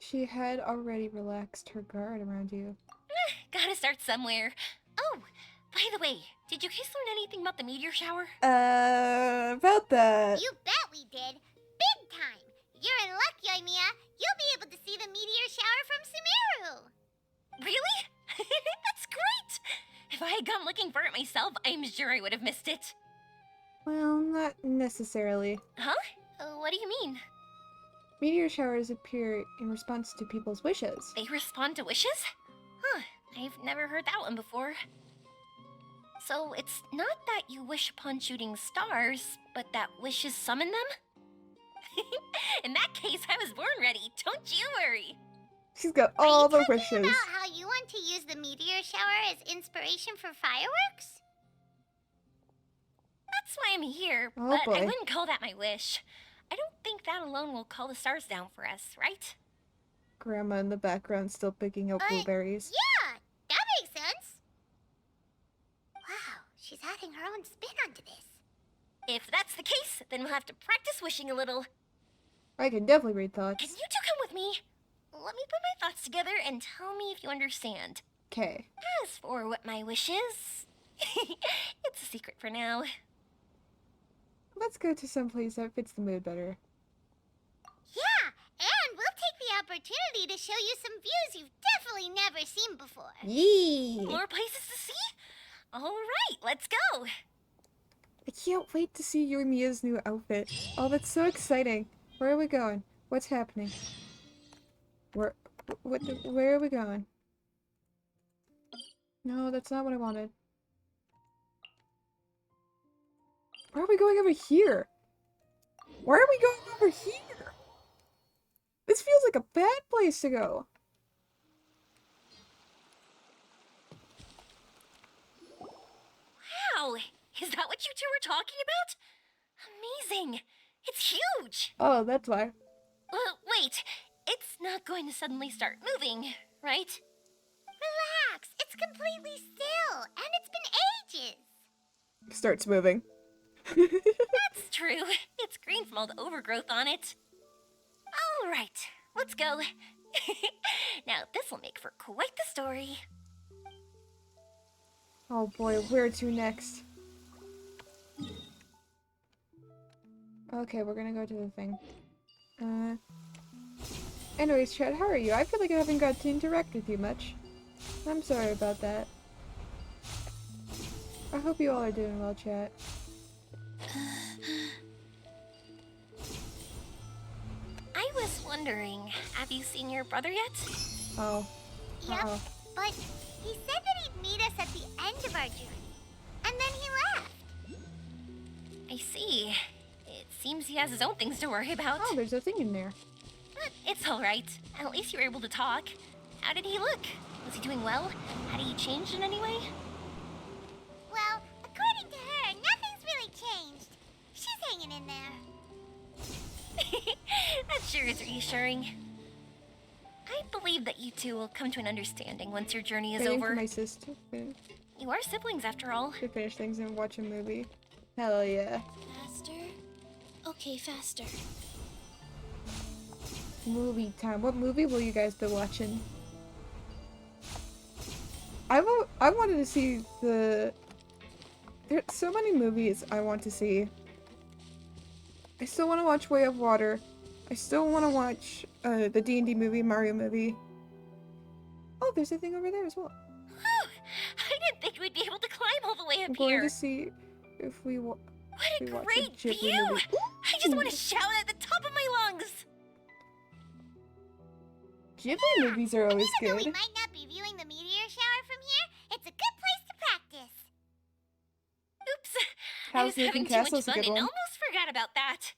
Speaker 1: She had already relaxed her guard around you.
Speaker 16: Gotta start somewhere. Oh, by the way, did you guys learn anything about the meteor shower?
Speaker 1: About that.
Speaker 2: You bet we did. Big time. You're in luck, Yoimiya. You'll be able to see the meteor shower from Sumeru.
Speaker 16: Really? That's great! If I had gone looking for it myself, I'm sure I would have missed it.
Speaker 1: Well, not necessarily.
Speaker 16: Huh? What do you mean?
Speaker 1: Meteor showers appear in response to people's wishes.
Speaker 16: They respond to wishes? Huh, I've never heard that one before. So it's not that you wish upon shooting stars, but that wishes summon them? In that case, I was born ready. Don't you worry.
Speaker 1: She's got all the wishes.
Speaker 2: About how you want to use the meteor shower as inspiration for fireworks?
Speaker 16: That's why I'm here,
Speaker 1: Oh,
Speaker 16: but
Speaker 1: boy.
Speaker 16: I wouldn't call that my wish. I don't think that alone will call the stars down for us, right?
Speaker 1: Grandma in the background still picking out blueberries.
Speaker 2: Yeah, that makes sense. Wow, she's adding her own spin onto this.
Speaker 16: If that's the case, then we'll have to practice wishing a little.
Speaker 1: I can definitely read thoughts.
Speaker 16: Can you two come with me? Let me put my thoughts together and tell me if you understand.
Speaker 1: Okay.
Speaker 16: As for what my wish is, it's a secret for now.
Speaker 1: Let's go to some place that fits the mood better.
Speaker 2: Yeah, and we'll take the opportunity to show you some views you've definitely never seen before.
Speaker 1: Yee!
Speaker 16: More places to see? All right, let's go.
Speaker 1: I can't wait to see Yoimiya's new outfit. Oh, that's so exciting. Where are we going? What's happening? Where are we going? No, that's not what I wanted. Why are we going over here? Why are we going over here? This feels like a bad place to go.
Speaker 16: Wow, is that what you two were talking about? Amazing. It's huge.
Speaker 1: Oh, that's why.
Speaker 16: Wait, it's not going to suddenly start moving, right?
Speaker 2: Relax, it's completely still, and it's been ages.
Speaker 1: Starts moving.
Speaker 16: That's true. It's green from all the overgrowth on it. All right, let's go. Now, this will make for quite the story.
Speaker 1: Oh boy, where to next? Okay, we're gonna go to the thing. Anyways, Chad, how are you? I feel like I haven't got to interact with you much. I'm sorry about that. I hope you all are doing well, chat.
Speaker 16: I was wondering, have you seen your brother yet?
Speaker 1: Oh.
Speaker 2: Yep,
Speaker 1: Uh-oh.
Speaker 2: but he said that he'd meet us at the end of our journey, and then he left.
Speaker 16: I see. It seems he has his own things to worry about.
Speaker 1: Oh, there's a thing in there.
Speaker 16: But it's all right. At least you were able to talk. How did he look? Was he doing well? Had he changed in any way?
Speaker 2: Well, according to her, nothing's really changed. She's hanging in there.
Speaker 16: That sure is reassuring. I believe that you two will come to an understanding once your journey is
Speaker 1: Waiting
Speaker 16: over.
Speaker 1: for my sister
Speaker 16: You are siblings, after all.
Speaker 1: to finish things and watch a movie. Hell yeah.
Speaker 2: Faster? Okay, faster.
Speaker 1: Movie time. What movie will you guys be watching? I wanted to see the... There's so many movies I want to see. I still want to watch Way of Water. I still want to watch the D&D movie, Mario movie. Oh, there's a thing over there as well.
Speaker 16: Whew, I didn't think we'd be able to climb all the way up
Speaker 1: I'm going
Speaker 16: here.
Speaker 1: to see if we
Speaker 16: What a
Speaker 1: we watch
Speaker 16: great
Speaker 1: Ghibli
Speaker 16: view!
Speaker 1: movie.
Speaker 16: I just want to shout at the top of my lungs.
Speaker 1: Ghibli movies are always
Speaker 2: Even though
Speaker 1: good.
Speaker 2: we might not be viewing the meteor shower from here, it's a good place to practice.
Speaker 16: Oops, I
Speaker 1: House
Speaker 16: was having
Speaker 1: Making
Speaker 16: too much
Speaker 1: Castle's a
Speaker 16: fun
Speaker 1: good
Speaker 16: and
Speaker 1: one.
Speaker 16: almost forgot about that.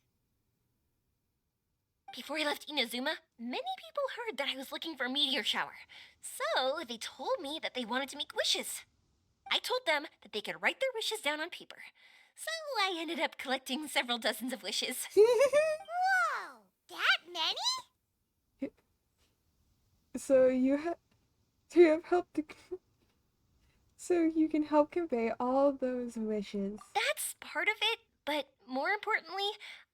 Speaker 16: Before I left Inazuma, many people heard that I was looking for a meteor shower. So they told me that they wanted to make wishes. I told them that they could write their wishes down on paper. So I ended up collecting several dozens of wishes.
Speaker 2: Whoa, that many?
Speaker 1: So you have helped to... So you can help convey all those wishes.
Speaker 16: That's part of it, But more importantly,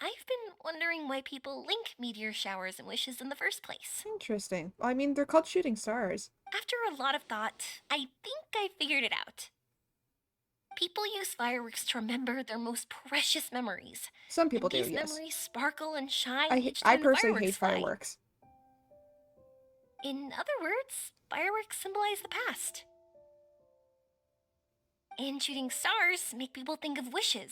Speaker 16: I've been wondering why people link meteor showers and wishes in the first place.
Speaker 1: Interesting. I mean, they're called shooting stars.
Speaker 16: After a lot of thought, I think I figured it out. People use fireworks to remember their most precious memories.
Speaker 1: Some people
Speaker 16: and
Speaker 1: do,
Speaker 16: these
Speaker 1: yes.
Speaker 16: memories sparkle and shine
Speaker 1: I
Speaker 16: each time the
Speaker 1: personally
Speaker 16: fireworks
Speaker 1: hate
Speaker 16: fly.
Speaker 1: fireworks.
Speaker 16: In other words, fireworks symbolize the past. And shooting stars make people think of wishes.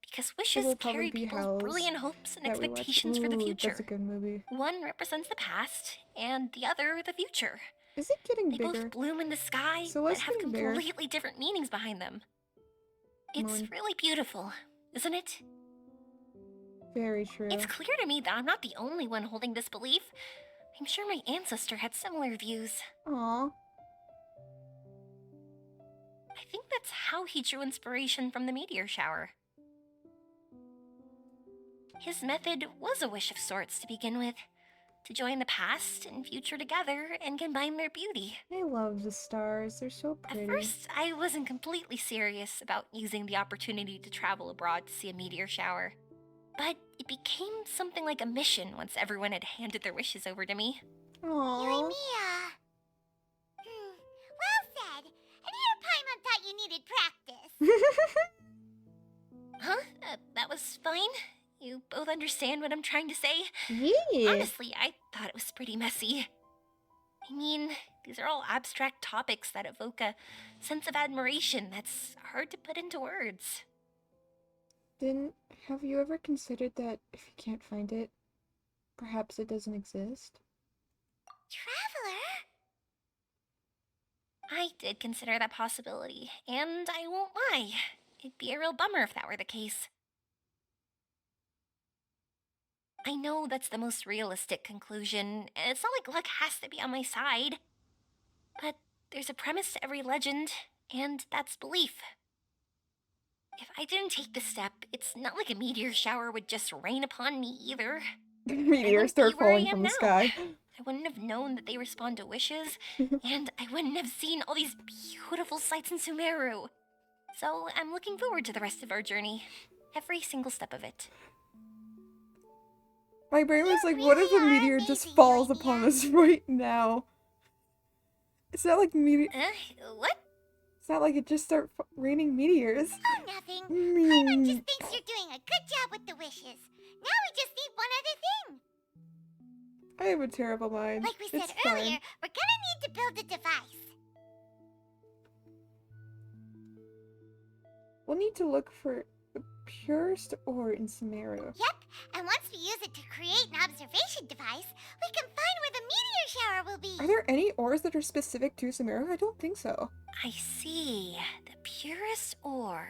Speaker 16: Because
Speaker 1: It
Speaker 16: wishes
Speaker 1: will probably
Speaker 16: carry
Speaker 1: be
Speaker 16: people's
Speaker 1: House
Speaker 16: brilliant hopes and
Speaker 1: that we watched.
Speaker 16: expectations for the
Speaker 1: Ooh,
Speaker 16: future.
Speaker 1: that's a good movie.
Speaker 16: One represents the past, and the other the future.
Speaker 1: Is it getting
Speaker 16: They
Speaker 1: bigger?
Speaker 16: both bloom in the sky,
Speaker 1: So
Speaker 16: but
Speaker 1: what's
Speaker 16: have
Speaker 1: getting bigger?
Speaker 16: completely different meanings behind them. It's
Speaker 1: Moon.
Speaker 16: really beautiful, isn't it?
Speaker 1: Very true.
Speaker 16: It's clear to me that I'm not the only one holding this belief. I'm sure my ancestor had similar views.
Speaker 1: Aww.
Speaker 16: I think that's how he drew inspiration from the meteor shower. His method was a wish of sorts to begin with, to join the past and future together and combine their beauty.
Speaker 1: I love the stars. They're so pretty.
Speaker 16: At first, I wasn't completely serious about using the opportunity to travel abroad to see a meteor shower. But it became something like a mission once everyone had handed their wishes over to me.
Speaker 1: Aww.
Speaker 2: You and Mia. Well said. And here Paimon thought you needed practice.
Speaker 16: Huh? That was fine? You both understand what I'm trying to say?
Speaker 1: Yeah.
Speaker 16: Honestly, I thought it was pretty messy. I mean, these are all abstract topics that evoke a sense of admiration that's hard to put into words.
Speaker 1: Then, have you ever considered that if you can't find it, perhaps it doesn't exist?
Speaker 2: Traveler?
Speaker 16: I did consider that possibility, and I won't lie. It'd be a real bummer if that were the case. I know that's the most realistic conclusion. It's not like luck has to be on my side. But there's a premise to every legend, and that's belief. If I didn't take this step, it's not like a meteor shower would just rain upon me either.
Speaker 1: Meteors start falling from the sky.
Speaker 16: I wouldn't have known that they respond to wishes, and I wouldn't have seen all these beautiful sights in Sumeru. So I'm looking forward to the rest of our journey. Every single step of it.
Speaker 1: My brain was like, what if a meteor just falls upon us right now? It's not like meteor.
Speaker 16: What?
Speaker 1: It's not like it just start raining meteors.
Speaker 2: Oh, nothing. Paimon just thinks you're doing a good job with the wishes. Now we just need one other thing.
Speaker 1: I have a terrible mind.
Speaker 2: Like we said
Speaker 1: It's
Speaker 2: earlier,
Speaker 1: fine.
Speaker 2: we're gonna need to build a device.
Speaker 1: We'll need to look for the purest ore in Sumeru.
Speaker 2: Yep, and once we use it to create an observation device, we can find where the meteor shower will be.
Speaker 1: Are there any ores that are specific to Sumeru? I don't think so.
Speaker 16: I see. The purest ore.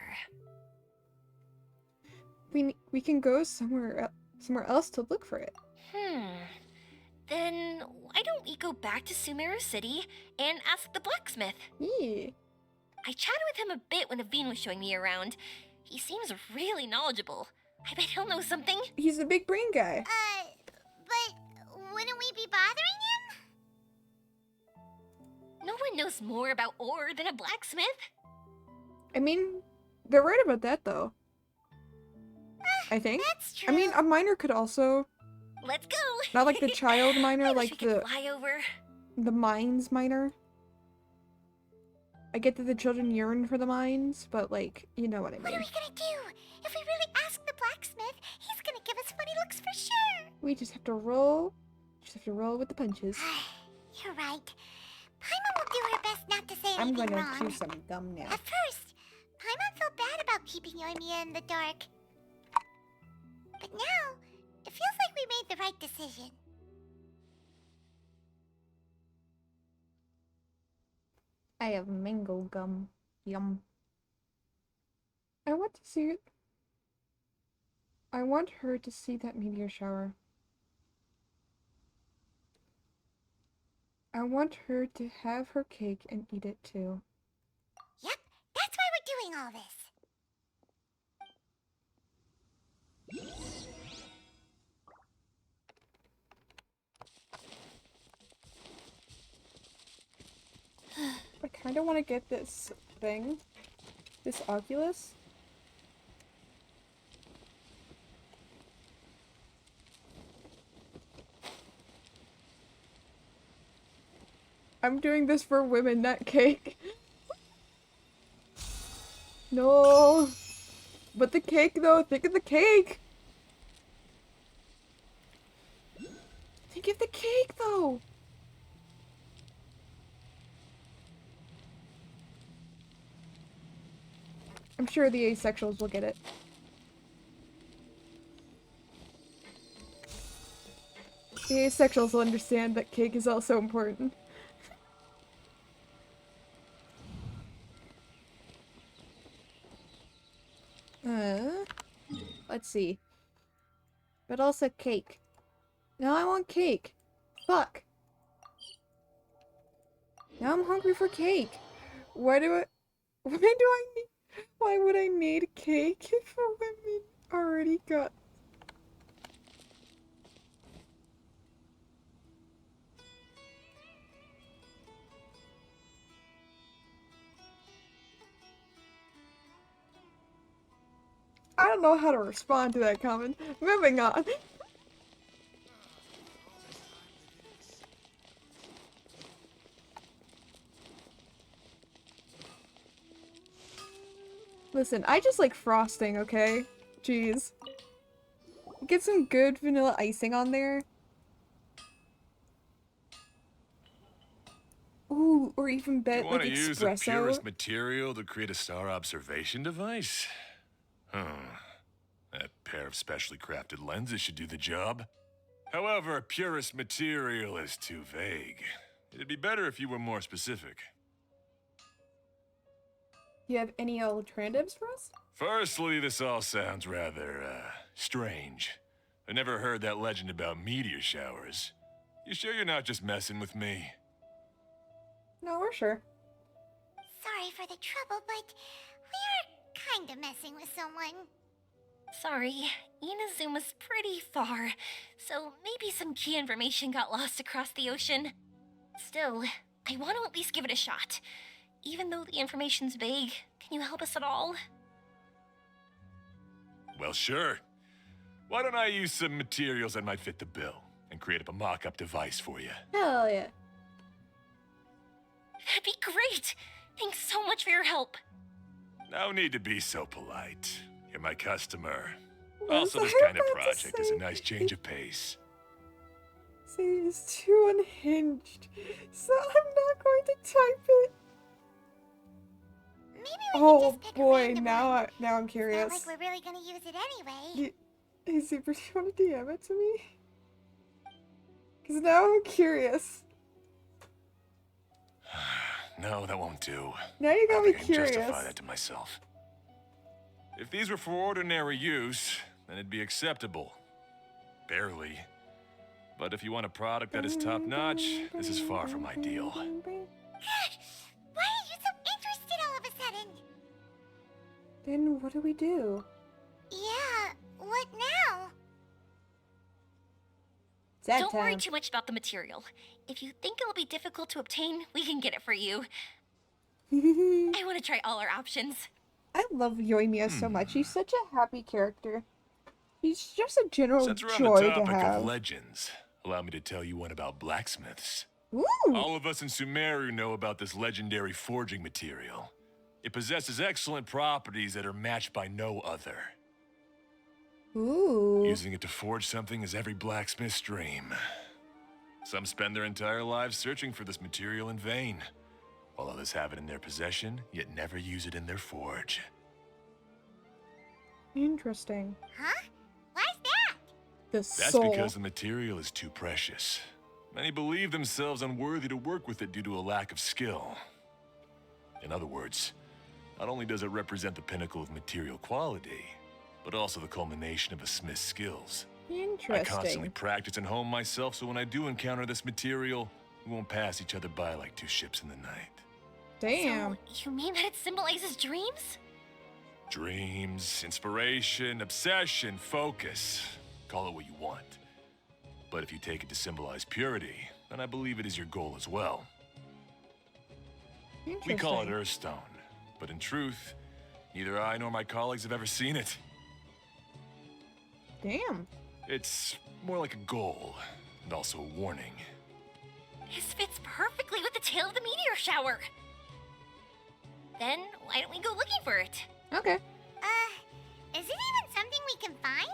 Speaker 1: We can go somewhere else to look for it.
Speaker 16: Then why don't we go back to Sumeru City and ask the blacksmith?
Speaker 1: Yeah.
Speaker 16: I chatted with him a bit when Aveen was showing me around. He seems really knowledgeable. I bet he'll know something.
Speaker 1: He's the big brain guy.
Speaker 2: But wouldn't we be bothering him?
Speaker 16: No one knows more about ore than a blacksmith.
Speaker 1: I mean, they're right about that though. I think.
Speaker 2: That's true.
Speaker 1: I mean, a miner could also.
Speaker 16: Let's go.
Speaker 1: Not like the child miner,
Speaker 16: I wish
Speaker 1: like
Speaker 16: we could fly over.
Speaker 1: the mines miner. I get that the children yearn for the mines, but like, you know what I
Speaker 2: What are
Speaker 1: mean.
Speaker 2: we gonna do? If we really ask the blacksmith, he's gonna give us funny looks for sure.
Speaker 1: We just have to roll. Just have to roll with the punches.
Speaker 2: You're right. Paimon will do her best not to say
Speaker 1: I'm
Speaker 2: anything
Speaker 1: gonna
Speaker 2: wrong.
Speaker 1: chew some gum now.
Speaker 2: At first, Paimon felt bad about keeping you and Mia in the dark. But now, it feels like we made the right decision.
Speaker 1: I have mango gum. Yum. I want to see it. I want her to see that meteor shower. I want her to have her cake and eat it too.
Speaker 2: Yep, that's why we're doing all this.
Speaker 1: I kind of want to get this thing. This Oculus. I'm doing this for women, not cake. No. But the cake, though. Think of the cake. Think of the cake, though. I'm sure the asexuals will get it. The asexuals will understand that cake is also important. Let's see. But also cake. Now I want cake. Fuck. Now I'm hungry for cake. Why do I need... Why would I need cake if women already got... I don't know how to respond to that comment. Moving on. Listen, I just like frosting, okay? Jeez. Get some good vanilla icing on there. Ooh, or even bet
Speaker 11: You
Speaker 1: like
Speaker 11: want to use the
Speaker 1: espresso.
Speaker 11: purest material to create a star observation device? That pair of specially crafted lenses should do the job. However, purest material is too vague. It'd be better if you were more specific.
Speaker 1: You have any alternatives for us?
Speaker 11: Firstly, this all sounds rather, strange. I never heard that legend about meteor showers. You sure you're not just messing with me?
Speaker 1: No, we're sure.
Speaker 2: Sorry for the trouble, but we are kinda messing with someone.
Speaker 16: Sorry, Inazuma's pretty far, so maybe some key information got lost across the ocean. Still, I want to at least give it a shot. Even though the information's vague, can you help us at all?
Speaker 11: Well, sure. Why don't I use some materials that might fit the bill and create up a mock-up device for you?
Speaker 1: Hell yeah.
Speaker 16: That'd be great! Thanks so much for your help.
Speaker 11: No need to be so polite. You're my customer.
Speaker 1: What
Speaker 11: Also,
Speaker 1: was
Speaker 11: this
Speaker 1: I
Speaker 11: kind of
Speaker 1: about to
Speaker 11: project is a
Speaker 1: say?
Speaker 11: nice change of pace.
Speaker 1: See, it's too unhinged. So I'm not going to type it.
Speaker 2: Maybe we
Speaker 1: Oh
Speaker 2: could just pick a
Speaker 1: boy,
Speaker 2: random
Speaker 1: now
Speaker 2: one.
Speaker 1: now I'm
Speaker 2: It's
Speaker 1: curious.
Speaker 2: not like we're really gonna use it anyway.
Speaker 1: Hey Super, do you want to DM it to me? Cause now I'm curious.
Speaker 11: No, that won't do.
Speaker 1: Now you got me
Speaker 11: I can
Speaker 1: curious.
Speaker 11: justify that to myself. If these were for ordinary use, then it'd be acceptable. Barely. But if you want a product that is top-notch, this is far from ideal.
Speaker 2: Good! Why are you so interested all of a sudden?
Speaker 1: Then what do we do?
Speaker 2: Yeah, what now?
Speaker 1: Sad
Speaker 16: Don't worry
Speaker 1: time.
Speaker 16: too much about the material. If you think it'll be difficult to obtain, we can get it for you. I want to try all our options.
Speaker 1: I love Yoimiya so much. He's such a happy character. He's just a general
Speaker 11: Since we're on
Speaker 1: joy
Speaker 11: the
Speaker 1: to
Speaker 11: topic
Speaker 1: have.
Speaker 11: of legends, allow me to tell you one about blacksmiths.
Speaker 1: Ooh.
Speaker 11: All of us in Sumeru know about this legendary forging material. It possesses excellent properties that are matched by no other.
Speaker 1: Ooh.
Speaker 11: Using it to forge something is every blacksmith's dream. Some spend their entire lives searching for this material in vain, while others have it in their possession, yet never use it in their forge.
Speaker 1: Interesting.
Speaker 2: Huh? Why's that?
Speaker 1: The
Speaker 11: That's
Speaker 1: soul.
Speaker 11: because the material is too precious. Many believe themselves unworthy to work with it due to a lack of skill. In other words, not only does it represent the pinnacle of material quality, but also the culmination of a smith's skills.
Speaker 1: Interesting.
Speaker 11: I constantly practice and hone myself, so when I do encounter this material, we won't pass each other by like two ships in the night.
Speaker 1: Damn.
Speaker 16: So, you mean that it symbolizes dreams?
Speaker 11: Dreams, inspiration, obsession, focus. Call it what you want. But if you take it to symbolize purity, then I believe it is your goal as well. We call it Earthstone, but in truth, neither I nor my colleagues have ever seen it.
Speaker 1: Damn.
Speaker 11: It's more like a goal, and also a warning.
Speaker 16: This fits perfectly with the tail of the meteor shower. Then why don't we go looking for it?
Speaker 1: Okay.
Speaker 2: Is it even something we can find?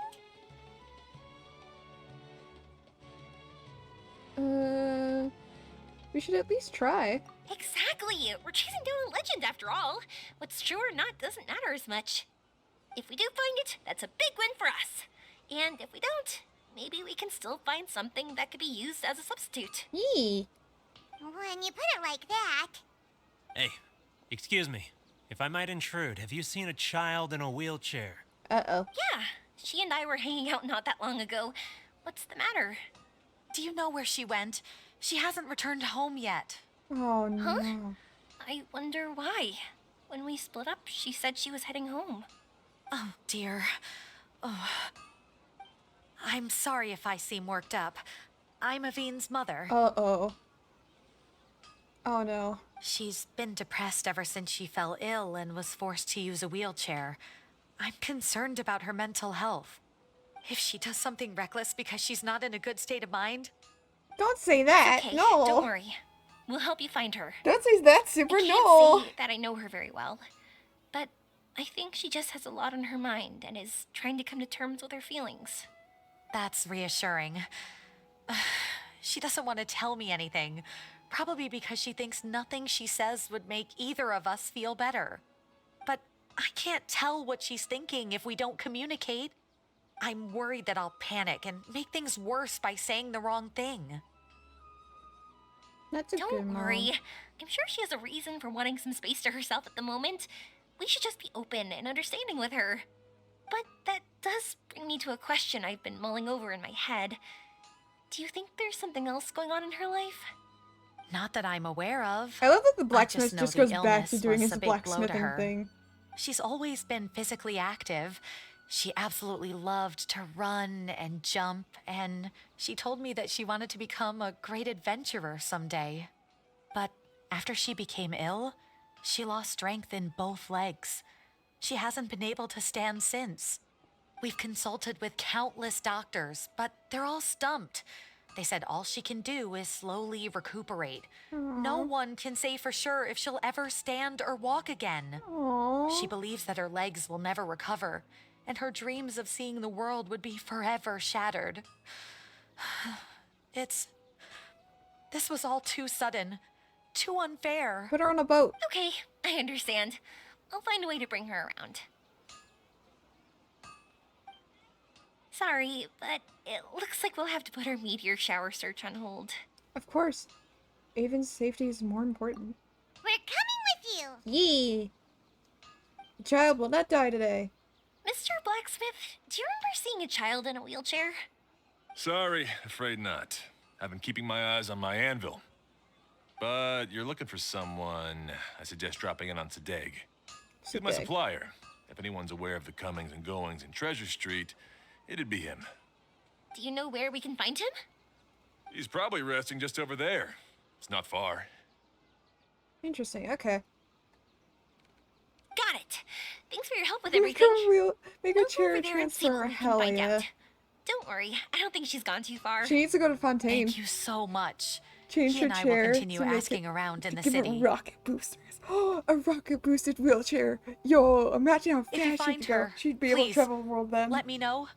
Speaker 1: We should at least try.
Speaker 16: Exactly! We're chasing down a legend after all. What's true or not doesn't matter as much. If we do find it, that's a big win for us. And if we don't, maybe we can still find something that could be used as a substitute.
Speaker 1: Yee.
Speaker 2: When you put it like that.
Speaker 17: Hey, excuse me. If I might intrude, have you seen a child in a wheelchair?
Speaker 1: Uh-oh.
Speaker 16: Yeah, she and I were hanging out not that long ago. What's the matter?
Speaker 18: Do you know where she went? She hasn't returned home yet.
Speaker 1: Oh, no.
Speaker 16: Huh? I wonder why. When we split up, she said she was heading home.
Speaker 18: Oh, dear. Oh. I'm sorry if I seem worked up. I'm Avine's mother.
Speaker 1: Uh-oh. Oh, no.
Speaker 18: She's been depressed ever since she fell ill and was forced to use a wheelchair. I'm concerned about her mental health. If she does something reckless because she's not in a good state of mind...
Speaker 1: Don't say that.
Speaker 16: It's okay.
Speaker 1: No.
Speaker 16: Don't worry. We'll help you find her.
Speaker 1: Don't say that, Super.
Speaker 16: I can't
Speaker 1: No.
Speaker 16: say that I know her very well, but I think she just has a lot on her mind and is trying to come to terms with her feelings.
Speaker 18: That's reassuring. She doesn't want to tell me anything, probably because she thinks nothing she says would make either of us feel better. But I can't tell what she's thinking if we don't communicate. I'm worried that I'll panic and make things worse by saying the wrong thing.
Speaker 1: That's a good
Speaker 16: Don't
Speaker 1: mom.
Speaker 16: worry. I'm sure she has a reason for wanting some space to herself at the moment. We should just be open and understanding with her. But that does bring me to a question I've been mulling over in my head. Do you think there's something else going on in her life?
Speaker 18: Not that I'm aware of.
Speaker 1: I love that the
Speaker 18: I
Speaker 1: blacksmith
Speaker 18: know
Speaker 1: just
Speaker 18: the
Speaker 1: goes back
Speaker 18: illness
Speaker 1: to doing
Speaker 18: was
Speaker 1: his
Speaker 18: a big blow to
Speaker 1: blacksmithing
Speaker 18: her.
Speaker 1: thing.
Speaker 18: She's always been physically active. She absolutely loved to run and jump, and she told me that she wanted to become a great adventurer someday. But after she became ill, she lost strength in both legs. She hasn't been able to stand since. We've consulted with countless doctors, but they're all stumped. They said all she can do is slowly recuperate. No one can say for sure if she'll ever stand or walk again. She believes that her legs will never recover, and her dreams of seeing the world would be forever shattered. This was all too sudden, too unfair.
Speaker 1: Put her on a boat.
Speaker 16: Okay, I understand. I'll find a way to bring her around. Sorry, but it looks like we'll have to put our meteor shower search on hold.
Speaker 1: Of course. Avon's safety is more important.
Speaker 2: We're coming with you.
Speaker 1: Yee! The child will not die today.
Speaker 16: Mr. Blacksmith, do you remember seeing a child in a wheelchair?
Speaker 11: Sorry, afraid not. I've been keeping my eyes on my anvil. But you're looking for someone, I suggest dropping in on Sadeg. He's my
Speaker 1: Sadeg.
Speaker 11: supplier. If anyone's aware of the comings and goings in Treasure Street, it'd be him.
Speaker 16: Do you know where we can find him?
Speaker 11: He's probably resting just over there. It's not far.
Speaker 1: Interesting, okay.
Speaker 16: Got it. Thanks for your help with
Speaker 1: Make
Speaker 16: everything.
Speaker 1: a
Speaker 16: I'll go
Speaker 1: chair
Speaker 16: over there and see what
Speaker 1: transfer.
Speaker 16: we can
Speaker 1: Hell
Speaker 16: find
Speaker 1: yeah.
Speaker 16: out. Don't worry, I don't think she's gone too far.
Speaker 1: She needs to go to Fontaine.
Speaker 18: Thank you so much.
Speaker 1: Change
Speaker 18: He
Speaker 1: her
Speaker 18: and I
Speaker 1: chair
Speaker 18: will continue
Speaker 1: to make
Speaker 18: asking
Speaker 1: it,
Speaker 18: around in
Speaker 1: to
Speaker 18: the
Speaker 1: give
Speaker 18: city.
Speaker 1: her rocket boosters. A rocket boosted wheelchair. Yo, imagine how
Speaker 18: If you
Speaker 1: fast she
Speaker 18: find
Speaker 1: could go.
Speaker 18: her,
Speaker 1: She'd be able to
Speaker 18: please,
Speaker 1: travel the world then.
Speaker 18: let me know.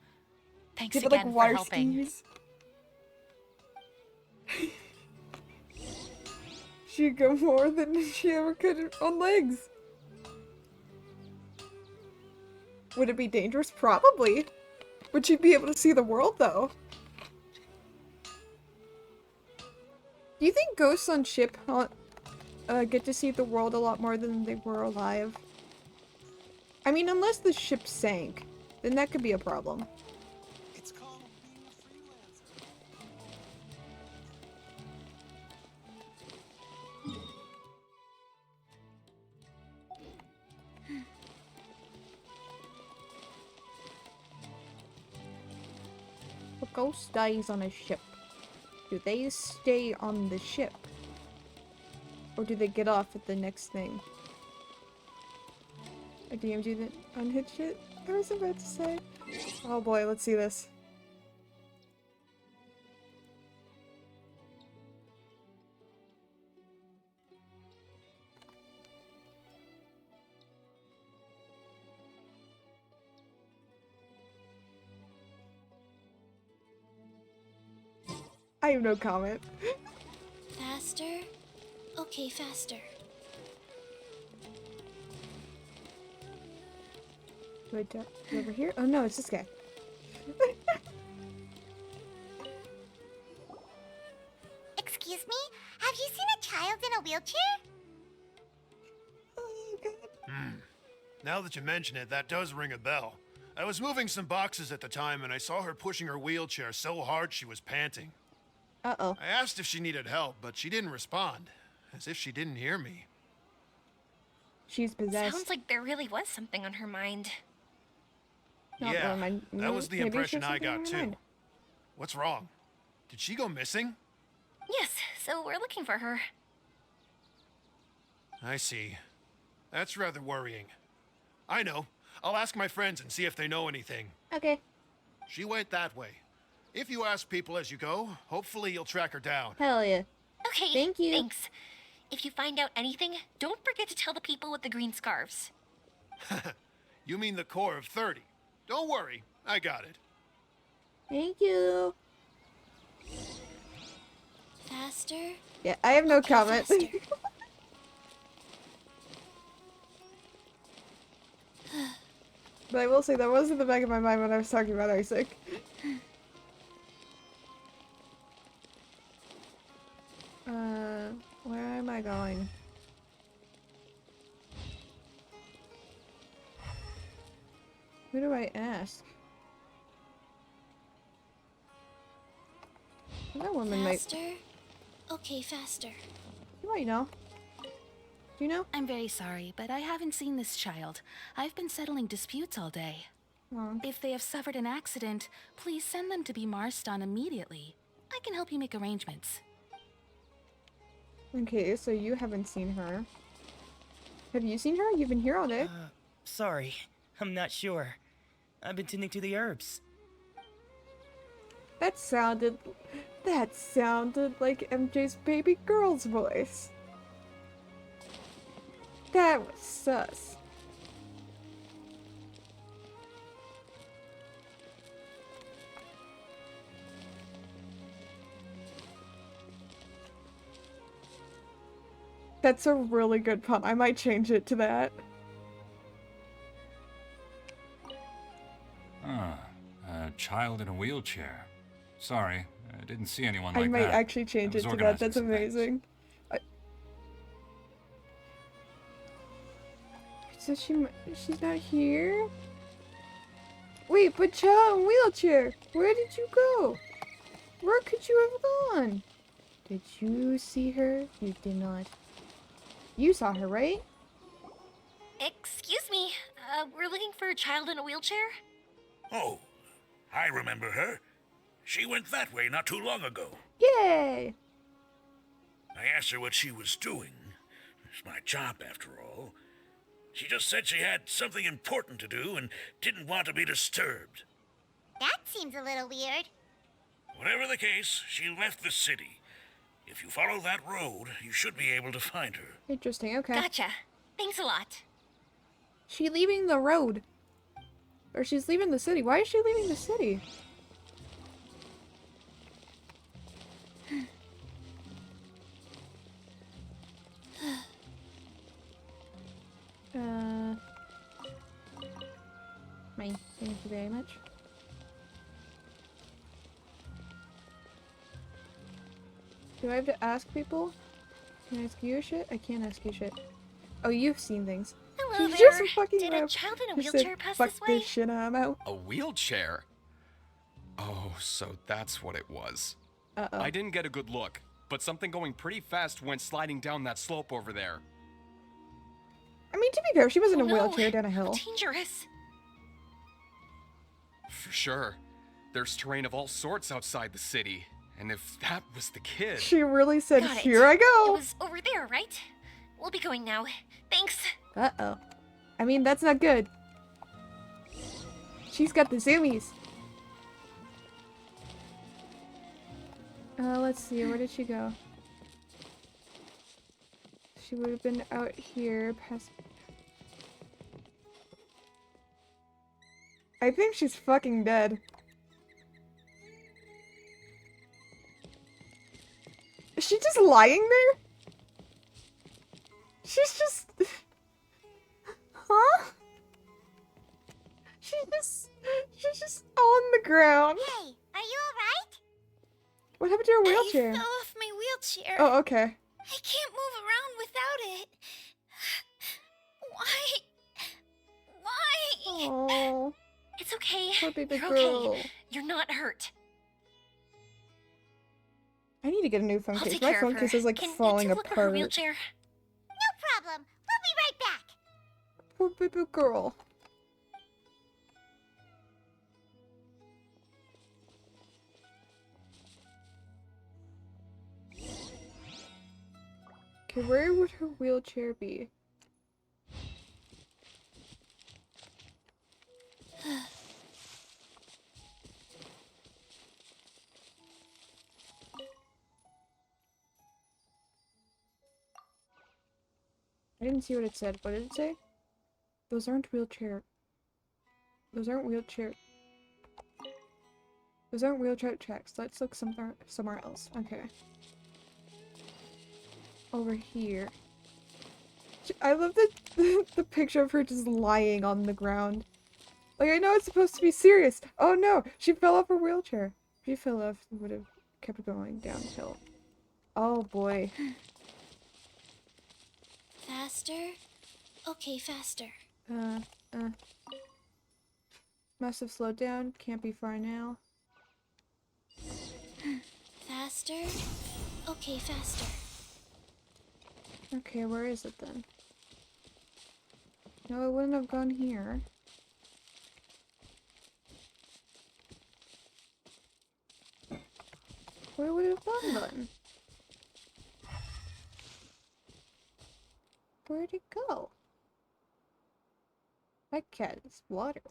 Speaker 18: Thanks
Speaker 1: Give it
Speaker 18: again
Speaker 1: like
Speaker 18: for
Speaker 1: water
Speaker 18: helping.
Speaker 1: skis. She'd go more than she ever could on legs. Would it be dangerous? Probably. Would she be able to see the world though? Do you think ghosts on ship get to see the world a lot more than they were alive? I mean, unless the ship sank, then that could be a problem.
Speaker 19: It's called being a freelancer.
Speaker 1: A ghost dies on a ship. Do they stay on the ship? Or do they get off at the next thing? A DMG that unhitched it? I was about to say. Oh boy, let's see this. I have no comment.
Speaker 2: Faster? Okay, faster.
Speaker 1: Wait, over here? Oh no, it's this guy.
Speaker 2: Excuse me? Have you seen a child in a wheelchair?
Speaker 14: Now that you mention it, that does ring a bell. I was moving some boxes at the time and I saw her pushing her wheelchair so hard she was panting.
Speaker 1: Uh-oh.
Speaker 14: I asked if she needed help, but she didn't respond, as if she didn't hear me.
Speaker 1: She's possessed.
Speaker 16: Sounds like there really was something on her mind.
Speaker 14: Yeah, that was the
Speaker 1: maybe
Speaker 14: impression
Speaker 1: she has
Speaker 14: I
Speaker 1: something on
Speaker 14: got
Speaker 1: her
Speaker 14: too.
Speaker 1: mind.
Speaker 14: What's wrong? Did she go missing?
Speaker 16: Yes, so we're looking for her.
Speaker 14: I see. That's rather worrying. I know. I'll ask my friends and see if they know anything.
Speaker 1: Okay.
Speaker 14: She went that way. If you ask people as you go, hopefully you'll track her down.
Speaker 1: Hell yeah.
Speaker 16: Okay,
Speaker 1: Thank you.
Speaker 16: thanks. If you find out anything, don't forget to tell the people with the green scarves.
Speaker 14: You mean the core of 30. Don't worry, I got it.
Speaker 1: Thank you.
Speaker 2: Faster?
Speaker 1: Yeah, I have no
Speaker 2: Okay,
Speaker 1: comment.
Speaker 2: faster.
Speaker 1: But I will say that was in the back of my mind when I was talking about Isaac. Where am I going? Who do I ask? That woman
Speaker 2: Faster? Okay, faster.
Speaker 1: You might know. Do you know?
Speaker 20: I'm very sorry, but I haven't seen this child. I've been settling disputes all day.
Speaker 1: Oh.
Speaker 20: If they have suffered an accident, please send them to be Marston immediately. I can help you make arrangements.
Speaker 1: Okay, so you haven't seen her. Have you seen her? You've been here all day.
Speaker 21: Sorry, I'm not sure. I've been tending to the herbs.
Speaker 1: That sounded like MJ's baby girl's voice. That was sus. That's a really good pun. I might change it to that.
Speaker 22: A child in a wheelchair. Sorry, I didn't see anyone like
Speaker 1: I might
Speaker 22: that.
Speaker 1: actually change
Speaker 22: I
Speaker 1: it
Speaker 22: was
Speaker 1: to that.
Speaker 22: organizing
Speaker 1: That's
Speaker 22: some things.
Speaker 1: amazing. So she's not here? Wait, but child in wheelchair, where did you go? Where could you have gone? Did you see her? You did not. You saw her, right?
Speaker 16: Excuse me, we're looking for a child in a wheelchair?
Speaker 13: Oh, I remember her. She went that way not too long ago.
Speaker 1: Yay!
Speaker 13: I asked her what she was doing. It's my job, after all. She just said she had something important to do and didn't want to be disturbed.
Speaker 2: That seems a little weird.
Speaker 13: Whatever the case, she left the city. If you follow that road, you should be able to find her.
Speaker 1: Interesting, okay.
Speaker 16: Gotcha. Thanks a lot.
Speaker 1: She leaving the road. Or she's leaving the city. Why is she leaving the city? Thank you very much. Do I have to ask people? Can I ask you shit? I can't ask you shit. Oh, you've seen things.
Speaker 16: Hello
Speaker 1: She's
Speaker 16: there.
Speaker 1: just fucking
Speaker 16: Did a
Speaker 1: up.
Speaker 16: child in a
Speaker 1: She
Speaker 16: wheelchair
Speaker 1: said,
Speaker 16: pass
Speaker 1: fuck
Speaker 16: this way?
Speaker 1: this shit, I'm out.
Speaker 23: A wheelchair? Oh, so that's what it was.
Speaker 1: Uh-oh.
Speaker 23: I didn't get a good look, but something going pretty fast went sliding down that slope over there.
Speaker 1: I mean, to be fair, she was in a
Speaker 16: Oh, no.
Speaker 1: wheelchair down a hill.
Speaker 16: Dangerous.
Speaker 23: For sure. There's terrain of all sorts outside the city, and if that was the kid...
Speaker 1: She really said,
Speaker 16: Got it.
Speaker 1: here I
Speaker 16: It
Speaker 1: go.
Speaker 16: was over there, right? We'll be going now. Thanks.
Speaker 1: Uh-oh. I mean, that's not good. She's got the zoomies. Let's see, where did she go? She would have been out here past... I think she's fucking dead. Is she just lying there? She's just... Huh? She's just on the ground.
Speaker 2: Hey, are you alright?
Speaker 1: What happened to your wheelchair?
Speaker 16: I fell off my wheelchair.
Speaker 1: Oh, okay.
Speaker 16: I can't move around without it. Why? Why?
Speaker 1: Oh,
Speaker 16: It's okay.
Speaker 1: poor baby
Speaker 16: You're
Speaker 1: girl.
Speaker 16: okay. You're not hurt.
Speaker 1: I need to get a new phone
Speaker 16: I'll
Speaker 1: case.
Speaker 16: take
Speaker 1: My
Speaker 16: care
Speaker 1: phone
Speaker 16: of
Speaker 1: case
Speaker 16: her.
Speaker 1: is like
Speaker 16: Can
Speaker 1: falling
Speaker 16: you look at her
Speaker 1: apart.
Speaker 16: wheelchair?
Speaker 2: No problem. We'll be right back.
Speaker 1: Poor baby girl. Okay, where would her wheelchair be? I didn't see what it said. What did it say? Those aren't wheelchair. Those aren't wheelchair. Those aren't wheelchair checks. Let's look somewhere else. Okay. Over here. I love the picture of her just lying on the ground. Like, I know it's supposed to be serious. Oh no, she fell off her wheelchair. If she fell off, it would have kept going downhill. Oh boy.
Speaker 16: Faster? Okay, faster.
Speaker 1: Must have slowed down. Can't be far now.
Speaker 16: Faster? Okay, faster.
Speaker 1: Okay, where is it then? No, it wouldn't have gone here. Where would it have gone then? Where'd it go? That cat is water.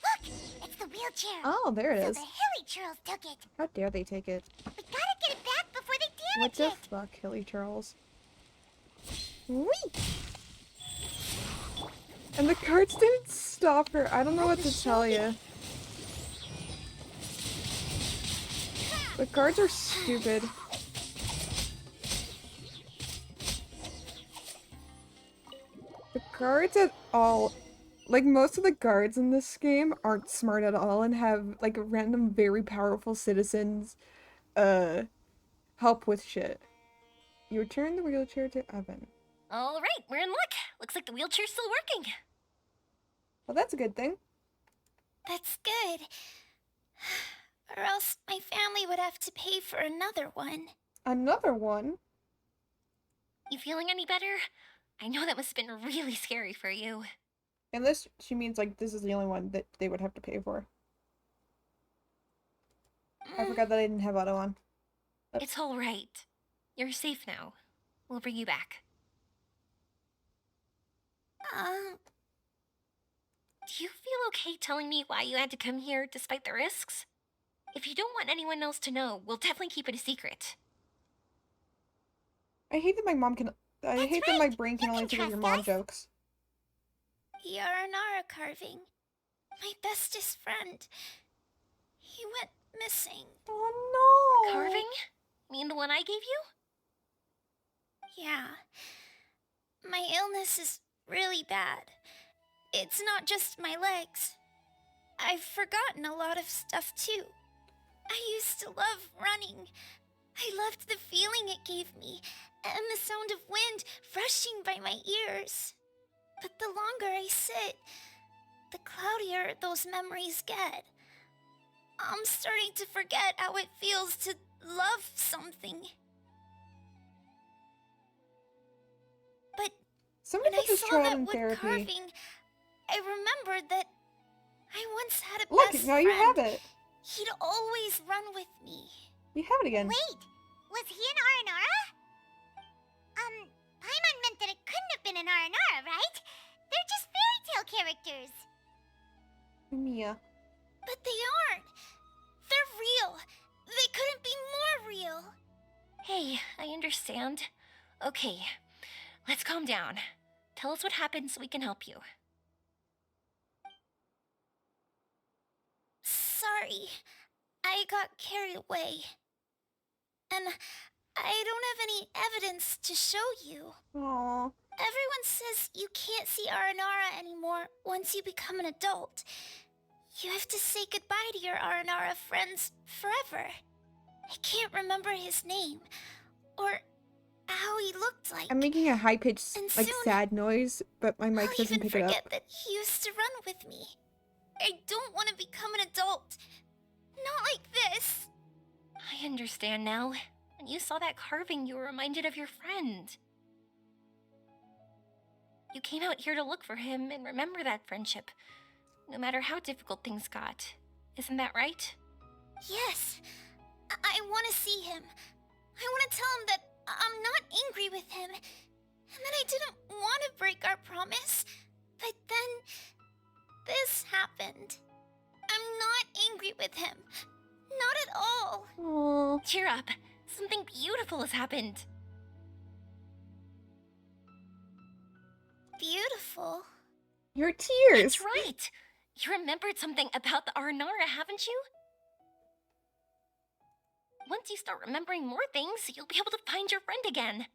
Speaker 2: Look! It's the wheelchair.
Speaker 1: Oh, there it
Speaker 2: So
Speaker 1: is.
Speaker 2: the hilly churls took it.
Speaker 1: How dare they take it?
Speaker 2: We gotta get it back before they
Speaker 1: What
Speaker 2: damage
Speaker 1: the
Speaker 2: it.
Speaker 1: fuck, Hilly Charles? Whee! And the carts didn't stop her. I don't know what to tell you. The guards are stupid. The guards at all, like most of the guards in this game aren't smart at all and have like random very powerful citizens help with shit. You return the wheelchair to Evan.
Speaker 16: All right, we're in luck. Looks like the wheelchair's still working.
Speaker 1: Well, that's a good thing.
Speaker 16: That's good. Or else my family would have to pay for another one.
Speaker 1: Another one?
Speaker 16: You feeling any better? I know that must have been really scary for you.
Speaker 1: Unless she means like this is the only one that they would have to pay for. I forgot that I didn't have auto on.
Speaker 16: It's all right. You're safe now. We'll bring you back. Do you feel okay telling me why you had to come here despite the risks? If you don't want anyone else to know, we'll definitely keep it a secret.
Speaker 1: I hate that my mom can. I hate that my brain can only think of your mom jokes.
Speaker 16: Yaranara carving. My bestest friend. He went missing.
Speaker 1: Oh no!
Speaker 16: Carving? Mean the one I gave you? Yeah. My illness is really bad. It's not just my legs. I've forgotten a lot of stuff too. I used to love running. I loved the feeling it gave me, and the sound of wind rushing by my ears. But the longer I sit, the cloudier those memories get. I'm starting to forget how it feels to love something. But
Speaker 1: Somebody
Speaker 16: when I
Speaker 1: put this
Speaker 16: saw
Speaker 1: child
Speaker 16: that
Speaker 1: in
Speaker 16: wood
Speaker 1: therapy.
Speaker 16: carving, I remembered that I once had a
Speaker 1: Look,
Speaker 16: best
Speaker 1: now
Speaker 16: friend.
Speaker 1: you have it.
Speaker 16: He'd always run with me.
Speaker 1: You have it again.
Speaker 2: Wait, was he an Aranara? Paimon meant that it couldn't have been an Aranara, right? They're just fairy tale characters.
Speaker 1: Mia.
Speaker 16: But they aren't. They're real. They couldn't be more real. Hey, I understand. Okay, let's calm down. Tell us what happened so we can help you.
Speaker 2: sorry. I got carried away. And I don't have any evidence to show you.
Speaker 1: Aww.
Speaker 2: Everyone says you can't see Aranara anymore once you become an adult. You have to say goodbye to your Aranara friends forever. I can't remember his name, or how he looked like.
Speaker 1: I'm making a high-pitched,
Speaker 2: And
Speaker 1: like,
Speaker 2: soon,
Speaker 1: sad noise, but my mic
Speaker 2: I'll
Speaker 1: doesn't
Speaker 2: even
Speaker 1: pick it
Speaker 2: forget
Speaker 1: up.
Speaker 2: that he used to run with me. I don't want to become an adult. Not like this.
Speaker 16: I understand now. When you saw that carving, you were reminded of your friend. You came out here to look for him and remember that friendship, no matter how difficult things got. Isn't that right?
Speaker 2: Yes. I want to see him. I want to tell him that I'm not angry with him. And that I didn't want to break our promise. But then, this happened. I'm not angry with him. Not at all.
Speaker 1: Aww.
Speaker 16: Cheer up. Something beautiful has happened.
Speaker 2: Beautiful.
Speaker 1: Your tears.
Speaker 16: That's right. You remembered something about the Arnara, haven't you? Once you start remembering more things, you'll be able to find your friend again.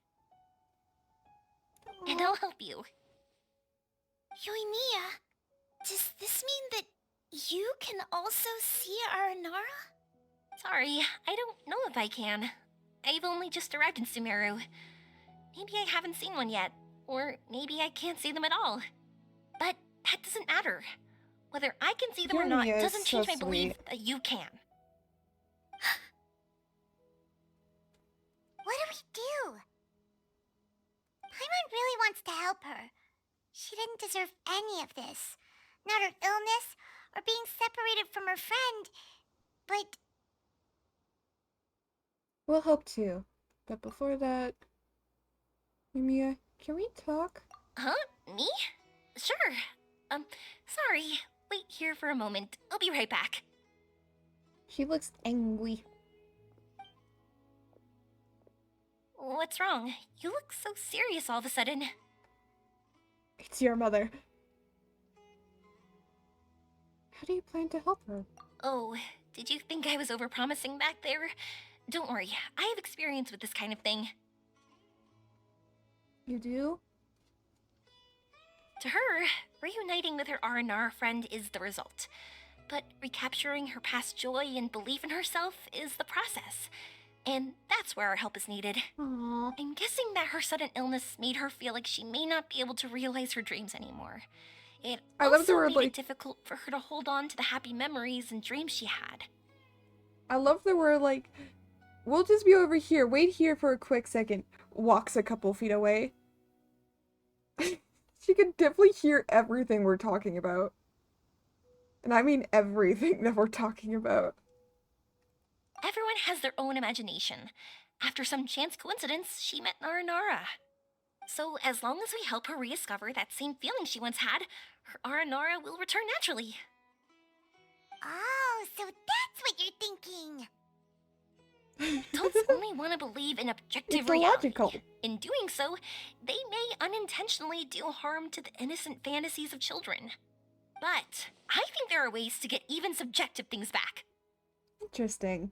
Speaker 16: And I'll help you.
Speaker 2: Yoimiya, does this mean that you can also see Aranara?
Speaker 16: Sorry, I don't know if I can. I've only just arrived in Sumeru. Maybe I haven't seen one yet, or maybe I can't see them at all. But that doesn't matter. Whether I can see them or not
Speaker 1: Yoimiya is
Speaker 16: doesn't
Speaker 1: so
Speaker 16: change my belief
Speaker 1: sweet.
Speaker 16: that you can.
Speaker 2: What do we do? Paimon really wants to help her. She didn't deserve any of this. Not her illness, or being separated from her friend. But
Speaker 1: We'll help too. But before that, Yoimiya, can we talk?
Speaker 16: Huh? Me? Sure. Sorry. Wait here for a moment. I'll be right back.
Speaker 1: She looks angry.
Speaker 16: What's wrong? You look so serious all of a sudden.
Speaker 1: It's your mother. How do you plan to help her?
Speaker 16: Oh, did you think I was overpromising back there? Don't worry, I have experience with this kind of thing.
Speaker 1: You do?
Speaker 16: To her, reuniting with her R&R friend is the result. But recapturing her past joy and belief in herself is the process. And that's where our help is needed.
Speaker 1: Aww.
Speaker 16: I'm guessing that her sudden illness made her feel like she may not be able to realize her dreams anymore. It
Speaker 1: I love the
Speaker 16: also
Speaker 1: word,
Speaker 16: made
Speaker 1: like-
Speaker 16: it difficult for her to hold on to the happy memories and dreams she had.
Speaker 1: I love that we're like, we'll just be over here. Wait here for a quick second. Walks a couple feet away. She can definitely hear everything we're talking about. And I mean everything that we're talking about.
Speaker 16: Everyone has their own imagination. After some chance coincidence, she met Naranara. So as long as we help her rediscover that same feeling she once had, her Aranara will return naturally.
Speaker 2: oh, so that's what you're thinking.
Speaker 16: Adults only want to believe in objective
Speaker 1: It's
Speaker 16: reality.
Speaker 1: illogical.
Speaker 16: In doing so, they may unintentionally do harm to the innocent fantasies of children. But I think there are ways to get even subjective things back.
Speaker 1: Interesting.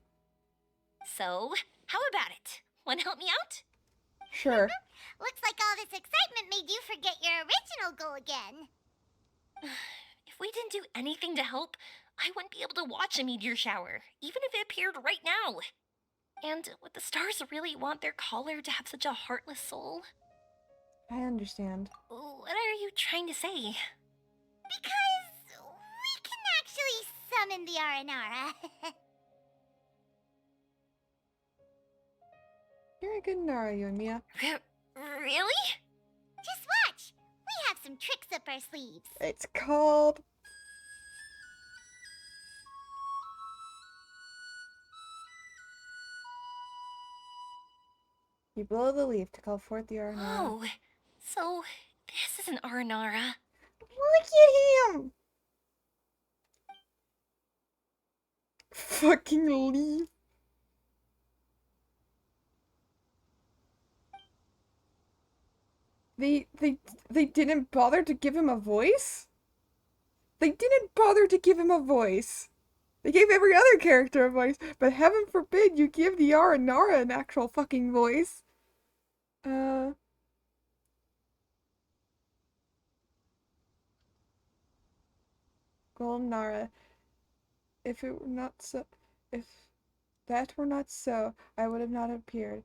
Speaker 16: So, how about it? Want to help me out?
Speaker 1: Sure.
Speaker 2: Looks like all this excitement made you forget your original goal again.
Speaker 16: If we didn't do anything to help, I wouldn't be able to watch a meteor shower, even if it appeared right now. And would the stars really want their caller to have such a heartless soul?
Speaker 1: I understand.
Speaker 16: What are you trying to say?
Speaker 2: Because we can actually summon the Aranara.
Speaker 1: You're a good Nara, Yoimiya.
Speaker 16: Really?
Speaker 2: Just watch. We have some tricks up our sleeves.
Speaker 1: It's called... You blow the leaf to call forth the Aranara.
Speaker 16: Oh, so this is an Aranara.
Speaker 1: Look at him! Fucking leaf. They didn't bother to give him a voice? They didn't bother to give him a voice. They gave every other character a voice, but heaven forbid you give the Aranara an actual fucking voice. Golden Nara. If it were not so, if that were not so, I would have not appeared.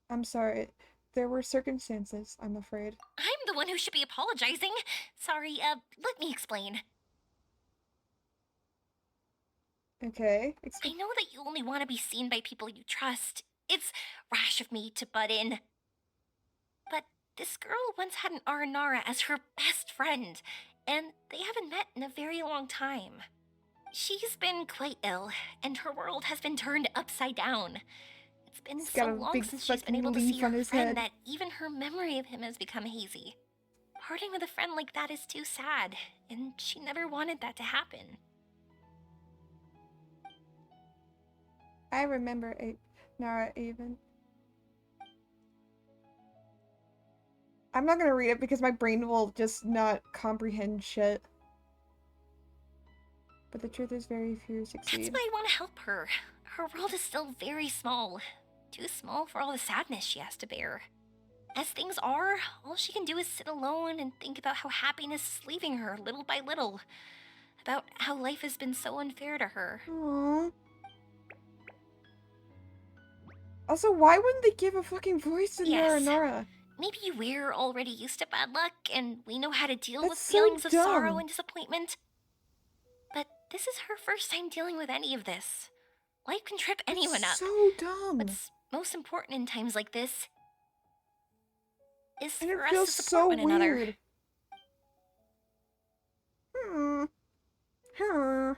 Speaker 1: I'm sorry. There were circumstances, I'm afraid.
Speaker 16: I'm the one who should be apologizing. Sorry, let me explain.
Speaker 1: Okay.
Speaker 16: I know that you only want to be seen by people you trust. It's rash of me to butt in. But this girl once had an Aranara as her best friend, and they haven't met in a very long time. She's been quite ill, and her world has been turned upside down. It's been
Speaker 1: He's got
Speaker 16: so
Speaker 1: a
Speaker 16: long
Speaker 1: big
Speaker 16: since she's been
Speaker 1: fucking
Speaker 16: able to
Speaker 1: leaf
Speaker 16: see her
Speaker 1: on his
Speaker 16: friend
Speaker 1: head.
Speaker 16: that even her memory of him has become hazy. Parting with a friend like that is too sad, and she never wanted that to happen.
Speaker 1: I remember Nara even. I'm not gonna read it because my brain will just not comprehend shit. But the truth is very few succeed.
Speaker 16: That's why I want to help her. Her world is still very small. Too small for all the sadness she has to bear. As things are, all she can do is sit alone and think about how happiness is leaving her little by little. About how life has been so unfair to her.
Speaker 1: Aww. Also, why wouldn't they give a fucking voice to
Speaker 16: Yes.
Speaker 1: Nara?
Speaker 16: Maybe we're already used to bad luck and we know how to deal
Speaker 1: That's
Speaker 16: with
Speaker 1: so
Speaker 16: feelings of sorrow
Speaker 1: dumb.
Speaker 16: and disappointment. But this is her first time dealing with any of this. Life can trip anyone up.
Speaker 1: So dumb.
Speaker 16: What's most important in times like this is
Speaker 1: And it
Speaker 16: for us
Speaker 1: feels
Speaker 16: to support
Speaker 1: so
Speaker 16: one another.
Speaker 1: weird. Huh.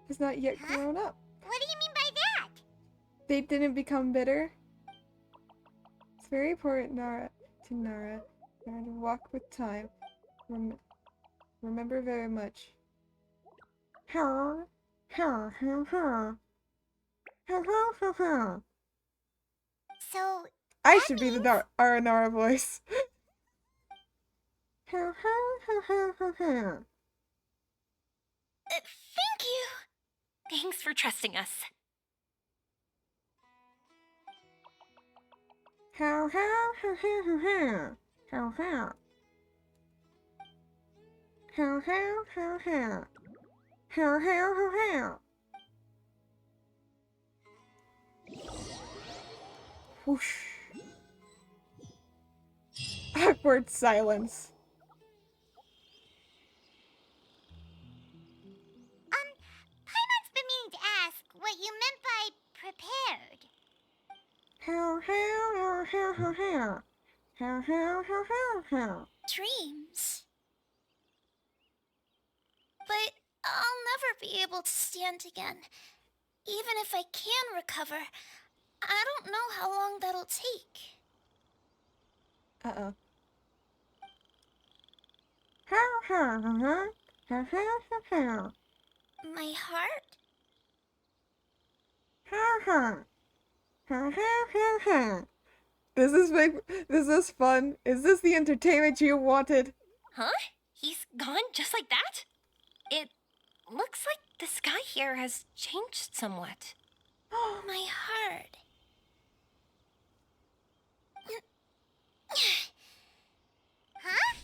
Speaker 1: Has not yet grown up.
Speaker 2: What do you mean by that?
Speaker 1: They didn't become bitter. It's very important, Nara, to walk with time. Remember very much.
Speaker 2: So,
Speaker 1: I should be the Aranara voice.
Speaker 16: Thank you! Thanks for trusting us.
Speaker 1: Whoosh. Awkward silence.
Speaker 2: Paimon's been meaning to ask what you meant by prepared.
Speaker 5: Dreams. But I'll never be able to stand again. Even if I can recover, I don't know how long that'll take.
Speaker 1: Uh-oh.
Speaker 5: My heart?
Speaker 1: This is big. This is fun. Is this the entertainment you wanted?
Speaker 16: Huh? He's gone just like that? It looks like the sky here has changed somewhat.
Speaker 5: My heart.
Speaker 2: Huh?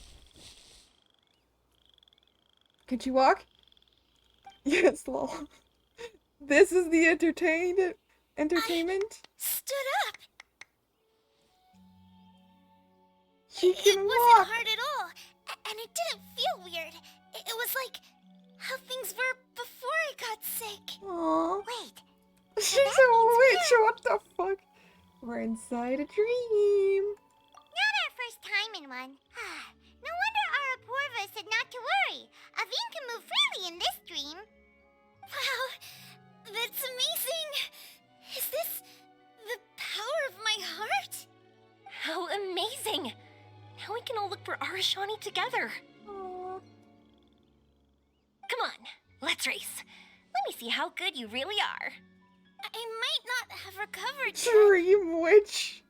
Speaker 1: Can she walk? Yes, lol. This is the entertainment?
Speaker 5: Stood up.
Speaker 1: She can
Speaker 5: It
Speaker 1: walk.
Speaker 5: wasn't hard at all, and it didn't feel weird. It was like how things were before I got sick.
Speaker 1: Aww.
Speaker 2: Wait.
Speaker 1: She's a witch. What the fuck? We're inside a dream.
Speaker 2: Not our first time in one. No wonder Arapurva said not to worry. Aveen can move freely in this dream.
Speaker 5: Wow, that's amazing. Is this the power of my heart?
Speaker 16: How amazing! Now we can all look for Arashani together.
Speaker 1: Aww.
Speaker 16: Come on, let's race. Let me see how good you really are.
Speaker 5: I might not have recovered yet.
Speaker 1: Dream witch.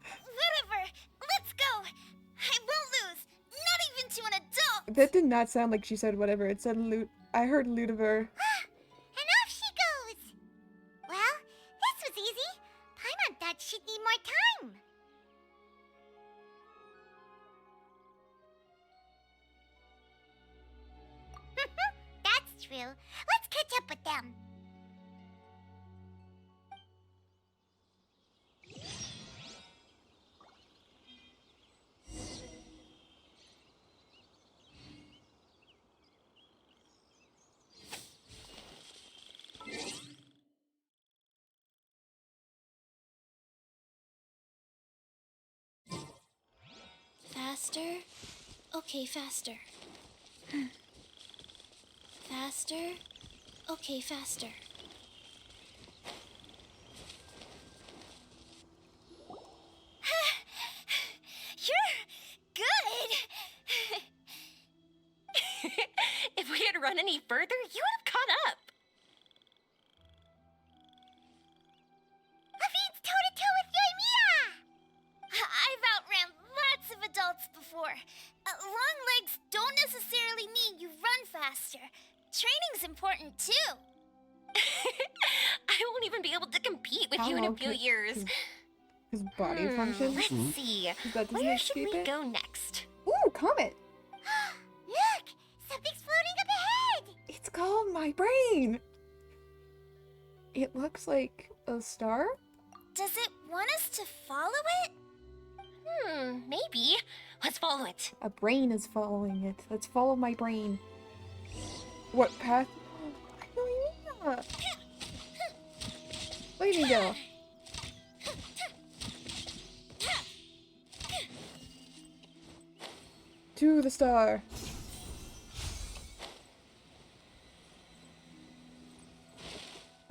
Speaker 5: Whatever, let's go. I won't lose. Not into an adult!
Speaker 1: That did not sound like she said whatever. It said I heard Ludiver.
Speaker 2: And off she goes! Well, this was easy. Paimon thought she'd need more time. That's true. Let's catch up with them.
Speaker 5: Faster? Okay, faster. Faster? Okay, faster.
Speaker 16: You're good! If we had run any further, you would have caught up.
Speaker 2: Hafiz toe-to-toe with Yoimiya!
Speaker 5: I've outran lots of adults before. Long legs don't necessarily mean you run faster. Training's important too.
Speaker 16: I won't even be able to compete with you in a few years.
Speaker 1: His body functions.
Speaker 16: Let's see. Where should we go next?
Speaker 1: Ooh, comet!
Speaker 2: Look! Something's floating up ahead!
Speaker 1: It's called my brain! It looks like a star?
Speaker 5: Does it want us to follow it?
Speaker 16: Maybe. Let's follow it.
Speaker 1: A brain is following it. Let's follow my brain. What path? Look at me go. To the star.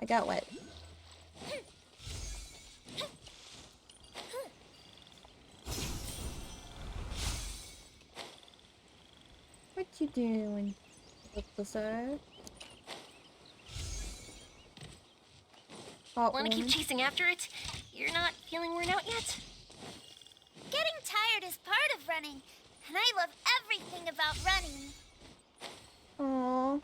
Speaker 1: I got wet. What you doing? Up the side.
Speaker 16: Want to keep chasing after it? You're not feeling worn out yet?
Speaker 5: Getting tired is part of running, and I love everything about running.
Speaker 1: Aww.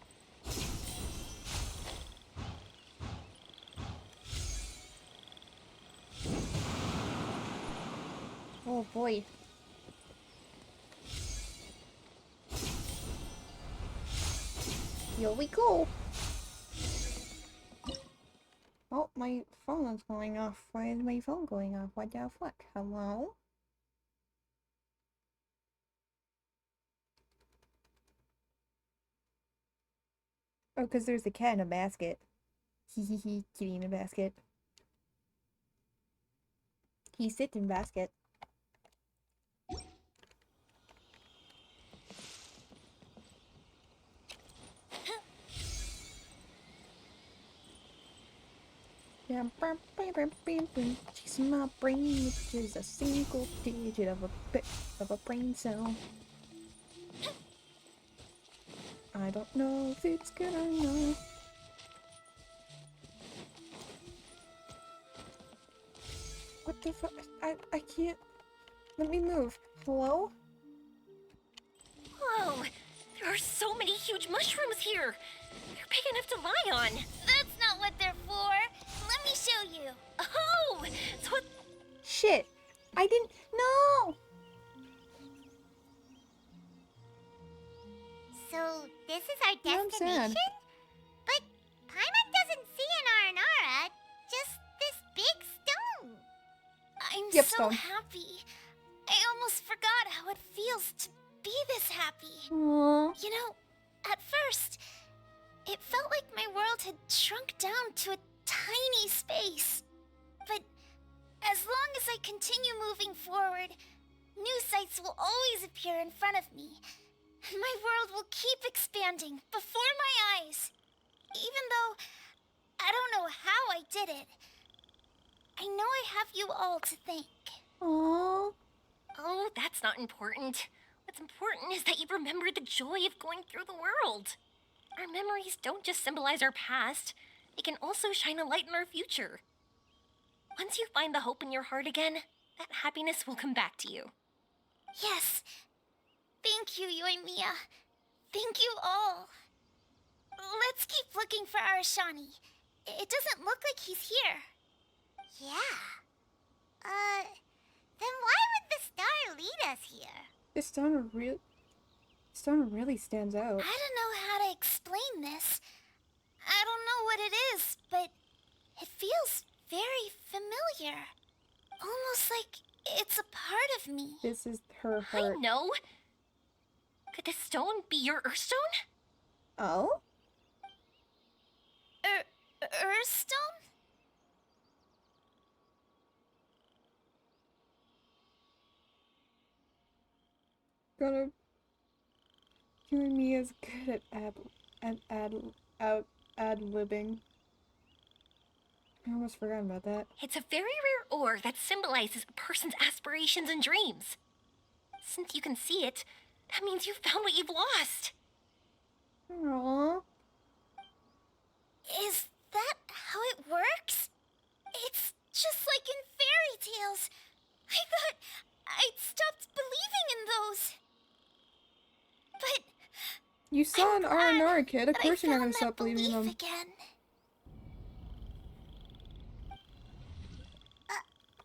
Speaker 1: Oh boy. Here we go. Oh, my phone is going off. Why is my phone going off? What the fuck? Hello? Oh, because there's a cat in a basket. Hee, kitty in a basket. He sits in basket. Chasing my brain, which is a single digit of a bit of a brain cell. I don't know if it's good or not. What the fuck? I can't. Let me move. Hello?
Speaker 16: Whoa! There are so many huge mushrooms here! They're big enough to lie on!
Speaker 5: That's not what they're for! Let me show you!
Speaker 16: Oh! So what?
Speaker 1: Shit! I didn't. No!
Speaker 2: So, this is our
Speaker 1: Yeah, I'm
Speaker 2: destination?
Speaker 1: sad.
Speaker 2: But Paimon doesn't see an Aranara, just this big stone.
Speaker 5: I'm
Speaker 1: Yep,
Speaker 5: so
Speaker 1: stone.
Speaker 5: happy. I almost forgot how it feels to be this happy.
Speaker 1: Aww.
Speaker 5: You know, at first, it felt like my world had shrunk down to a tiny space. But as long as I continue moving forward, new sights will always appear in front of me. And my world will keep expanding before my eyes. Even though I don't know how I did it, I know I have you all to thank.
Speaker 1: Aww.
Speaker 16: Oh, that's not important. What's important is that you remember the joy of going through the world. Our memories don't just symbolize our past, they can also shine a light in our future. Once you find the hope in your heart again, that happiness will come back to you.
Speaker 5: Yes. Thank you, Yoimiya. Thank you all. Let's keep looking for Arashani. It doesn't look like he's here.
Speaker 2: Yeah. Then why would the star lead us here?
Speaker 1: This stone really stands out.
Speaker 5: I don't know how to explain this. I don't know what it is, but it feels very familiar. Almost like it's a part of me.
Speaker 1: This is her
Speaker 16: I
Speaker 1: heart.
Speaker 16: know. Could this stone be your Earthstone?
Speaker 1: Oh?
Speaker 5: Earthstone?
Speaker 1: Gonna. You and me is good at ad-libbing. I almost forgot about that.
Speaker 16: It's a very rare ore that symbolizes a person's aspirations and dreams. Since you can see it, that means you've found what you've lost.
Speaker 1: Aww.
Speaker 5: Is that how it works? It's just like in fairy tales. I thought I'd stopped believing in those. But
Speaker 1: You saw an Aranara kid. Of
Speaker 5: that
Speaker 1: course
Speaker 5: I
Speaker 1: you're not gonna
Speaker 5: found
Speaker 1: stop
Speaker 5: that
Speaker 1: believing in
Speaker 5: belief
Speaker 1: them.
Speaker 5: again.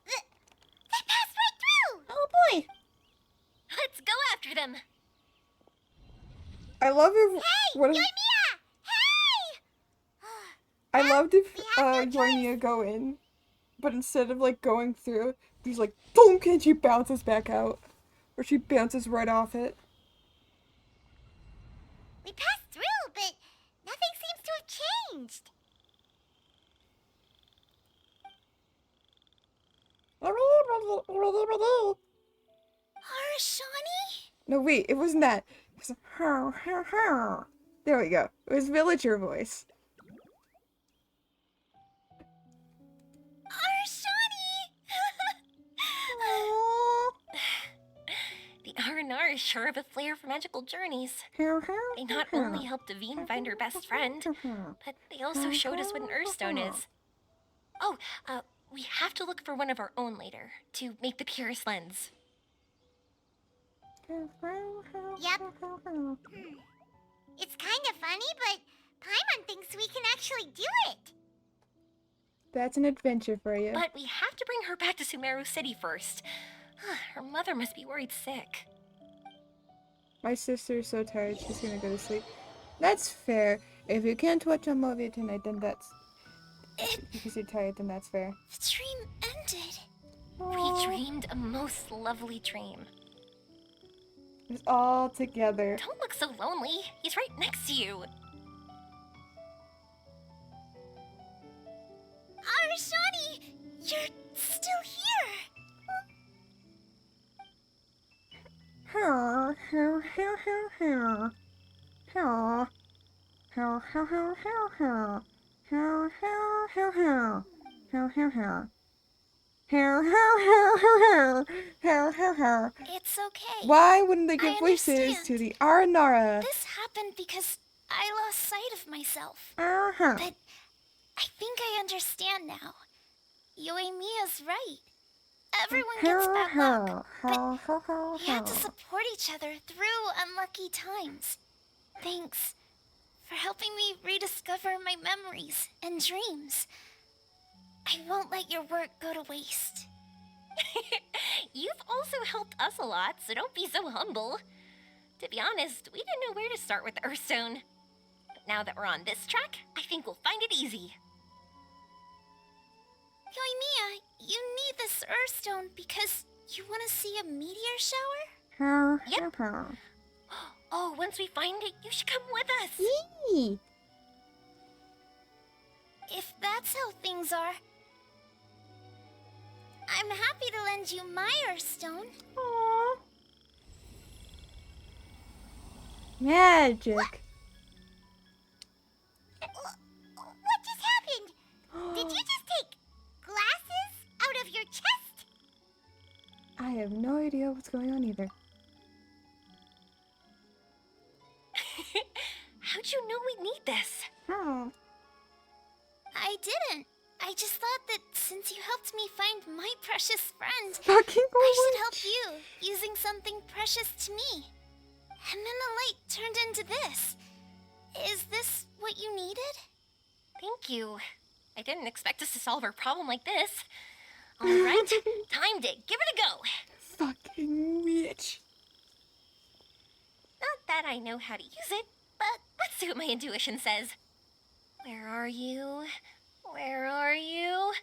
Speaker 5: They passed right through!
Speaker 1: Oh boy!
Speaker 16: Let's go after them.
Speaker 1: I love if what if,
Speaker 2: Yoimiya! Hey!
Speaker 1: I loved if Yoimiya go in, but instead of like going through, she's like thunk and she bounces back out, or she bounces right off it.
Speaker 2: We passed through, but nothing seems to have changed.
Speaker 5: Arashani?
Speaker 1: No, wait, it wasn't that. It was there we go. It was villager voice.
Speaker 5: Arashani!
Speaker 16: The R&R is sure of a flair for magical journeys. They not only helped Devine find her best friend, but they also showed us what an Earthstone is. Oh, we have to look for one of our own later, to make the purest lens.
Speaker 2: Yep. It's kind of funny, but Paimon thinks we can actually do it.
Speaker 1: That's an adventure for you.
Speaker 16: But we have to bring her back to Sumeru City first. Her mother must be worried sick.
Speaker 1: My sister's so tired she's gonna go to sleep. That's fair. If you can't watch a movie tonight, then that's... because you're tired, then that's fair.
Speaker 5: The dream ended.
Speaker 16: We dreamed a most lovely dream.
Speaker 1: It's all together.
Speaker 16: Don't look so lonely. He's right next to you.
Speaker 5: Arashani! You're still here! It's okay.
Speaker 1: Why wouldn't they give
Speaker 5: I
Speaker 1: voices
Speaker 5: understand.
Speaker 1: to the Aranara?
Speaker 5: This happened because I lost sight of myself.
Speaker 1: Uh-huh.
Speaker 5: But I think I understand now. Yoimiya's right. Everyone gets bad luck, but we have to support each other through unlucky times. Thanks for helping me rediscover my memories and dreams. I won't let your work go to waste.
Speaker 16: You've also helped us a lot, so don't be so humble. To be honest, we didn't know where to start with the Earthstone. But now that we're on this track, I think we'll find it easy.
Speaker 5: Yoimiya, you need this Earthstone because you want to see a meteor shower?
Speaker 16: Yep. Oh, once we find it, you should come with us.
Speaker 1: Yee.
Speaker 5: If that's how things are, I'm happy to lend you my Earthstone.
Speaker 1: Aww. Magic.
Speaker 2: What just happened? Did you just take glasses out of your chest?
Speaker 1: I have no idea what's going on either.
Speaker 16: How'd you know we'd need this?
Speaker 5: I didn't. I just thought that since you helped me find my precious friend,
Speaker 1: Fucking
Speaker 5: I should help you using something precious to me. And then the light turned into this. Is this what you needed?
Speaker 16: Thank you. I didn't expect us to solve our problem like this. All right, time to give it a go.
Speaker 1: Fucking witch.
Speaker 16: Not that I know how to use it, but let's see what my intuition says. Where are you? Where are you? Oh,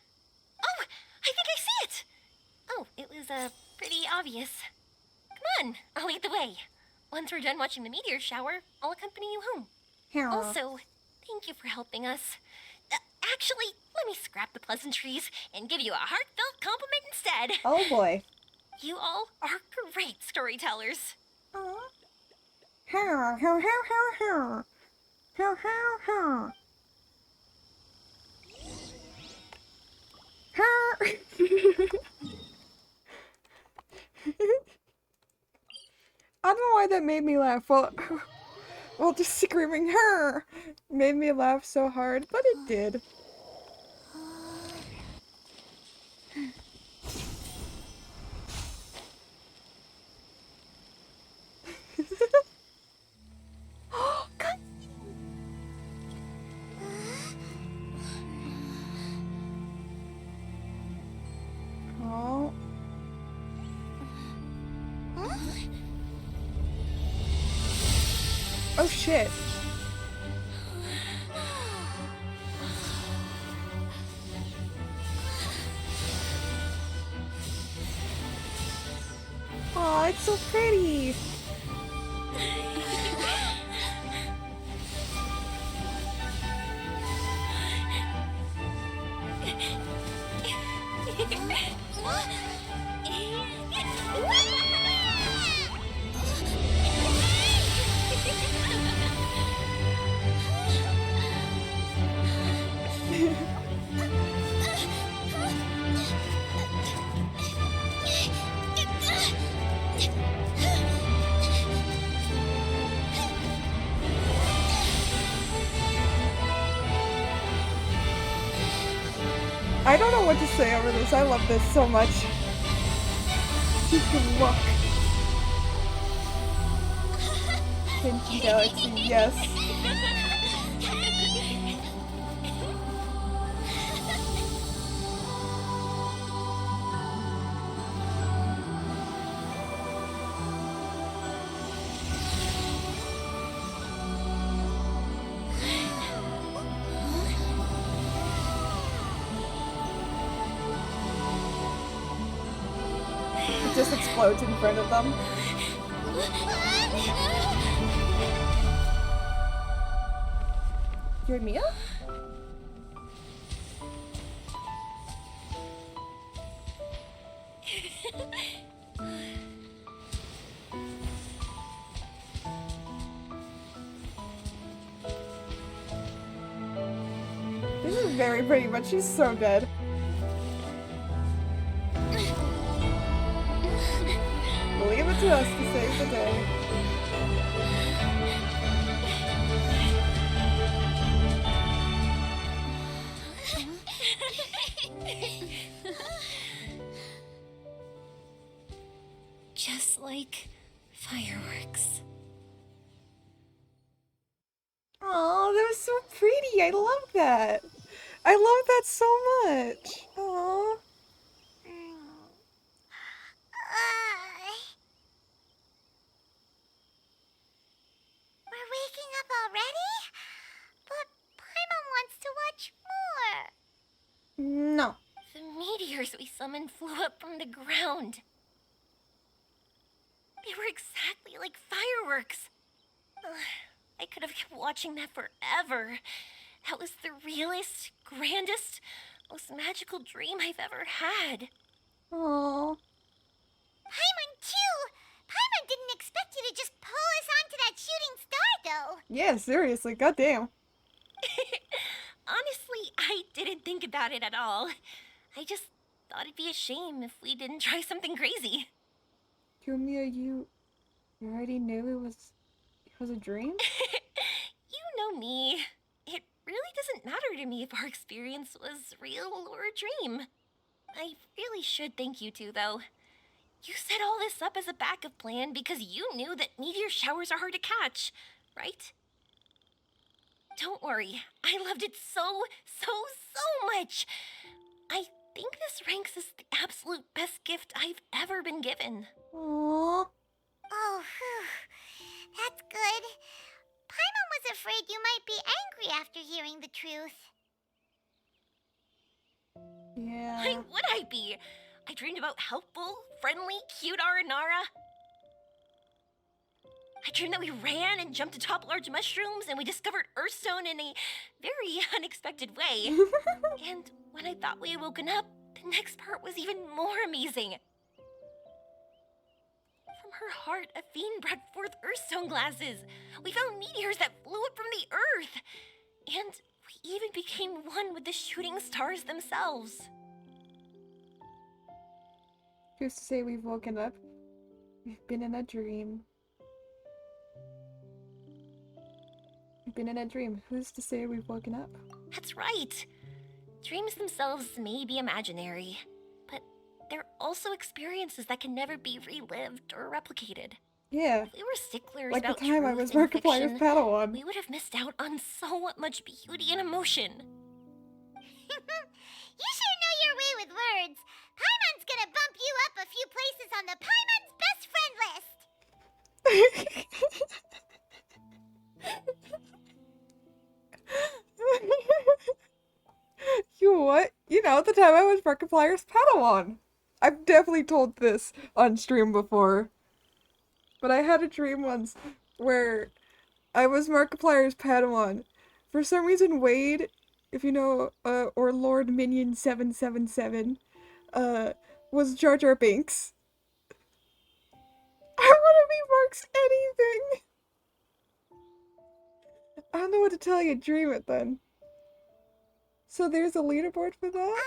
Speaker 16: I think I see it. Oh, it was pretty obvious. Come on, I'll lead the way. Once we're done watching the meteor shower, I'll accompany you home.
Speaker 1: Here.
Speaker 16: Also, thank you for helping us. Actually, let me scrap the pleasantries and give you a heartfelt compliment instead.
Speaker 1: Oh boy.
Speaker 16: You all are great storytellers.
Speaker 1: Her, her, her, her, her. Her, her, her. Her. I don't know why that made me laugh. Well, just screaming her made me laugh so hard, but it did. Oh. Oh shit. Oh, it's so pretty. I don't know what to say over this. I love this so much. You can look. Genshin Galaxy, yes. It just explodes in front of them. You're Mia? This is very pretty, but she's so dead. Leave it to us to save the day.
Speaker 16: Just like fireworks.
Speaker 1: Oh, that was so pretty. I love that. I love that so much. Aww.
Speaker 2: We're waking up already? But Paimon wants to watch more.
Speaker 1: No.
Speaker 16: The meteors we summoned flew up from the ground. They were exactly like fireworks. Ugh, I could have kept watching that forever. That was the realest, grandest, most magical dream I've ever had.
Speaker 1: Aww.
Speaker 2: Paimon too! Paimon didn't expect you to just pull us onto that shooting star though.
Speaker 1: Yeah, seriously, goddamn.
Speaker 16: Honestly, I didn't think about it at all. I just thought it'd be a shame if we didn't try something crazy.
Speaker 1: Kumiya, you already knew it was a dream?
Speaker 16: You know me. It really doesn't matter to me if our experience was real or a dream. I really should thank you two, though. You set all this up as a backup plan because you knew that meteor showers are hard to catch, right? Don't worry, I loved it so much. I think this ranks as the absolute best gift I've ever been given.
Speaker 1: Aww.
Speaker 2: Oh, whew. That's good. Paimon was afraid you might be angry after hearing the truth.
Speaker 1: Yeah.
Speaker 16: Why would I be? I dreamed about helpful, friendly, cute Aranara. I dreamed that we ran and jumped atop large mushrooms and we discovered Earthstone in a very unexpected way. And when I thought we had woken up, the next part was even more amazing. From her heart, Athene brought forth Earthstone glasses. We found meteors that flew up from the Earth. And we even became one with the shooting stars themselves.
Speaker 1: Who's to say we've woken up? We've been in a dream. We've been in a dream. Who's to say we've woken up?
Speaker 16: That's right. Dreams themselves may be imaginary, but they're also experiences that can never be relived or replicated.
Speaker 1: Yeah.
Speaker 16: If we were sticklers
Speaker 1: Like the
Speaker 16: about
Speaker 1: time I
Speaker 16: truth
Speaker 1: was
Speaker 16: and
Speaker 1: Markiplier's
Speaker 16: fiction,
Speaker 1: Padawan.
Speaker 16: we would have missed out on so much beauty and emotion.
Speaker 2: You sure know your way with words. Paimon's gonna bump you up a few places on the Paimon's best friend list.
Speaker 1: You what? You know, at the time I was Markiplier's Padawan. I've definitely told this on stream before. But I had a dream once where I was Markiplier's Padawan. For some reason, Wade, if you know, or Lord Minion 777, was Jar Jar Binks. I want to be Mark's anything. I don't know what to tell you. Dream it then. So there's a leaderboard for that?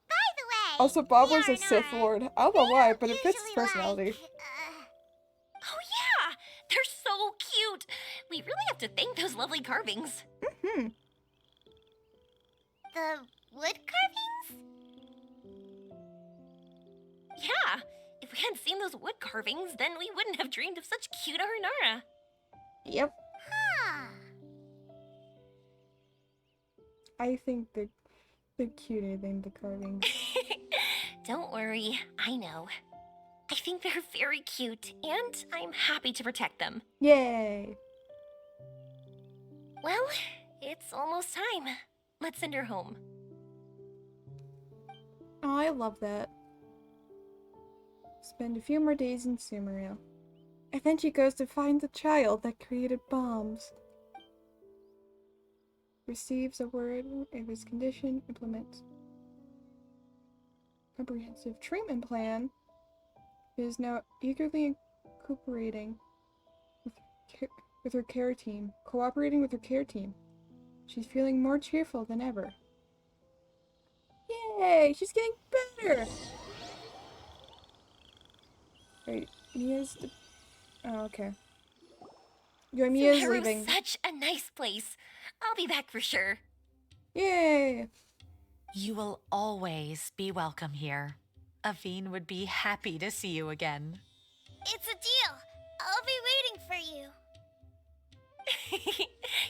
Speaker 2: By the way,
Speaker 1: Also, Bob was a Sith Lord. I don't know why, but it fits his personality.
Speaker 16: Oh yeah! They're so cute! We really have to thank those lovely carvings.
Speaker 1: Mm-hmm.
Speaker 2: The wood carvings?
Speaker 16: Yeah! If we hadn't seen those wood carvings, then we wouldn't have dreamed of such cute Aranara.
Speaker 1: Yep.
Speaker 2: Huh.
Speaker 1: I think they're cuter than the carvings.
Speaker 16: Don't worry, I know. I think they're very cute, and I'm happy to protect them.
Speaker 1: Yay!
Speaker 16: Well, it's almost time. Let's send her home.
Speaker 1: Oh, I love that. Spend a few more days in Sumeru. And then she goes to find the child that created bombs. Receives a word of his condition, implements. Comprehensive treatment plan is now eagerly cooperating with her care team. Cooperating with her care team. She's feeling more cheerful than ever. Yay! She's getting better! Wait, Mia's... Oh, okay. Mia's
Speaker 16: Sumeru's
Speaker 1: leaving.
Speaker 16: Such a nice place. I'll be back for sure.
Speaker 1: Yay!
Speaker 18: You will always be welcome here. Aveen would be happy to see you again.
Speaker 2: It's a deal. I'll be waiting for you.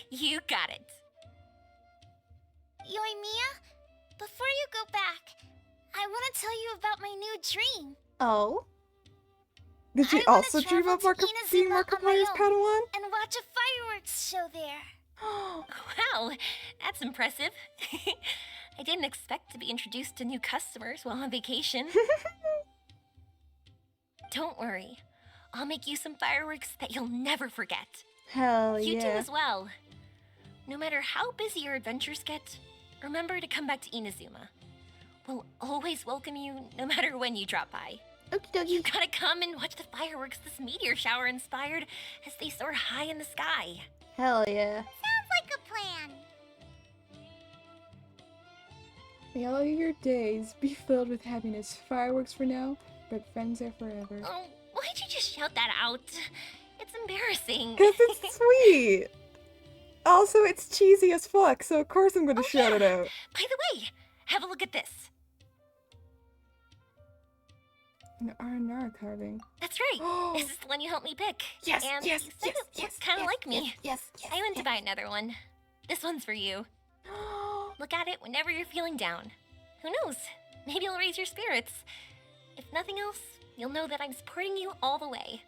Speaker 16: You got it.
Speaker 2: Yoimiya, before you go back, I want to tell you about my new dream.
Speaker 1: Oh? Did she
Speaker 2: I wanna
Speaker 1: also dream
Speaker 2: travel
Speaker 1: of
Speaker 2: to
Speaker 1: being
Speaker 2: Inazuma on my
Speaker 1: Markiplier's
Speaker 2: own
Speaker 1: Padawan?
Speaker 2: and watch a fireworks show there.
Speaker 16: Wow, that's impressive. I didn't expect to be introduced to new customers while on vacation. Don't worry. I'll make you some fireworks that you'll never forget.
Speaker 1: Hell
Speaker 16: You too
Speaker 1: yeah.
Speaker 16: as well. No matter how busy your adventures get, remember to come back to Inazuma. We'll always welcome you no matter when you drop by.
Speaker 1: Okie dokie.
Speaker 16: You gotta come and watch the fireworks this meteor shower inspired as they soar high in the sky.
Speaker 1: Hell yeah.
Speaker 2: Sounds like a plan.
Speaker 1: May all your days be filled with happiness. Fireworks for now, but friends are forever.
Speaker 16: Oh, why'd you just shout that out? It's embarrassing.
Speaker 1: Because it's sweet! Also, it's cheesy as fuck, so of course I'm gonna shout it out.
Speaker 16: By the way, have a look at this.
Speaker 1: An Aranara carving.
Speaker 16: That's right. This is the one you helped me pick.
Speaker 1: Yes,
Speaker 16: and
Speaker 1: yes,
Speaker 16: you said it looked kind of like me.
Speaker 1: Yes,
Speaker 16: I went to buy another one. This one's for you. Look at it whenever you're feeling down. Who knows? Maybe it'll raise your spirits. If nothing else, you'll know that I'm supporting you all the way.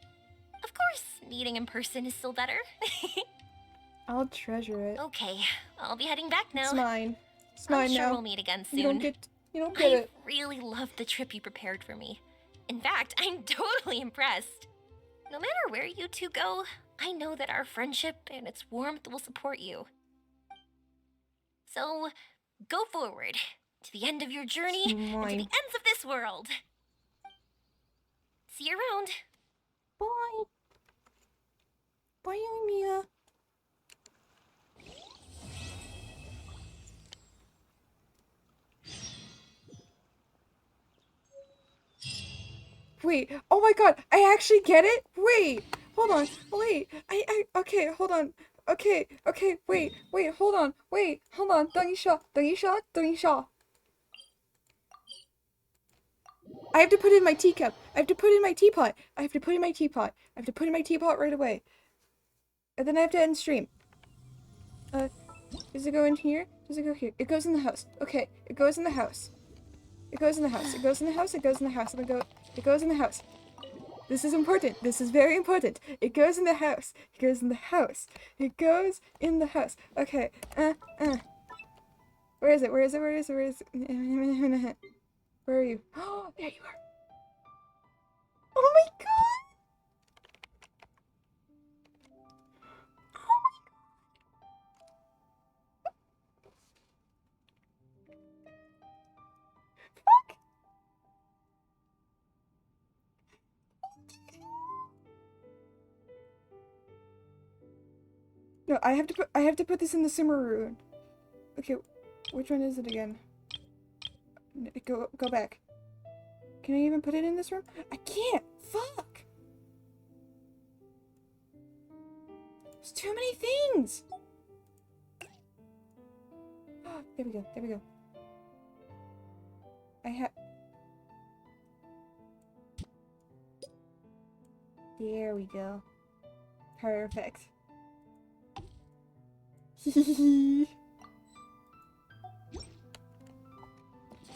Speaker 16: Of course, meeting in person is still better.
Speaker 1: I'll treasure it.
Speaker 16: Okay, I'll be heading back now.
Speaker 1: It's mine. It's
Speaker 16: I'm
Speaker 1: mine
Speaker 16: sure
Speaker 1: now.
Speaker 16: we'll meet again soon.
Speaker 1: You don't get
Speaker 16: I
Speaker 1: it.
Speaker 16: really loved the trip you prepared for me. In fact, I'm totally impressed. No matter where you two go, I know that our friendship and its warmth will support you. So, go forward to the end of your journey and to the ends of this world. See you around.
Speaker 1: Bye. Bye, Mia. Wait, oh my god, I actually get it? Wait, hold on, wait, okay, hold on. Okay, wait, hold on, hold on, 等一下. I have to put it in my teacup. I have to put it in my teapot. I have to put it in my teapot. I have to put it in my teapot right away. And then I have to end stream. Does it go in here? Does it go here? It goes in the house. Okay, it goes in the house. It goes in the house. It goes in the house. It goes in the house. It goes in the house. This is important. This is very important. It goes in the house. It goes in the house. It goes in the house. Okay. Where is it? Where is it? Where is it? Where is it? Where are you? Oh, there you are. Oh my god! No, I have to put this in the simmer rune. Okay, which one is it again? Go back. Can I even put it in this room? I can't. Fuck. There's too many things. There we go. There we go. There we go. Perfect.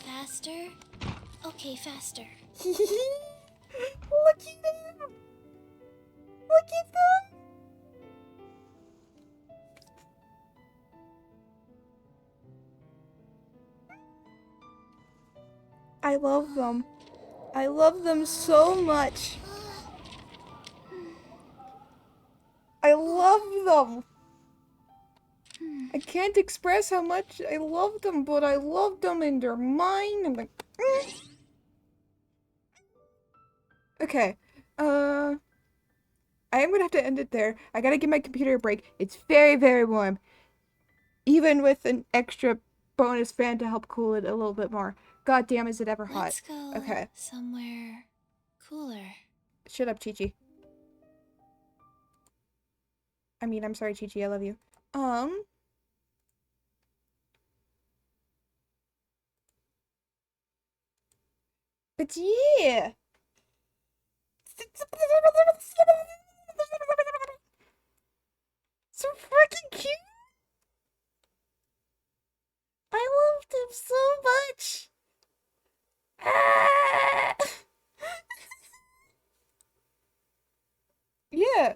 Speaker 5: Faster? Okay, faster.
Speaker 1: Look at them! Look at them! I love them. I love them so much. I love them. I can't express how much I love them, but I love them and they're mine. I'm like, Okay. I am gonna have to end it there. I gotta give my computer a break. It's very, very warm. Even with an extra bonus fan to help cool it a little bit more. God damn, is it ever hot.
Speaker 5: Let's go somewhere cooler.
Speaker 1: Shut up, Chi-Chi. I mean, I'm sorry, Chi-Chi, I love you. But yeah. So freaking cute. I loved him so much. Yeah.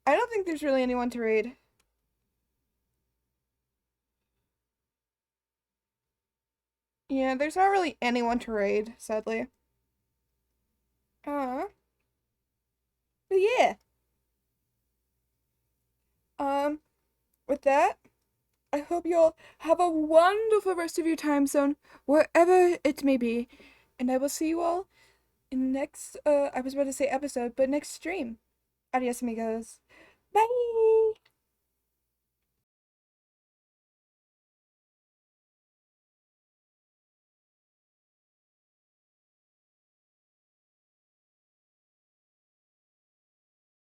Speaker 1: I don't think there's really anyone to raid. Yeah, there's not really anyone to raid, sadly. But yeah. With that, I hope you all have a wonderful rest of your time zone, wherever it may be. And I will see you all in the next, I was about to say episode, but next stream. Adios, amigos. Bye!